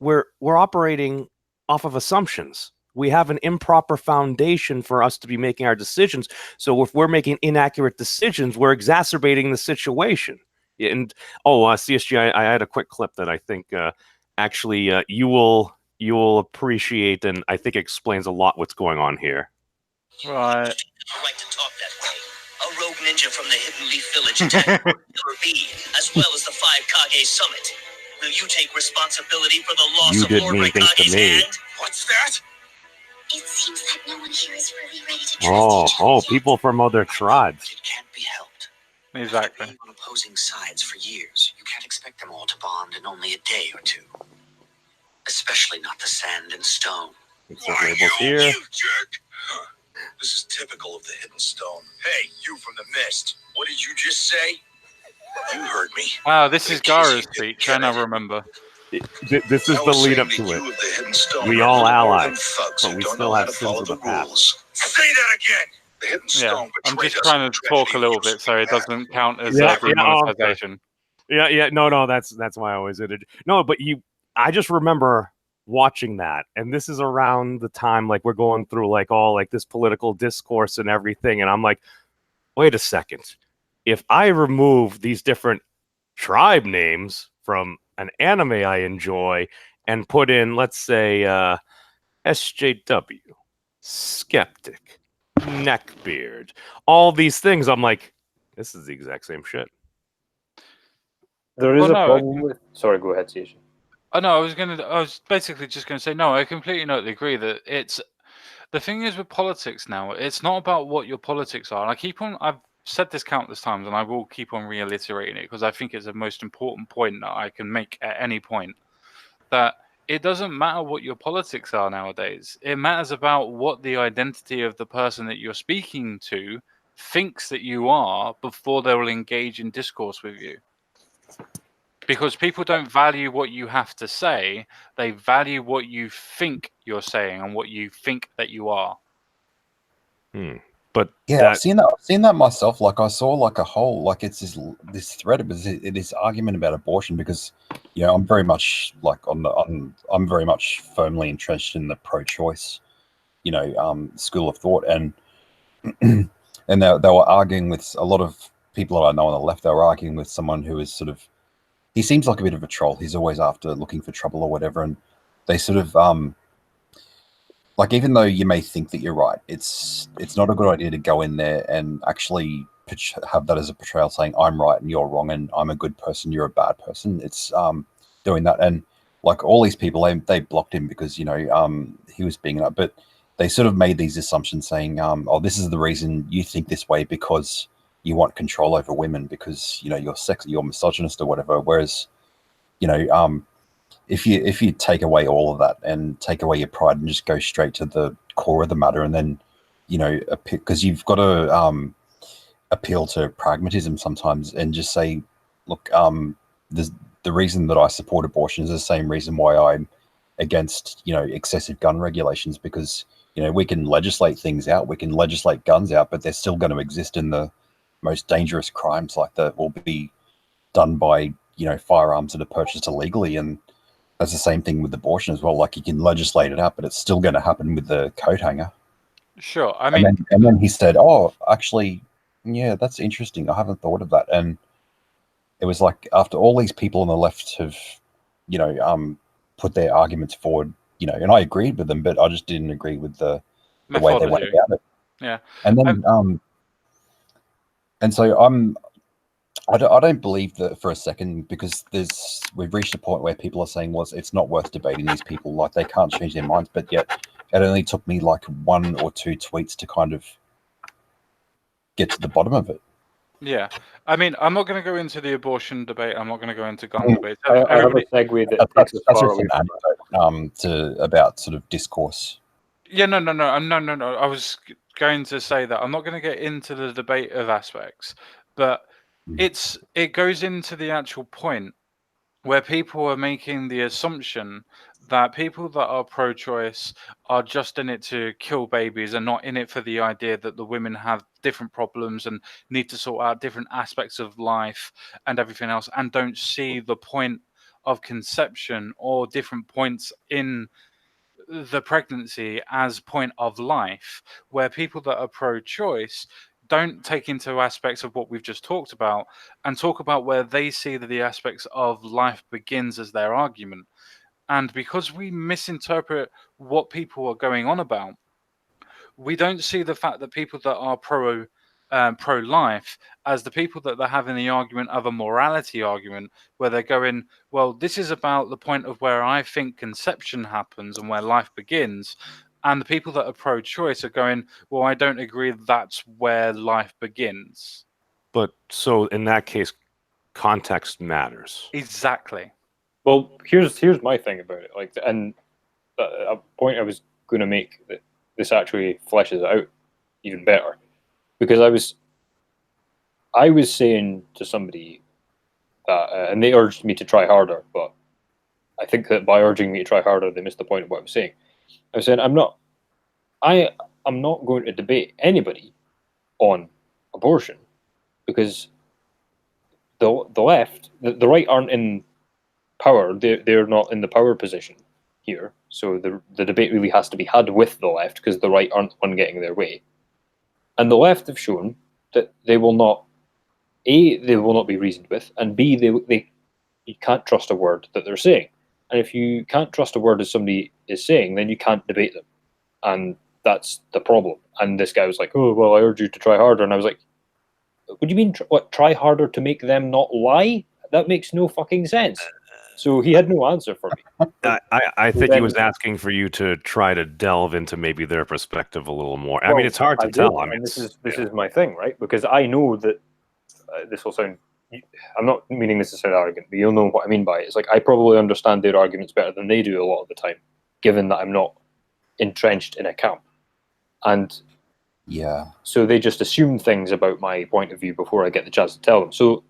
we're operating off of assumptions. We have an improper foundation for us to be making our decisions. So if we're making inaccurate decisions, we're exacerbating the situation. And CSG, I had a quick clip that I think actually you will appreciate, and I think explains a lot what's going on here.
Right.
I like to talk that way. A rogue ninja from the Hidden Leaf Village attacked Pillar B, as well as the 5 Kage Summit. Will you take responsibility for the loss of Lord Raikage's hand? What's that?
It seems that no one here is really ready to trust each other.
Oh, people from other tribes.
It can't be helped.
Exactly.
Being on opposing sides for years, you can't expect them all to bond in only a day or two. Especially not the sand and stone.
Insert labels here.
You jerk! This is typical of the Hidden Stone. Hey, you from the Mist. What did you just say? You heard me.
Wow, this is
In case you
Gara's
didn't
speech.
get
I now
it.
remember.
This is
I
the
was
lead
saying
up
that
to
you
it.
of the Hidden Stone
We
are
all
little more than
allies,
thugs
but
who
we
don't
still
know how
have
to
sins
follow
of
the
the past.
rules. Say that again. The Hidden
Yeah,
Stone
I'm
betrayed
just
us
trying
in
to
the
talk a
tragedy
little
of your
bit so it
path.
doesn't count as
Yeah, yeah,
demonetization.
Yeah. No, that's why I always did it. No, but I just remember watching that, and this is around the time like we're going through like all like this political discourse and everything, and I'm like, wait a second, if I remove these different tribe names from an anime I enjoy and put in, let's say, SJW, Skeptic, Neckbeard, all these things, I'm like, this is the exact same shit.
There is
Well,
a
no,
problem with. Sorry, go ahead, Station.
Oh no, I was basically just gonna say no. I completely totally agree that it's the thing is with politics now. It's not about what your politics are. And I've said this countless times, and I will keep on reiterating it because I think it's the most important point that I can make at any point. That it doesn't matter what your politics are nowadays. It matters about what the identity of the person that you're speaking to thinks that you are before they will engage in discourse with you. Because people don't value what you have to say, they value what you think you're saying and what you think that you are.
But
Yeah, I've seen that. I've seen that myself. Like I saw like a whole like it's this thread. It was this argument about abortion because I'm very much like I'm very much firmly entrenched in the pro-choice school of thought, and and they were arguing with a lot of people that I know on the left. They were arguing with someone who is sort of he seems like a bit of a troll. He's always after looking for trouble or whatever, and they sort of like even though you may think that you're right, it's not a good idea to go in there and actually have that as a portrayal saying I'm right and you're wrong and I'm a good person, you're a bad person. It's doing that, and like all these people, they blocked him because he was being up, but they sort of made these assumptions saying, oh, this is the reason you think this way because you want control over women because you're misogynist or whatever. Whereas if you take away all of that and take away your pride and just go straight to the core of the matter, and then because you've got to appeal to pragmatism sometimes and just say, look, the reason that I support abortion is the same reason why I'm against excessive gun regulations, because we can legislate things out, we can legislate guns out, but they're still going to exist in the most dangerous crimes like that will be done by firearms that are purchased illegally. And that's the same thing with abortion as well. Like you can legislate it out, but it's still going to happen with the coat hanger.
Sure. I mean,
and then he said, oh, actually, yeah, that's interesting, I haven't thought of that. And it was like after all these people on the left have put their arguments forward, and I agreed with them, but I just didn't agree with the way they went about it.
Yeah.
And then and so I don't believe that for a second, because we've reached a point where people are saying, well, it's not worth debating these people, like they can't change their minds, but yet it only took me like 1 or 2 tweets to kind of get to the bottom of it.
Yeah. I mean, I'm not going to go into the abortion debate. I'm not going to go into gun debate.
I have a segue that takes us
That's
far
just
away
an
from
anecdote about sort of discourse.
Yeah, no. I was going to say that I'm not going to get into the debate of aspects, but it goes into the actual point where people are making the assumption that people that are pro-choice are just in it to kill babies and not in it for the idea that the women have different problems and need to sort out different aspects of life and everything else, and don't see the point of conception or different points in the pregnancy as point of life, where people that are pro-choice don't take into aspects of what we've just talked about and talk about where they see that the aspects of life begins as their argument. And because we misinterpret what people are going on about, we don't see the fact that people that are pro-life as the people that they're having the argument of a morality argument, where they're going, well, this is about the point of where I think conception happens and where life begins. And the people that are pro-choice are going, well, I don't agree that's where life begins.
But so in that case, context matters.
Exactly.
Well, here's my thing about it. Like, and a point I was going to make this actually fleshes it out even better, because I was saying to somebody that, and they urged me to try harder, but I think that by urging me to try harder, they missed the point of what I was saying. I was saying I'm not going to debate anybody on abortion, because the left, the right aren't in power. They're not in the power position here. So the debate really has to be had with the left, because the right aren't the one getting their way. And the left have shown that they will not, A, they will not be reasoned with, and B, you can't trust a word that they're saying. And if you can't trust a word that somebody is saying, then you can't debate them. And that's the problem. And this guy was like, oh, well, I urge you to try harder. And I was like, what do you mean, try harder to make them not lie? That makes no fucking sense. So he had no answer for me.
I think he was asking for you to try to delve into maybe their perspective a little more. I mean, it's hard to tell. I mean,
this is my thing, right? Because I know that this will sound. I'm not meaning this to sound arrogant, but you'll know what I mean by it. It's like I probably understand their arguments better than they do a lot of the time, given that I'm not entrenched in a camp. And
Yeah.
so they just assume things about my point of view before I get the chance to tell them. So,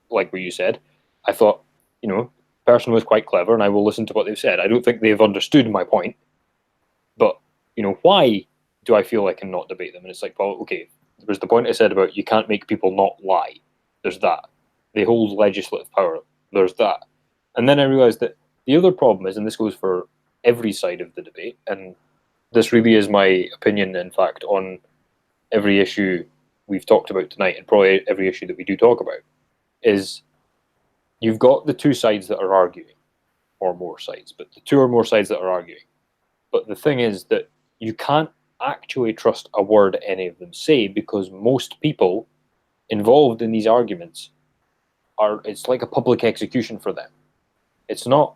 like what you said, I thought, the person was quite clever, and I will listen to what they've said. I don't think they've understood my point, but why do I feel I can not debate them? And it's like, well, okay, there was the point I said about you can't make people not lie. There's that. They hold legislative power. There's that. And then I realized that the other problem is, and this goes for every side of the debate, and this really is my opinion, in fact, on every issue we've talked about tonight, and probably every issue that we do talk about, is you've got the two sides that are arguing, or more sides, but the two or more sides that are arguing. But the thing is that you can't actually trust a word any of them say, because most people involved in these arguments it's like a public execution for them. It's not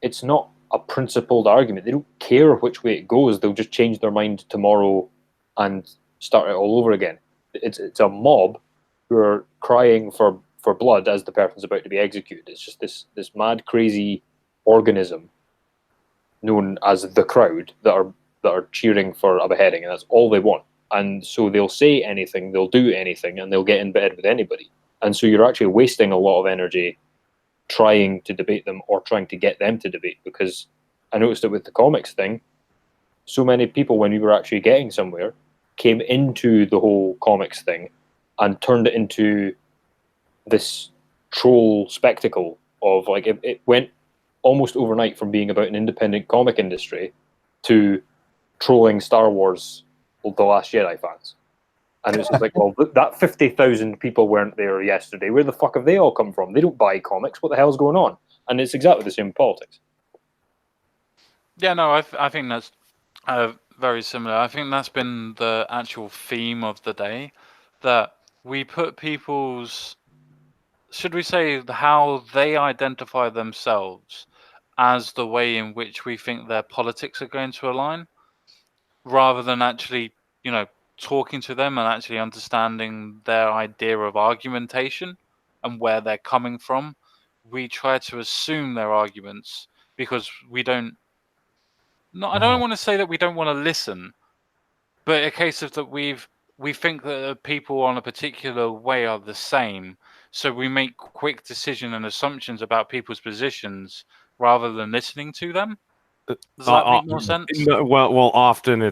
a principled argument. They don't care which way it goes. They'll just change their mind tomorrow and start it all over again. It's a mob who are crying for blood as the person's about to be executed. It's just this mad, crazy organism known as the crowd that are cheering for a beheading, and that's all they want. And so they'll say anything, they'll do anything, and they'll get in bed with anybody. And so you're actually wasting a lot of energy trying to debate them or trying to get them to debate, because I noticed it with the comics thing. So many people, when we were actually getting somewhere, came into the whole comics thing and turned it into this troll spectacle of, like, it went almost overnight from being about an independent comic industry to trolling Star Wars The Last Jedi fans. And it's just like, well, that 50,000 people weren't there yesterday. Where the fuck have they all come from? They don't buy comics. What the hell's going on? And it's exactly the same in politics.
Yeah, no, I think that's very similar. I think that's been the actual theme of the day, that we put people's, should we say, how they identify themselves as the way in which we think their politics are going to align, rather than actually, talking to them and actually understanding their idea of argumentation and where they're coming from. We try to assume their arguments because we don't. No, I don't want to say that we don't want to listen, but a case of that we think that the people on a particular way are the same, so we make quick decision and assumptions about people's positions rather than listening to them. Does that make more sense?
Well, often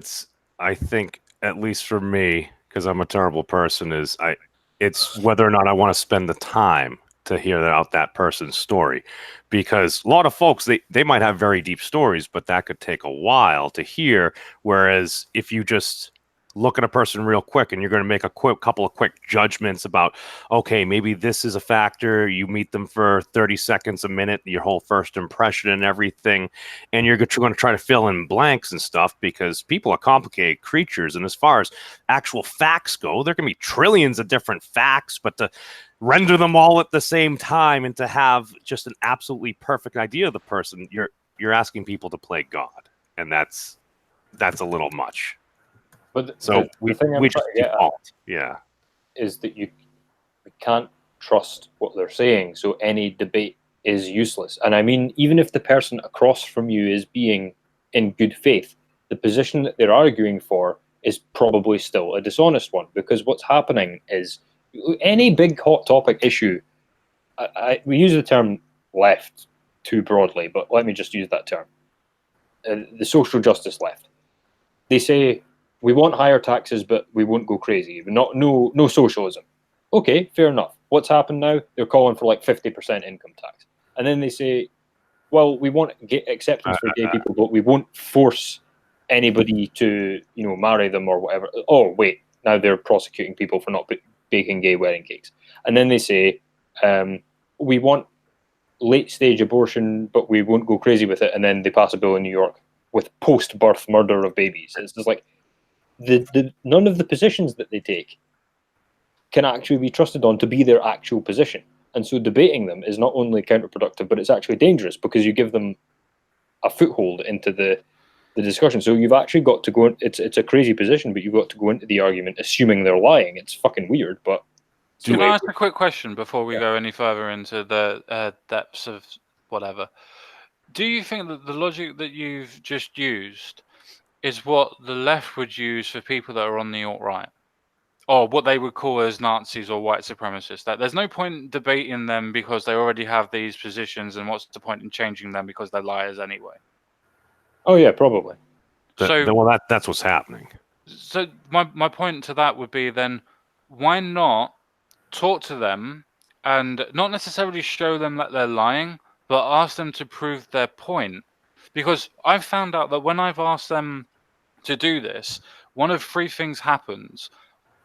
I think, at least for me, because I'm a terrible person, it's whether or not I want to spend the time to hear out that person's story. Because a lot of folks, they might have very deep stories, but that could take a while to hear. Whereas if you just look at a person real quick and you're going to make a couple of quick judgments about, okay, maybe this is a factor. You meet them for 30 seconds, a minute, your whole first impression and everything. And you're going to try to fill in blanks and stuff, because people are complicated creatures. And as far as actual facts go, there can be trillions of different facts, but to render them all at the same time and to have just an absolutely perfect idea of the person, you're asking people to play God. And that's a little much.
But
so
the thing I'm
we
trying
just
to get
default.
at is that we can't trust what they're saying, so any debate is useless. And I mean, even if the person across from you is being in good faith, the position that they're arguing for is probably still a dishonest one, because what's happening is any big hot topic issue, we use the term left too broadly, but let me just use that term. The social justice left. They say, we want higher taxes, but we won't go crazy. No socialism. Okay, fair enough. What's happened now? They're calling for like 50% income tax. And then they say, well, we want acceptance for gay people, but we won't force anybody to, marry them or whatever. Oh, wait, now they're prosecuting people for not baking gay wedding cakes. And then they say, we want late-stage abortion, but we won't go crazy with it. And then they pass a bill in New York with post-birth murder of babies. It's just like, none of the positions that they take can actually be trusted on to be their actual position. And so debating them is not only counterproductive, but it's actually dangerous because you give them a foothold into the discussion. So you've actually got to go, it's a crazy position, but you've got to go into the argument assuming they're lying. It's fucking weird, but...
Can I ask a quick question before we go any further into the depths of whatever? Do you think that the logic that you've just used is what the left would use for people that are on the alt-right? Or what they would call as Nazis or white supremacists? That there's no point debating them because they already have these positions, and what's the point in changing them because they're liars anyway?
Oh yeah, probably.
Well, that's what's happening.
So my point to that would be then, why not talk to them and not necessarily show them that they're lying, but ask them to prove their point? Because I've found out that when I've asked them to do this, one of three things happens.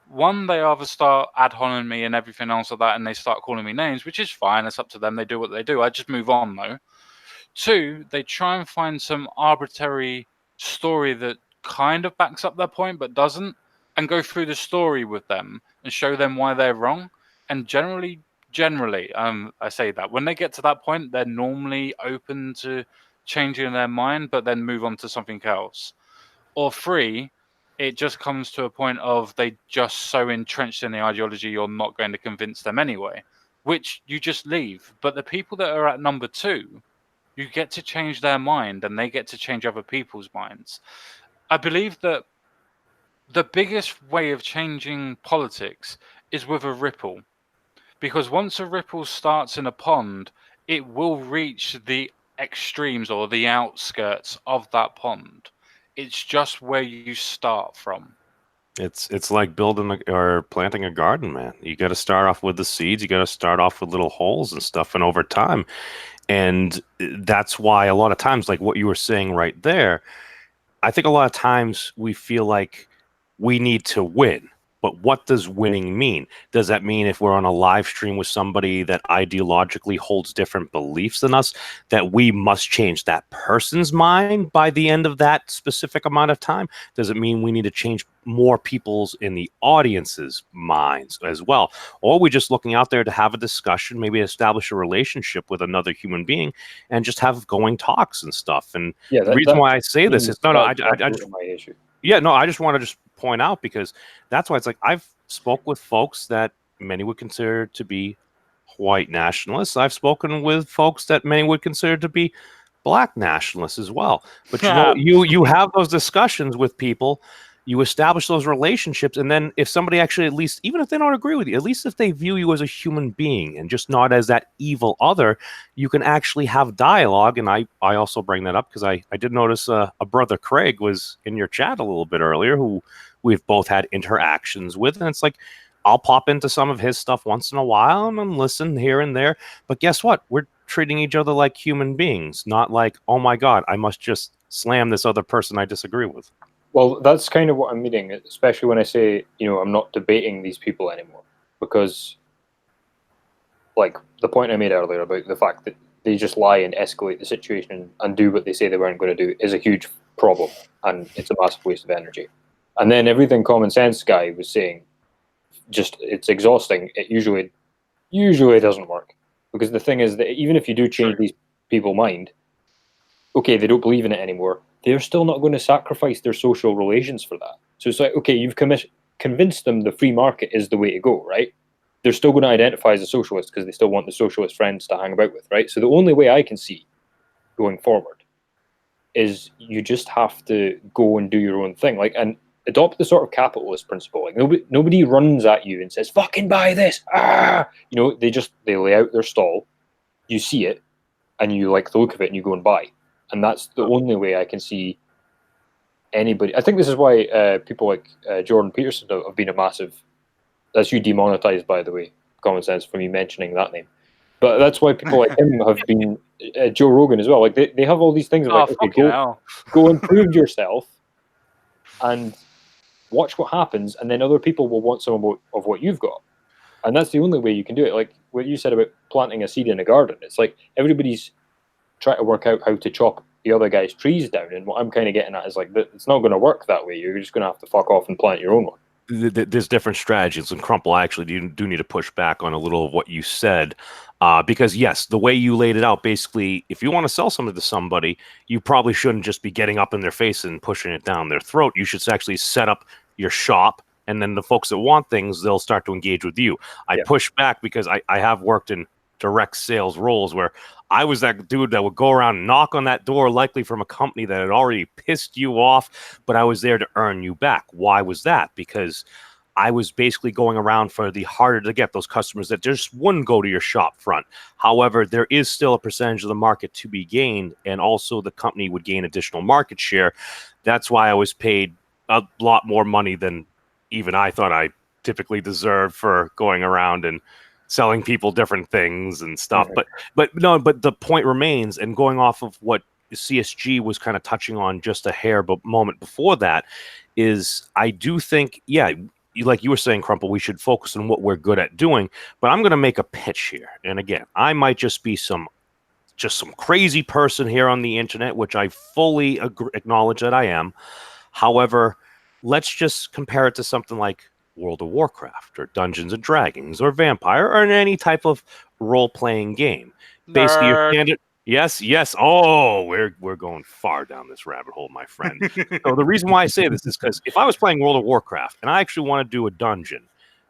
One, they either start ad homing me and everything else like that, and they start calling me names, which is fine. It's up to them. They do what they do. I just move on, though. Two, they try and find some arbitrary story that kind of backs up their point but doesn't, and go through the story with them and show them why they're wrong. And generally, I say that when they get to that point, they're normally open to changing their mind, but then move on to something else. Or three, it just comes to a point of they just so entrenched in the ideology, you're not going to convince them anyway, which you just leave. But the people that are at number two, you get to change their mind and they get to change other people's minds. I believe that the biggest way of changing politics is with a ripple. Because once a ripple starts in a pond, it will reach the extremes or the outskirts of that pond. It's just where you start from.
It's like building or planting a garden, man. You got to start off with the seeds. You got to start off with little holes and stuff, and over time. And that's why a lot of times, like what you were saying right there, I think a lot of times we feel like we need to win. But what does winning mean? Does that mean if we're on a live stream with somebody that ideologically holds different beliefs than us, that we must change that person's mind by the end of that specific amount of time? Does it mean we need to change more people's in the audience's minds as well? Or are we just looking out there to have a discussion, maybe establish a relationship with another human being and just have going talks and stuff? And
yeah,
the reason why I say this is, I just want to just point out, because that's why it's like I've spoke with folks that many would consider to be white nationalists. I've spoken with folks that many would consider to be black nationalists as well. But you have those discussions with people, you establish those relationships, and then if somebody actually, at least, even if they don't agree with you, at least if they view you as a human being and just not as that evil other, you can actually have dialogue. And I also bring that up because I did notice a brother Craig was in your chat a little bit earlier, who we've both had interactions with, and it's like I'll pop into some of his stuff once in a while and listen here and there. But guess what? We're treating each other like human beings, not like, oh my God, I must just slam this other person I disagree with.
Well, that's kind of what I'm meaning, especially when I say, I'm not debating these people anymore. Because, like, the point I made earlier about the fact that they just lie and escalate the situation and do what they say they weren't going to do is a huge problem, and it's a massive waste of energy. And then everything Common Sense guy was saying, just, it's exhausting. It usually doesn't work. Because the thing is that even if you do change these people's mind, okay, they don't believe in it anymore, they're still not going to sacrifice their social relations for that. So it's like, okay, you've convinced them the free market is the way to go, right? They're still going to identify as a socialist because they still want the socialist friends to hang about with, right? So the only way I can see going forward is you just have to go and do your own thing, like, and adopt the sort of capitalist principle. Like nobody runs at you and says "fucking buy this." They lay out their stall, you see it, and you like the look of it, and you go and buy. And that's the only way I can see anybody. I think this is why people like Jordan Peterson have been a massive. That's you demonetized, by the way. Common sense from you mentioning that name. But that's why people like him have been Joe Rogan as well. Like they have all these things of like, okay, go and prove yourself, and watch what happens, and then other people will want some of what you've got, and that's the only way you can do it. Like what you said about planting a seed in a garden. It's like everybody's trying to work out how to chop the other guy's trees down, and what I'm kind of getting at is like it's not going to work that way. You're just going to have to fuck off and plant your own one.
There's different strategies, and Crumple, I actually do need to push back on a little of what you said, because yes, the way you laid it out, basically, if you want to sell something to somebody, you probably shouldn't just be getting up in their face and pushing it down their throat. You should actually set up your shop, and then the folks that want things, they'll start to engage with you. I push back because I have worked in direct sales roles where I was that dude that would go around and knock on that door, likely from a company that had already pissed you off, but I was there to earn you back. Why was that? Because I was basically going around for the harder to get those customers that just wouldn't go to your shop front. However, there is still a percentage of the market to be gained, and also the company would gain additional market share. That's why I was paid a lot more money than even I thought I typically deserved for going around and selling people different things and stuff. But the point remains, and going off of what CSG was kind of touching on just a hair moment before that, is I do think, like you were saying, Crumple, we should focus on what we're good at doing. But I'm going to make a pitch here. And again, I might just be some crazy person here on the internet, which I fully acknowledge that I am. However, let's just compare it to something like World of Warcraft or Dungeons and Dragons or Vampire or any type of role-playing game. Basically, your standard. Yes. Oh, we're going far down this rabbit hole, my friend. So the reason why I say this is because if I was playing World of Warcraft and I actually want to do a dungeon,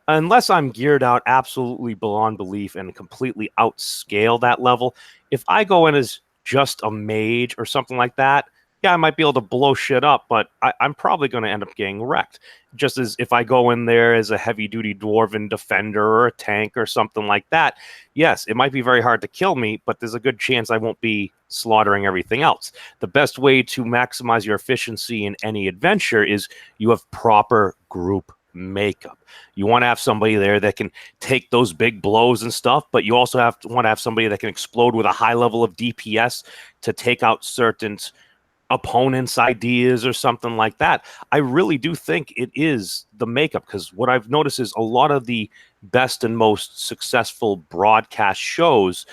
unless I'm geared out absolutely beyond belief and completely outscale that level, if I go in as just a mage or something like that, I might be able to blow shit up, but I'm probably going to end up getting wrecked. Just as if I go in there as a heavy-duty dwarven defender or a tank or something like that, yes, it might be very hard to kill me, but there's a good chance I won't be slaughtering everything else. The best way to maximize your efficiency in any adventure is you have proper group makeup. You want to have somebody there that can take those big blows and stuff, but you also want to have somebody that can explode with a high level of DPS to take out certain opponents' ideas or something like that. I really do think it is the makeup, because what I've noticed is a lot of the best and most successful broadcast shows,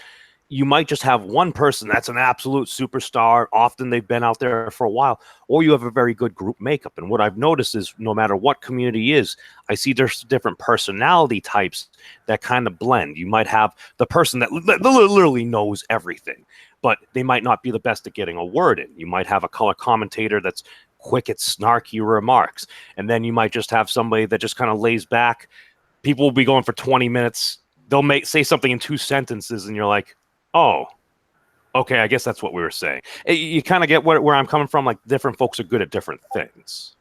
you might just have one person that's an absolute superstar. Often they've been out there for a while, or you have a very good group makeup. And what I've noticed is no matter what community is, I see there's different personality types that kind of blend. You might have the person that literally knows everything, but they might not be the best at getting a word in. You might have a color commentator that's quick at snarky remarks. And then you might just have somebody that just kind of lays back. People will be going for 20 minutes. They'll say something in 2 sentences, and you're like, oh, okay, I guess that's what we were saying. You kind of get where I'm coming from. Like, different folks are good at different things.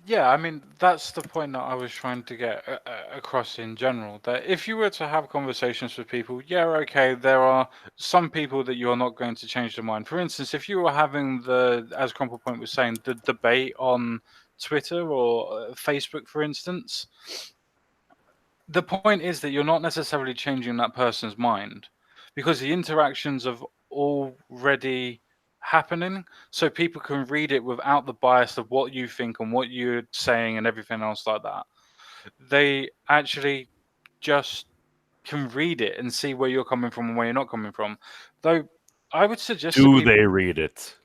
Yeah, I mean, that's the point that I was trying to get across in general. That if you were to have conversations with people, okay, there are some people that you're not going to change their mind. For instance, if you were having as Crumple Point was saying, the debate on Twitter or Facebook, for instance, the point is that you're not necessarily changing that person's mind, because the interactions have already happening, so people can read it without the bias of what you think and what you're saying and everything else like that. They actually just can read it and see where you're coming from and where you're not coming from. Though I would suggest
they read it?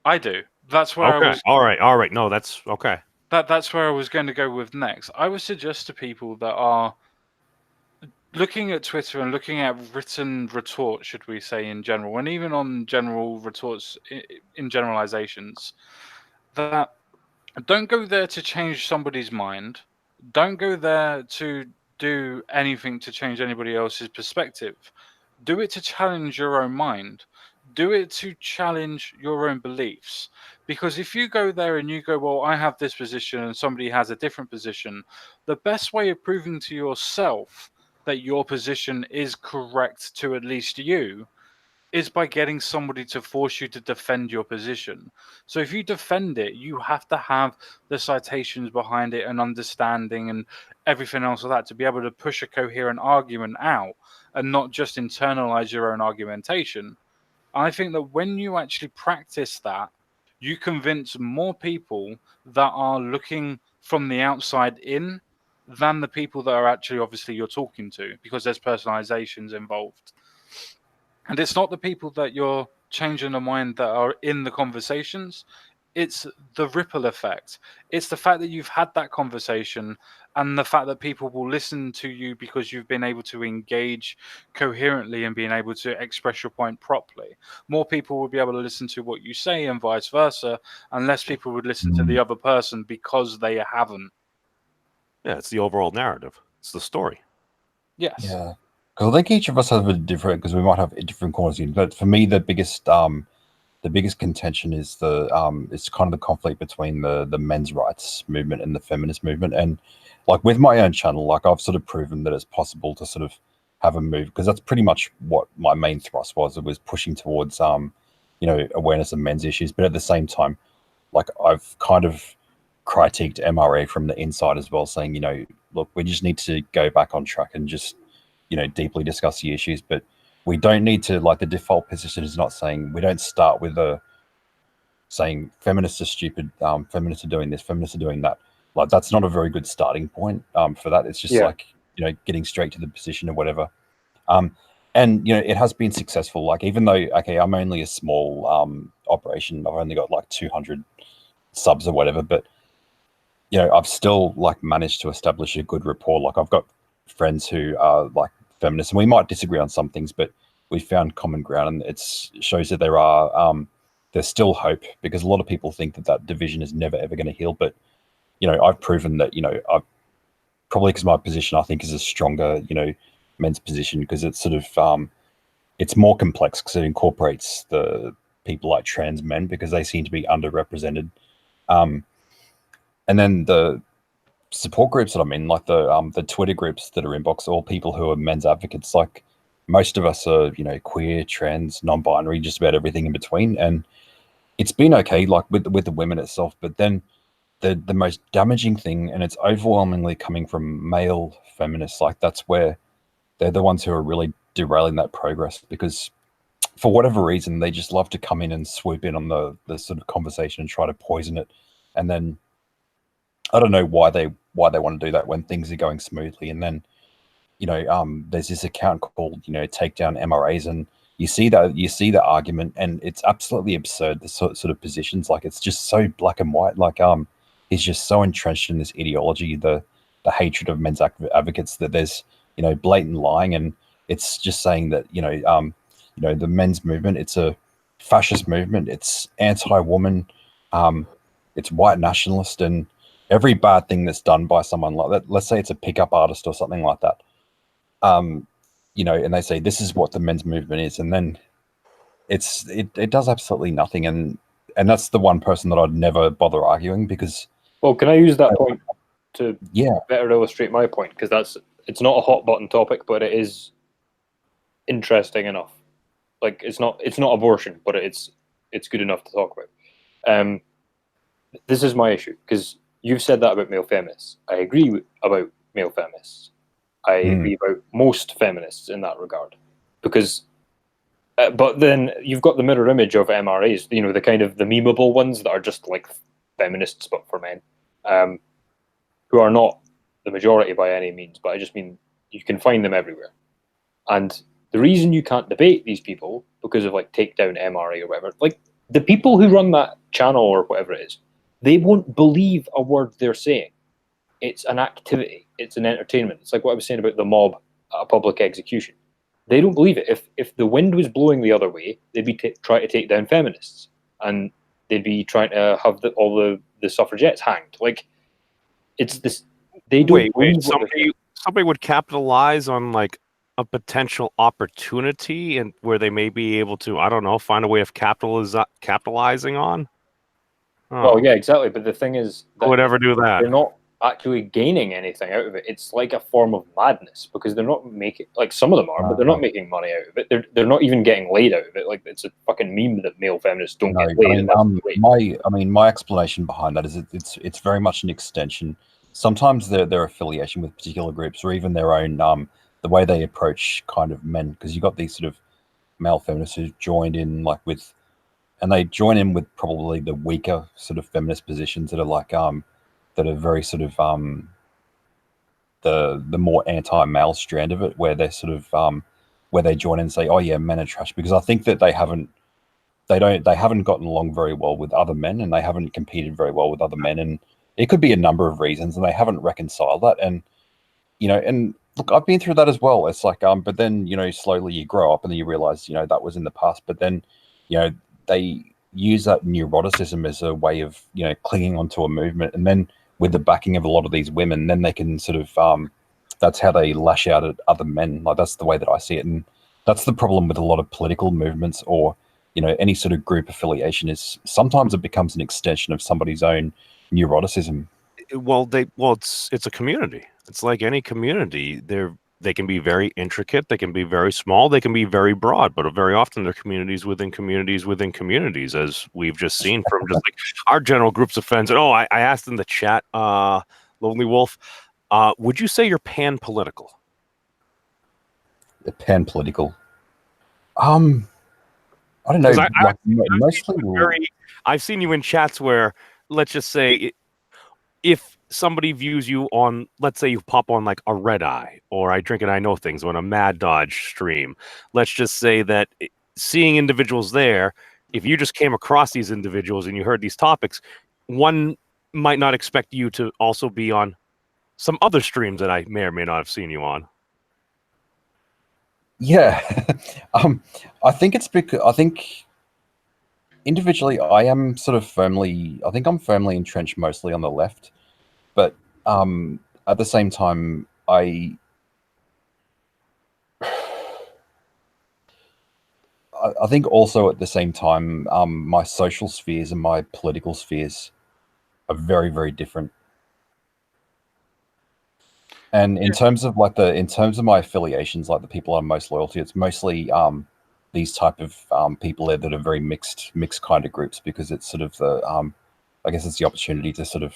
I do. That's where
okay.
I was.
All right. No, that's okay.
That's where I was going to go with next. I would suggest to people that are looking at Twitter and looking at written retorts, should we say, in general, and even on general retorts in generalizations, that don't go there to change somebody's mind. Don't go there to do anything to change anybody else's perspective. Do it to challenge your own mind. do it to challenge your own beliefs. Because if you go there and you go, well, I have this position and somebody has a different position, the best way of proving to yourself that your position is correct to at least you is by getting somebody to force you to defend your position. So if you defend it, you have to have the citations behind it and understanding and everything else like that to be able to push a coherent argument out and not just internalize your own argumentation. I think that when you actually practice that, you convince more people that are looking from the outside in than the people that are actually obviously you're talking to, because there's personalizations involved. And it's not the people that you're changing the mind that are in the conversations. It's the ripple effect. It's the fact that you've had that conversation and the fact that people will listen to you because you've been able to engage coherently and being able to express your point properly. More people will be able to listen to what you say and vice versa, and less people would listen to the other person because they haven't.
Yeah, it's the overall narrative. It's the story.
Yes.
Yeah, because I think each of us have a different, because we might have a different corners in. But for me, the biggest contention is it's kind of the conflict between the men's rights movement and the feminist movement. And like with my own channel, like I've sort of proven that it's possible to sort of have a move, because that's pretty much what my main thrust was. It was pushing towards awareness of men's issues, but at the same time, like I've kind of critiqued MRA from the inside as well, saying, look, we just need to go back on track and just, deeply discuss the issues. But we don't need to, like, the default position is not saying, we don't start with saying feminists are stupid, feminists are doing this, feminists are doing that. Like, that's not a very good starting point for that. It's just like, getting straight to the position or whatever. And, it has been successful. Like, even though, okay, I'm only a small operation, I've only got like 200 subs or whatever, but I've still like managed to establish a good rapport. Like I've got friends who are like feminists, and we might disagree on some things, but we found common ground, and it shows that there's still hope, because a lot of people think that division is never ever going to heal. But I've proven that I've probably, because my position I think is a stronger men's position, because it's sort of it's more complex, because it incorporates the people like trans men, because they seem to be underrepresented. And then the support groups that I'm in, like the Twitter groups that are inbox, all people who are men's advocates. Like most of us are, queer, trans, non-binary, just about everything in between. And it's been okay, like with the women itself. But then the most damaging thing, and it's overwhelmingly coming from male feminists, like that's where they're the ones who are really derailing that progress, because for whatever reason, they just love to come in and swoop in on the sort of conversation and try to poison it. And then I don't know why they want to do that when things are going smoothly. And then, there's this account called, Take Down MRAs, and you see the argument, and it's absolutely absurd, the sort of positions. Like, it's just so black and white. Like, he's just so entrenched in this ideology, the hatred of men's advocates, that there's, blatant lying. And it's just saying that, the men's movement, it's a fascist movement, it's anti-woman, it's white nationalist, and every bad thing that's done by someone like that, let's say it's a pickup artist or something like that, and they say this is what the men's movement is, and then it does absolutely nothing, and that's the one person that I'd never bother arguing, because.
Well, can I use that point to better illustrate my point? Because it's not a hot button topic, but it is interesting enough. Like it's not abortion, but it's good enough to talk about. This is my issue, because you've said that about male feminists. I agree about male feminists. I agree about most feminists in that regard, because. But then you've got the mirror image of MRAs. The kind of the memeable ones that are just like feminists but for men, who are not the majority by any means. But I just mean you can find them everywhere. And the reason you can't debate these people because of like Take Down MRA or whatever, like the people who run that channel or whatever it is, they won't believe a word they're saying. It's an activity. It's an entertainment. It's like what I was saying about the mob at a public execution. They don't believe it. If the wind was blowing the other way, they'd be trying to take down feminists, and they'd be trying to have all the suffragettes hanged. Like, it's this. They don't.
Wait. Somebody would capitalize on like a potential opportunity and where they may be able to, I don't know, find a way of capitalizing on?
Well, yeah, exactly. But the thing is,
Who would ever do that?
they're not actually gaining anything out of it. It's like a form of madness because they're not making, like, some of them are, but they're not making money out of it. They're not even getting laid out of it. Like, it's a fucking meme that male feminists don't
No,
get laid.
my explanation behind that is it's very much an extension. Sometimes their affiliation with particular groups or even their own the way they approach kind of men, because you got these sort of male feminists who joined in like with, and they join in with probably the weaker sort of feminist positions that are like that are very sort of the more anti-male strand of it, where they're sort of where they join in and say, oh yeah, men are trash, because I think that they haven't gotten along very well with other men, and they haven't competed very well with other men, and it could be a number of reasons, and they haven't reconciled that. And and look, I've been through that as well. It's like but then slowly you grow up and then you realize that was in the past, but then they use that neuroticism as a way of clinging onto a movement, and then with the backing of a lot of these women, then they can sort of that's how they lash out at other men. Like, that's the way that I see it, and that's the problem with a lot of political movements or any sort of group affiliation, is sometimes it becomes an extension of somebody's own neuroticism.
Well, it's a community. It's like any community. They can be very intricate, they can be very small, they can be very broad, but very often they're communities within communities within communities, as we've just seen from just like our general groups of friends. And I asked in the chat, Lonely Wolf, would you say you're pan-political?
Pan-political? I don't know.
I've seen you in chats where, let's just say, if somebody views you on, let's say you pop on like a Red Eye or I Drink and I Know Things on a Mad Dodge stream, let's just say that seeing individuals there, if you just came across these individuals and you heard these topics, one might not expect you to also be on some other streams that I may or may not have seen you on.
Yeah. I think it's because individually I'm firmly entrenched mostly on the left. But at the same time, I think also at the same time, my social spheres and my political spheres are very, very different. And in terms of my affiliations, like the people I'm most loyal to, it's mostly these type of people there that are very mixed kind of groups, because it's sort of the I guess it's the opportunity to sort of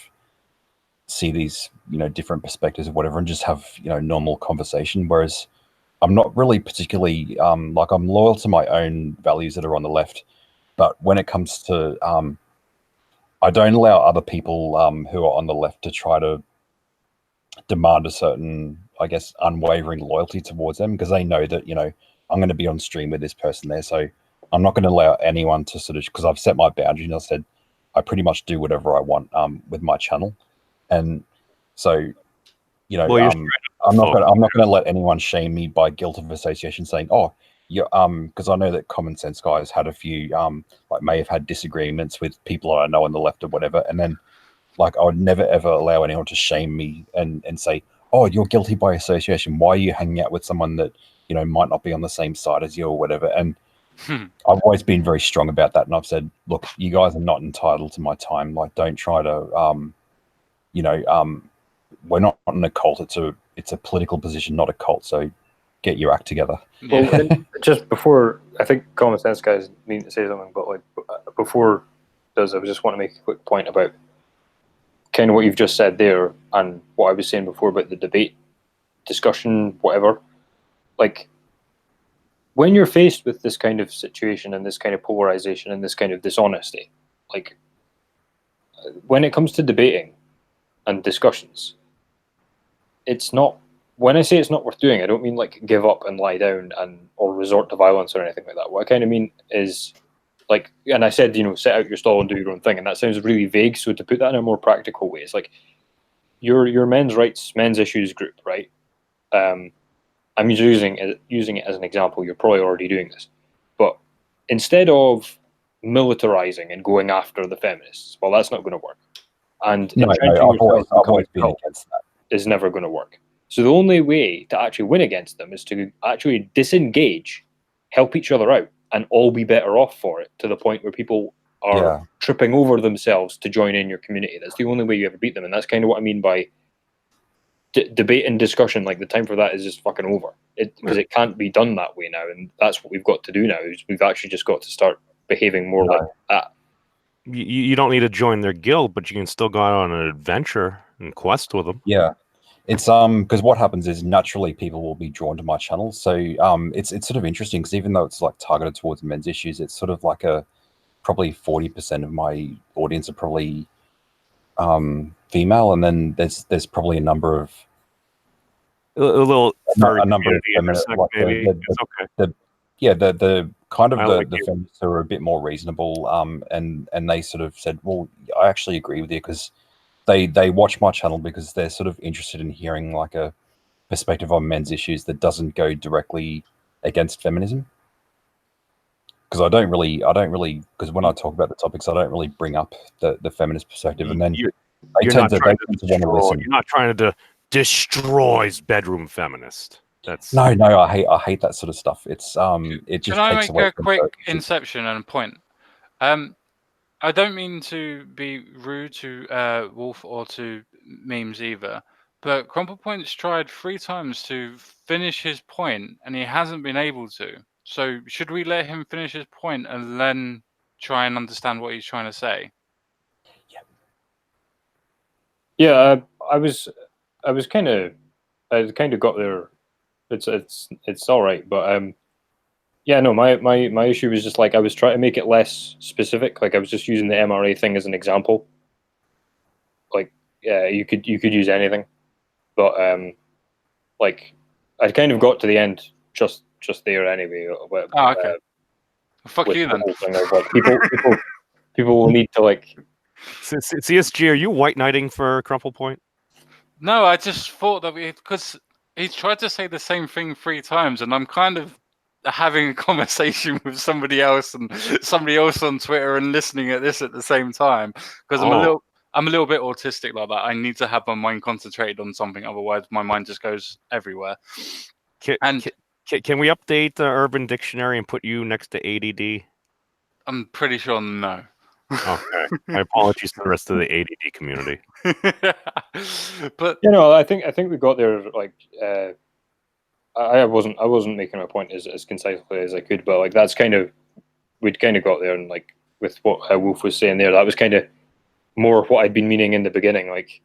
see these different perspectives or whatever, and just have normal conversation. Whereas I'm not really particularly like, I'm loyal to my own values that are on the left, but when it comes to I don't allow other people who are on the left to try to demand a certain, I guess, unwavering loyalty towards them, because they know that I'm going to be on stream with this person there, so I'm not going to allow anyone to sort of, because I've set my boundaries and I said I pretty much do whatever I want with my channel. And so, I'm not going to let anyone shame me by guilt of association, saying, "Oh, you," because I know that Common Sense Guys had a few, like, may have had disagreements with people I know on the left or whatever, and then, like, I would never ever allow anyone to shame me and say, "Oh, you're guilty by association. Why are you hanging out with someone that might not be on the same side as you or whatever?" And I've always been very strong about that, and I've said, "Look, you guys are not entitled to my time. Like, don't try to." We're not in a cult. It's a political position, not a cult. So get your act together.
Well, just before, I think Common Sense Guys need to say something, but like before does, I just want to make a quick point about kind of what you've just said there and what I was saying before about the debate, discussion, whatever. Like, when you're faced with this kind of situation and this kind of polarization and this kind of dishonesty, like, when it comes to debating and discussions, it's not, when I say it's not worth doing, I don't mean like give up and lie down or resort to violence or anything like that. What I kind of mean is, like, and I said, set out your stall and do your own thing, and that sounds really vague. So to put that in a more practical way, it's like your men's rights, men's issues group, right? I'm using it as an example. You're probably already doing this, but instead of militarizing and going after the feminists, well, that's not going to work. And
I've always been against that.
Is never going to work. So the only way to actually win against them is to actually disengage, help each other out, and all be better off for it, to the point where people are
Yeah.
tripping over themselves to join in your community. That's the only way you ever beat them, and that's kind of what I mean by debate and discussion. Like, the time for that is just fucking over. Because it can't be done that way now, and that's what we've got to do now. Is we've actually just got to start behaving more like that.
You don't need to join their guild, but you can still go out on an adventure and quest with them.
Yeah. It's because what happens is naturally people will be drawn to my channel. So it's sort of interesting because even though it's like targeted towards men's issues, it's sort of like probably 40% of my audience are probably female, and then there's probably a number of
furry
number of
community
feminist,
intersect,
like
maybe. It's okay.
the kind of
I
the
like
the
you.
feminists who are a bit more reasonable, and they sort of said, well, I actually agree with you, because they watch my channel because they're sort of interested in hearing like a perspective on men's issues that doesn't go directly against feminism. Because I don't really, because when I talk about the topics, I don't really bring up the feminist perspective, and then
You're
they
not
tend to
trying
want
to
to listen.
You're not trying to destroy bedroom feminist. That's
No, I hate that sort of stuff. It's it just
Can I
takes
make
away
a
from
quick
the-
inception and point? I don't mean to be rude to Wolf or to memes either, but Crumple Point's tried 3 times to finish his point and he hasn't been able to. So should we let him finish his point and then try and understand what he's trying to say?
Yeah, I kind of got there. It's all right, but yeah, no, my issue was just like I was trying to make it less specific. Like, I was just using the MRA thing as an example. Like, yeah, you could use anything, but like, I kind of got to the end just there anyway.
Oh, okay. Fuck
with
you
the
then.
whole thing of, like, people will need to, like.
CSG, are you white knighting for Crumple Point?
No, I just thought that because he's tried to say the same thing 3 times, and I'm kind of having a conversation with somebody else and somebody else on Twitter and listening at this at the same time, because I'm a little bit autistic like that. I need to have my mind concentrated on something, otherwise my mind just goes everywhere.
Can we update the Urban Dictionary and put you next to ADD?
I'm pretty sure no.
Okay. My apologies to the rest of the ADD community.
But
You know, I think we got there. Like, I wasn't making my point as concisely as I could, but like, that's we'd kind of got there, and like with what Wolf was saying there, that was kind of more what I'd been meaning in the beginning. Like,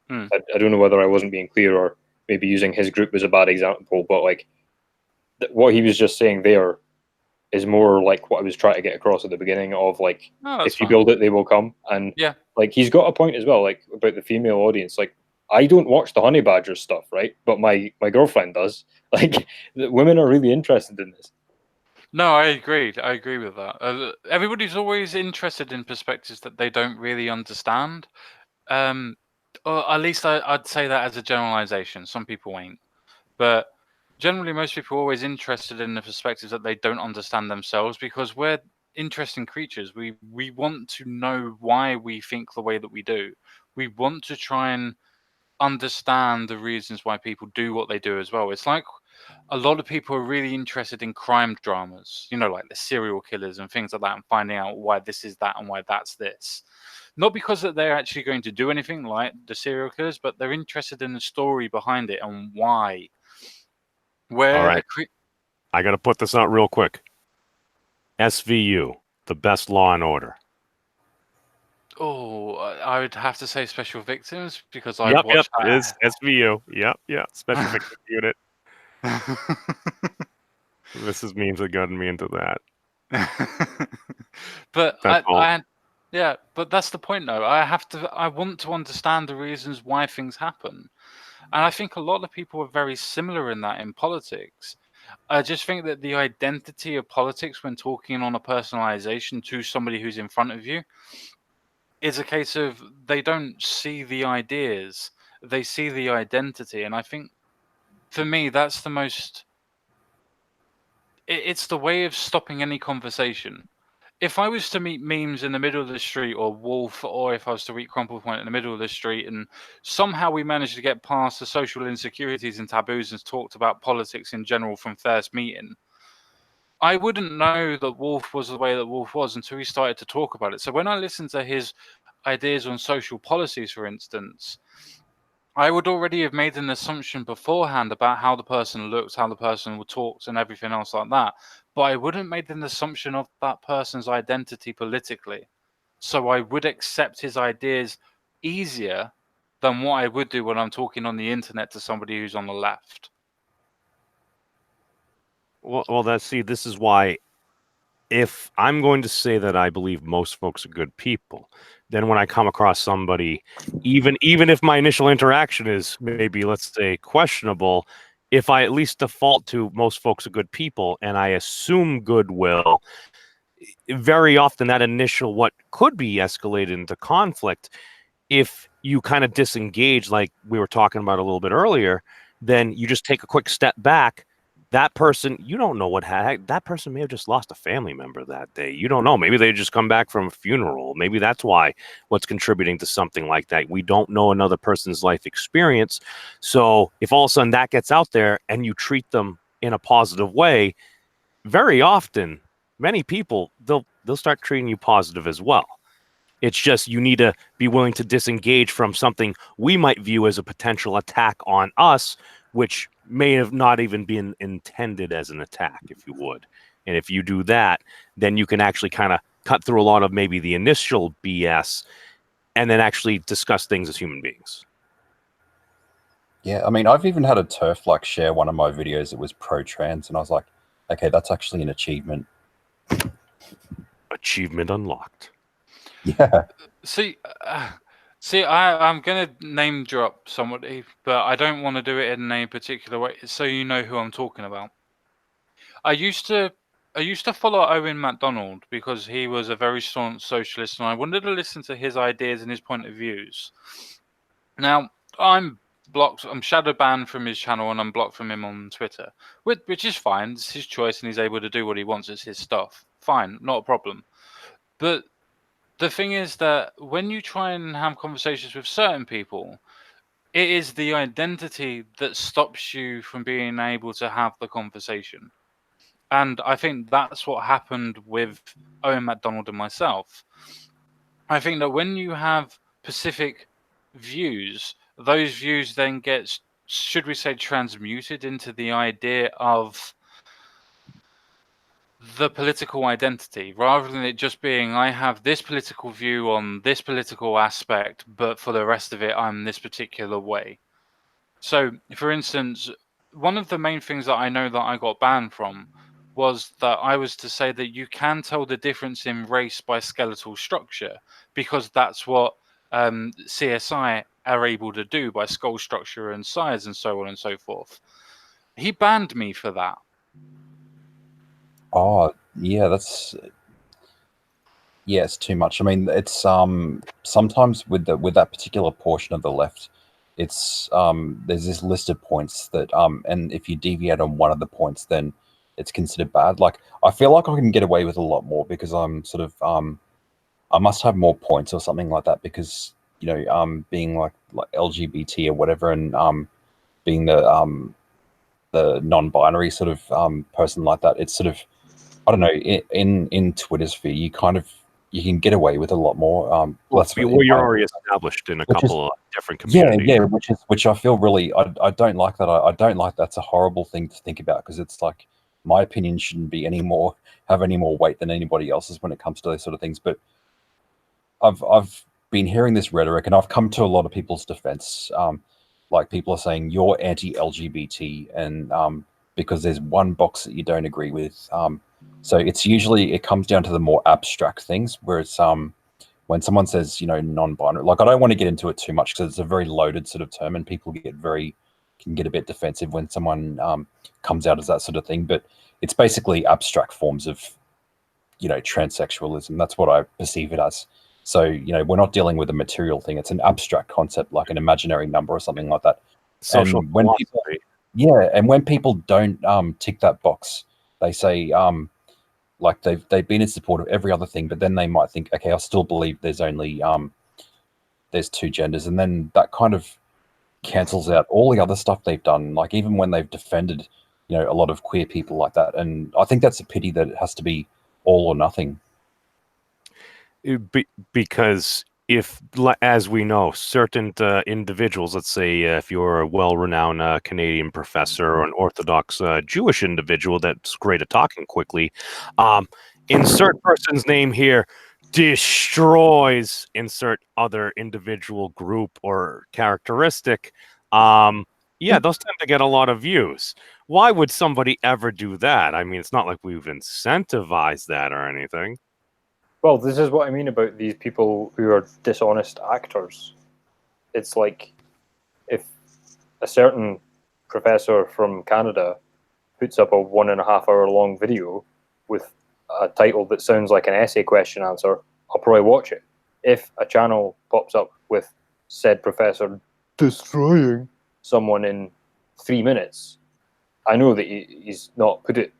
I don't know whether I wasn't being clear, or maybe using his group was a bad example, but like what he was just saying there is more like what I was trying to get across at the beginning of, like, if you build it, they will come. And
yeah,
like, he's got a point as well, like, about the female audience. Like, I don't watch the Honey Badger stuff, right? But my girlfriend does. Like, women are really interested in this.
No, I agree. I agree with that. Everybody's always interested in perspectives that they don't really understand. Or at least I'd say that as a generalization. Some people ain't. But generally, most people are always interested in the perspectives that they don't understand themselves, because we're interesting creatures. We want to know why we think the way that we do. We want to try and understand the reasons why people do what they do as well. It's like a lot of people are really interested in crime dramas, you know, like the serial killers and things like that, and finding out why this is that and why that's this. Not because that they're actually going to do anything like the serial killers, but they're interested in the story behind it and why. Where
all right, I got to put this out real quick. SVU, the best Law and Order.
Oh, I would have to say Special Victims, because I
Yep,
watched that.
it's SVU. Yep, Special Victims Unit. This is memes that gotten me into that.
But
that's
yeah, but that's the point though. I want to understand the reasons why things happen. And I think a lot of people are very similar in that in politics. I just think that the identity of politics when talking on a personalization to somebody who's in front of you is a case of they don't see the ideas, they see the identity. And I think for me, that's the most... It's the way of stopping any conversation. if I was to meet Memes in the middle of the street, or Wolf, or if I was to meet Crumple Point in the middle of the street, and somehow we managed to get past the social insecurities and taboos and talked about politics in general from first meeting, I wouldn't know that Wolf was the way that Wolf was until he started to talk about it. So when I listened to his ideas on social policies, for instance, I would already have made an assumption beforehand about how the person looks, how the person talks, and everything else like that. But I wouldn't make an assumption of that person's identity politically. So I would accept his ideas easier than what I would do when I'm talking on the internet to somebody who's on the left.
Well, this is why, if I'm going to say that I believe most folks are good people, then when I come across somebody, even if my initial interaction is maybe, let's say, questionable, if I at least default to most folks are good people and I assume goodwill, very often that initial what could be escalated into conflict, if you kind of disengage, like we were talking about a little bit earlier, then you just take a quick step back. That person, you don't know that person may have just lost a family member that day. You don't know. Maybe they just come back from a funeral. Maybe that's what's contributing to something like that. We don't know another person's life experience. So if all of a sudden that gets out there and you treat them in a positive way, very often, many people, they'll start treating you positive as well. It's just you need to be willing to disengage from something we might view as a potential attack on us, which may have not even been intended as an attack, if you would. And if you do that, then you can actually kind of cut through a lot of maybe the initial BS and then actually discuss things as human beings.
Yeah, I mean, I've even had a TERF like share one of my videos that was pro-trans, and I was like, okay, that's actually an achievement.
Achievement unlocked.
Yeah.
See, I'm going to name drop somebody, but I don't want to do it in a particular way, so you know who I'm talking about. I used to follow Owen MacDonald because he was a very staunch socialist, and I wanted to listen to his ideas and his point of views. Now, I'm shadow banned from his channel, and I'm blocked from him on Twitter, which is fine. It's his choice, and he's able to do what he wants. It's his stuff. Fine, not a problem. But the thing is that when you try and have conversations with certain people, it is the identity that stops you from being able to have the conversation. And I think that's what happened with Owen MacDonald and myself. I think that when you have specific views, those views then get, should we say, transmuted into the idea of the political identity, rather than it just being, I have this political view on this political aspect, but for the rest of it, I'm this particular way. So, for instance, one of the main things that I know that I got banned from was that I was to say that you can tell the difference in race by skeletal structure, because that's what CSI are able to do by skull structure and size and so on and so forth. He banned me for that.
Oh, yeah, it's too much. I mean, it's sometimes with that particular portion of the left, it's there's this list of points that and if you deviate on one of the points, then it's considered bad. Like, I feel like I can get away with a lot more because I'm sort of I must have more points or something like that, because being like LGBT or whatever, and being the non-binary sort of person like that, it's sort of, I don't know, in Twitter sphere, you can get away with a lot more.
You're already established in a couple of different communities.
Yeah, which I feel really, I don't like that. I don't like that's a horrible thing to think about, because it's like my opinion shouldn't be have any more weight than anybody else's when it comes to those sort of things. But I've been hearing this rhetoric, and I've come to a lot of people's defense. Like, people are saying you're anti-LGBT, and because there's one box that you don't agree with. So it comes down to the more abstract things, where it's when someone says, non-binary, like, I don't want to get into it too much because it's a very loaded sort of term, and people can get a bit defensive when someone comes out as that sort of thing. But it's basically abstract forms of, transsexualism. That's what I perceive it as. So, we're not dealing with a material thing. It's an abstract concept, like an imaginary number or something like that.
Social
and when people don't tick that box, they say, like they've been in support of every other thing, but then they might think, okay, I still believe there's only there's two genders, and then that kind of cancels out all the other stuff they've done. Like even when they've defended, you know, a lot of queer people like that, and I think that's a pity that it has to be all or nothing.
Because if, as we know, certain individuals, let's say if you're a well-renowned Canadian professor or an Orthodox Jewish individual that's great at talking quickly, insert person's name here, destroys insert other individual group or characteristic, yeah, those tend to get a lot of views. Why would somebody ever do that? I mean, it's not like we've incentivized that or anything.
Well, this is what I mean about these people who are dishonest actors. It's like if a certain professor from Canada puts up a 1.5 hour long video with a title that sounds like an essay question answer, I'll probably watch it. If a channel pops up with said professor destroying someone in 3 minutes, I know that he's not put it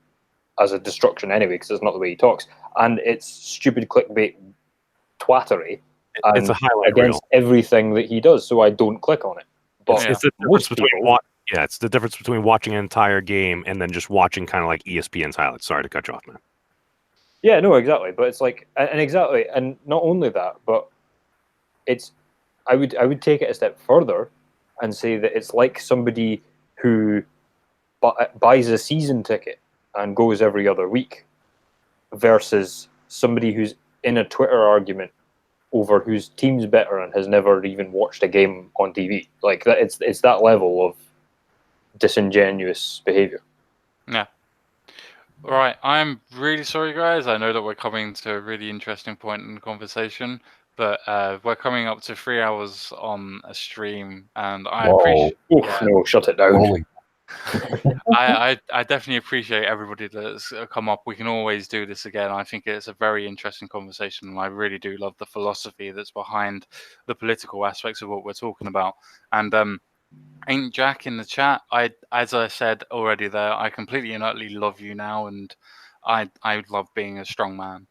as a destruction anyway, because it's not the way he talks, and it's stupid clickbait twattery and
It's a highlight
against
reel.
everything that he does, so I don't click on it. But
It's the difference between it's the difference between watching an entire game and then just watching kind of like ESPN's highlights. Sorry to cut you off, man.
yeah, no, exactly. But it's like, and not only that, but it's, I would take it a step further and say that it's like somebody who buys a season ticket and goes every other week versus somebody who's in a Twitter argument over whose team's better and has never even watched a game on TV. Like that, it's that level of disingenuous behavior.
Yeah. All right. I'm really sorry, guys. I know that we're coming to a really interesting point in the conversation, but we're coming up to 3 hours on a stream, and I appreciate.
No, shut it down.
Holy.
I definitely appreciate everybody that's come up. We can always do this again. I think it's a very interesting conversation, and I really do love the philosophy that's behind the political aspects of what we're talking about. And Ain't Jack in the chat, as I said already there, I completely and utterly love you now, and I love being a strong man.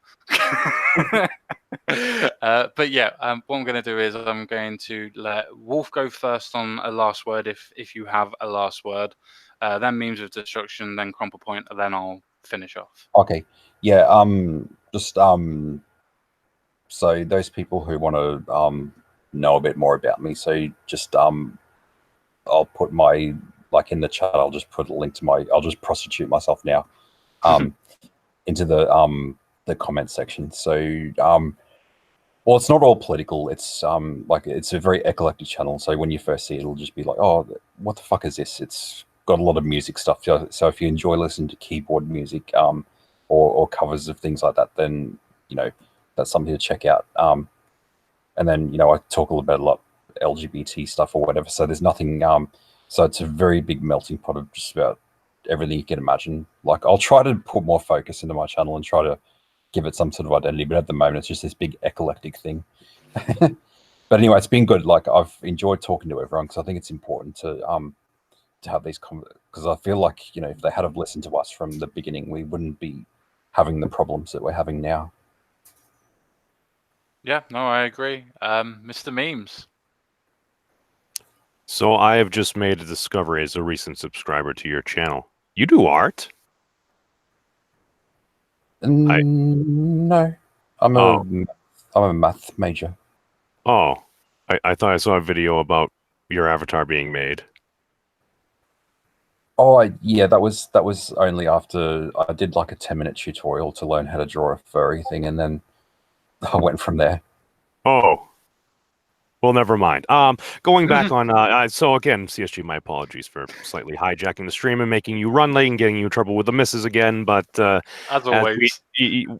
But yeah, what I'm going to do is I'm going to let Wolf go first on a last word, if you have a last word, then Memes of Destruction, then Crumple Point, and then I'll finish off.
Okay. Yeah. Just so those people who want to know a bit more about me, so just I'll put my, like in the chat, I'll just put a link to my, I'll just prostitute myself now into the comment section. So well, it's not all political. It's like it's a very eclectic channel. So when you first see it, it'll just be like, oh, what the fuck is this? It's got a lot of music stuff. So if you enjoy listening to keyboard music or covers of things like that, then you know that's something to check out. And then you know I talk a little bit about LGBT stuff or whatever. So there's nothing. So it's a very big melting pot of just about everything you can imagine. Like I'll try to put more focus into my channel and try to give it some sort of identity, but at the moment it's just this big eclectic thing. But anyway, it's been good. Like I've enjoyed talking to everyone because I think it's important to have these because I feel like, you know, if they had have listened to us from the beginning, we wouldn't be having the problems that we're having now.
Yeah, no, I agree. Mr. Memes.
So I have just made a discovery as a recent subscriber to your channel. You do art?
No, I'm a math major.
Oh, I thought I saw a video about your avatar being made.
Oh, yeah, that was only after I did like a 10-minute tutorial to learn how to draw a furry thing, and then I went from there.
Oh. Well, never mind. Going back on, so again, CSG, my apologies for slightly hijacking the stream and making you run late and getting you in trouble with the misses again. But
as always,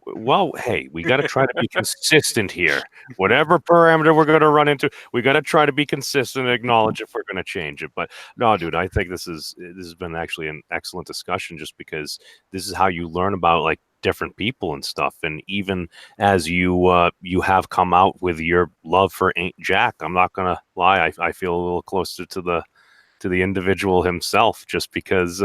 well, hey, we got to try to be consistent here. Whatever parameter we're going to run into, we got to try to be consistent and acknowledge if we're going to change it. But no, dude, I think this has been actually an excellent discussion, just because this is how you learn about like different people and stuff. And even as you have come out with your love for Ain't Jack, I'm not gonna lie, I feel a little closer to to the individual himself, just because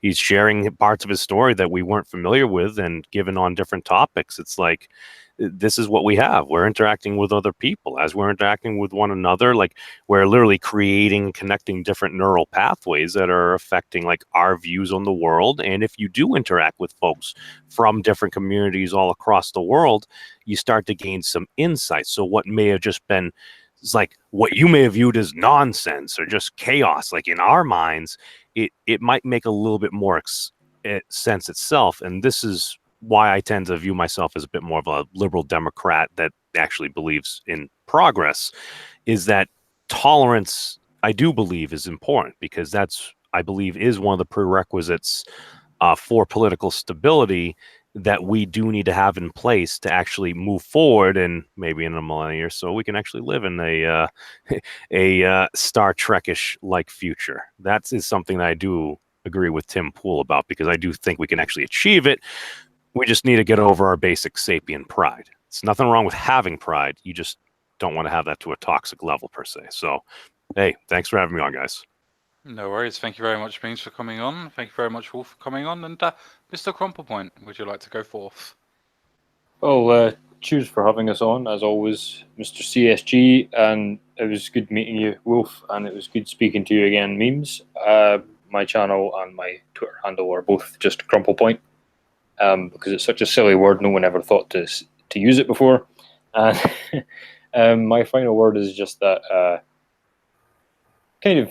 he's sharing parts of his story that we weren't familiar with, and given on different topics. It's like, this is what we have. We're interacting with other people. As we're interacting with one another, like, we're literally creating, connecting different neural pathways that are affecting like our views on the world. And if you do interact with folks from different communities all across the world, you start to gain some insights. So what may have just been, it's like what you may have viewed as nonsense or just chaos, like in our minds, it might make a little bit more sense itself. And this is why I tend to view myself as a bit more of a liberal Democrat that actually believes in progress, is that tolerance, I do believe, is important, because that's, I believe, is one of the prerequisites for political stability that we do need to have in place to actually move forward, and maybe in a millennia or so we can actually live in a Star Trek-ish like future. That is something that I do agree with Tim Pool about, because I do think we can actually achieve it. We just need to get over our basic sapient pride. It's nothing wrong with having pride. You just don't want to have that to a toxic level per se. So, hey, thanks for having me on, guys.
No worries. Thank you very much, Beans, for coming on. Thank you very much, Wolf, for coming on. And Mr. Crumplepoint, would you like to go forth?
Well, cheers for having us on, as always, Mr. CSG, and it was good meeting you, Wolf, and it was good speaking to you again, Memes. My channel and my Twitter handle are both just Crumplepoint, because it's such a silly word, no one ever thought to use it before. And my final word is just that, kind of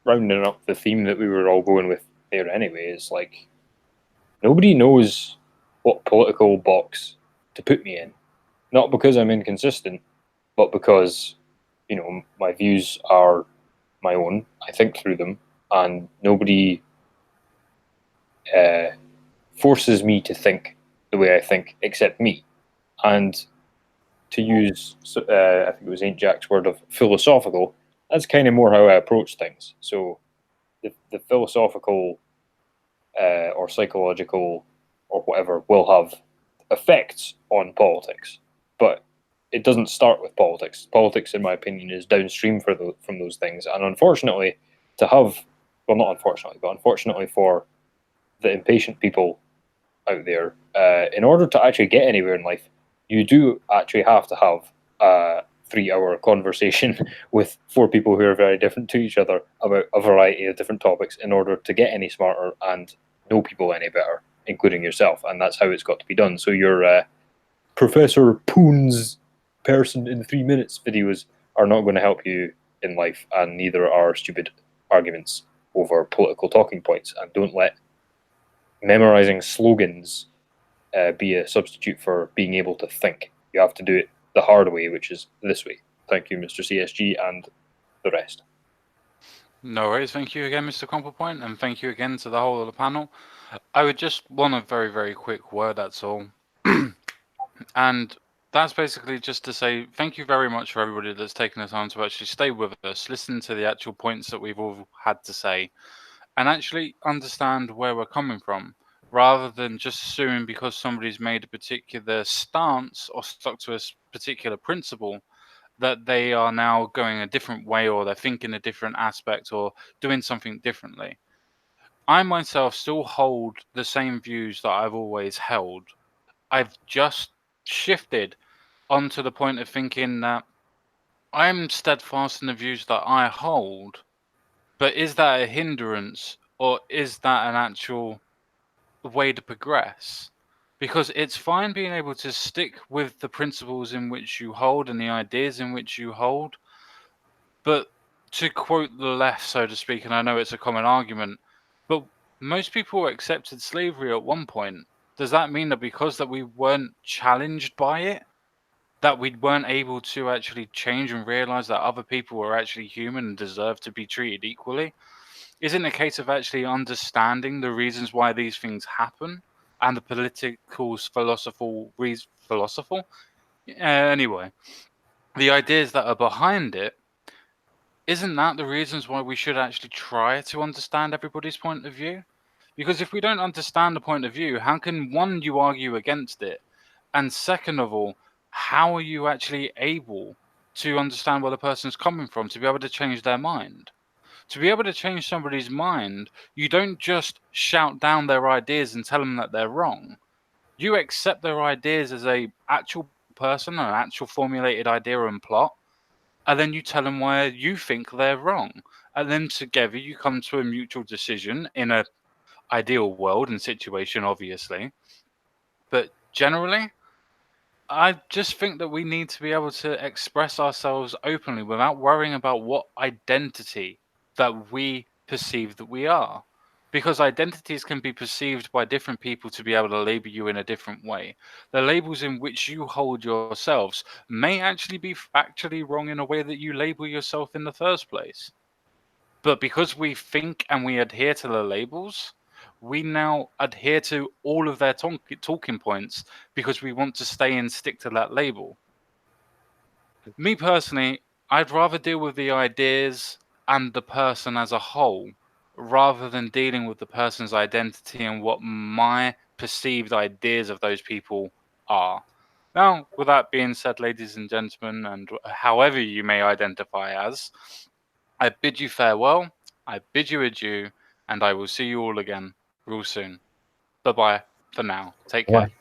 rounding up the theme that we were all going with there anyway, is like, nobody knows what political box to put me in. Not because I'm inconsistent, but because, you know, my views are my own. I think through them, and nobody forces me to think the way I think except me. And to use, I think it was Ain't Jack's word of philosophical, that's kind of more how I approach things. So the philosophical or psychological or whatever will have effects on politics, but it doesn't start with politics. Politics, in my opinion, is downstream from those things. And unfortunately, not unfortunately, but unfortunately for the impatient people out there, in order to actually get anywhere in life, you do actually have to have a 3-hour conversation with 4 people who are very different to each other about a variety of different topics in order to get any smarter and know people any better, including yourself. And that's how it's got to be done. So your Professor Poon's person in 3 minutes videos are not going to help you in life, and neither are stupid arguments over political talking points. And don't let memorizing slogans be a substitute for being able to think. You have to do it the hard way, which is this way. Thank you, Mr. CSG, and the rest.
No worries. Thank you again, Mr. Crumplepoint, and thank you again to the whole of the panel. I would just want a very, very quick word, that's all. And that's basically just to say thank you very much for everybody that's taken the time to actually stay with us, listen to the actual points that we've all had to say, and actually understand where we're coming from, rather than just assuming because somebody's made a particular stance or stuck to a particular principle that they are now going a different way, or they're thinking a different aspect, or doing something differently. I myself still hold the same views that I've always held. I've just shifted onto the point of thinking that I'm steadfast in the views that I hold, but is that a hindrance, or is that an actual way to progress? Because it's fine being able to stick with the principles in which you hold and the ideas in which you hold, but to quote the left, so to speak, and I know it's a common argument, but most people accepted slavery at one point. Does that mean that because that we weren't challenged by it, that we weren't able to actually change and realize that other people were actually human and deserve to be treated equally? Isn't it a case of actually understanding the reasons why these things happen and the political philosophical anyway, the ideas that are behind it? Isn't that the reasons why we should actually try to understand everybody's point of view? Because if we don't understand the point of view, how can, one, you argue against it? And second of all, how are you actually able to understand where the person's coming from to be able to change their mind? To be able to change somebody's mind, you don't just shout down their ideas and tell them that they're wrong. You accept their ideas as a actual person, an actual formulated idea and plot, and then you tell them why you think they're wrong. And then together you come to a mutual decision in a ideal world and situation, obviously. But generally, I just think that we need to be able to express ourselves openly without worrying about what identity that we perceive that we are. Because identities can be perceived by different people to be able to label you in a different way. The labels in which you hold yourselves may actually be factually wrong in a way that you label yourself in the first place. But because we think and we adhere to the labels, we now adhere to all of their talking points because we want to stay and stick to that label. Me personally, I'd rather deal with the ideas and the person as a whole rather than dealing with the person's identity and what my perceived ideas of those people are. Now, with that being said, ladies and gentlemen, and however you may identify as, I bid you farewell, I bid you adieu, and I will see you all again real soon. Bye-bye for now. Take care.
Bye.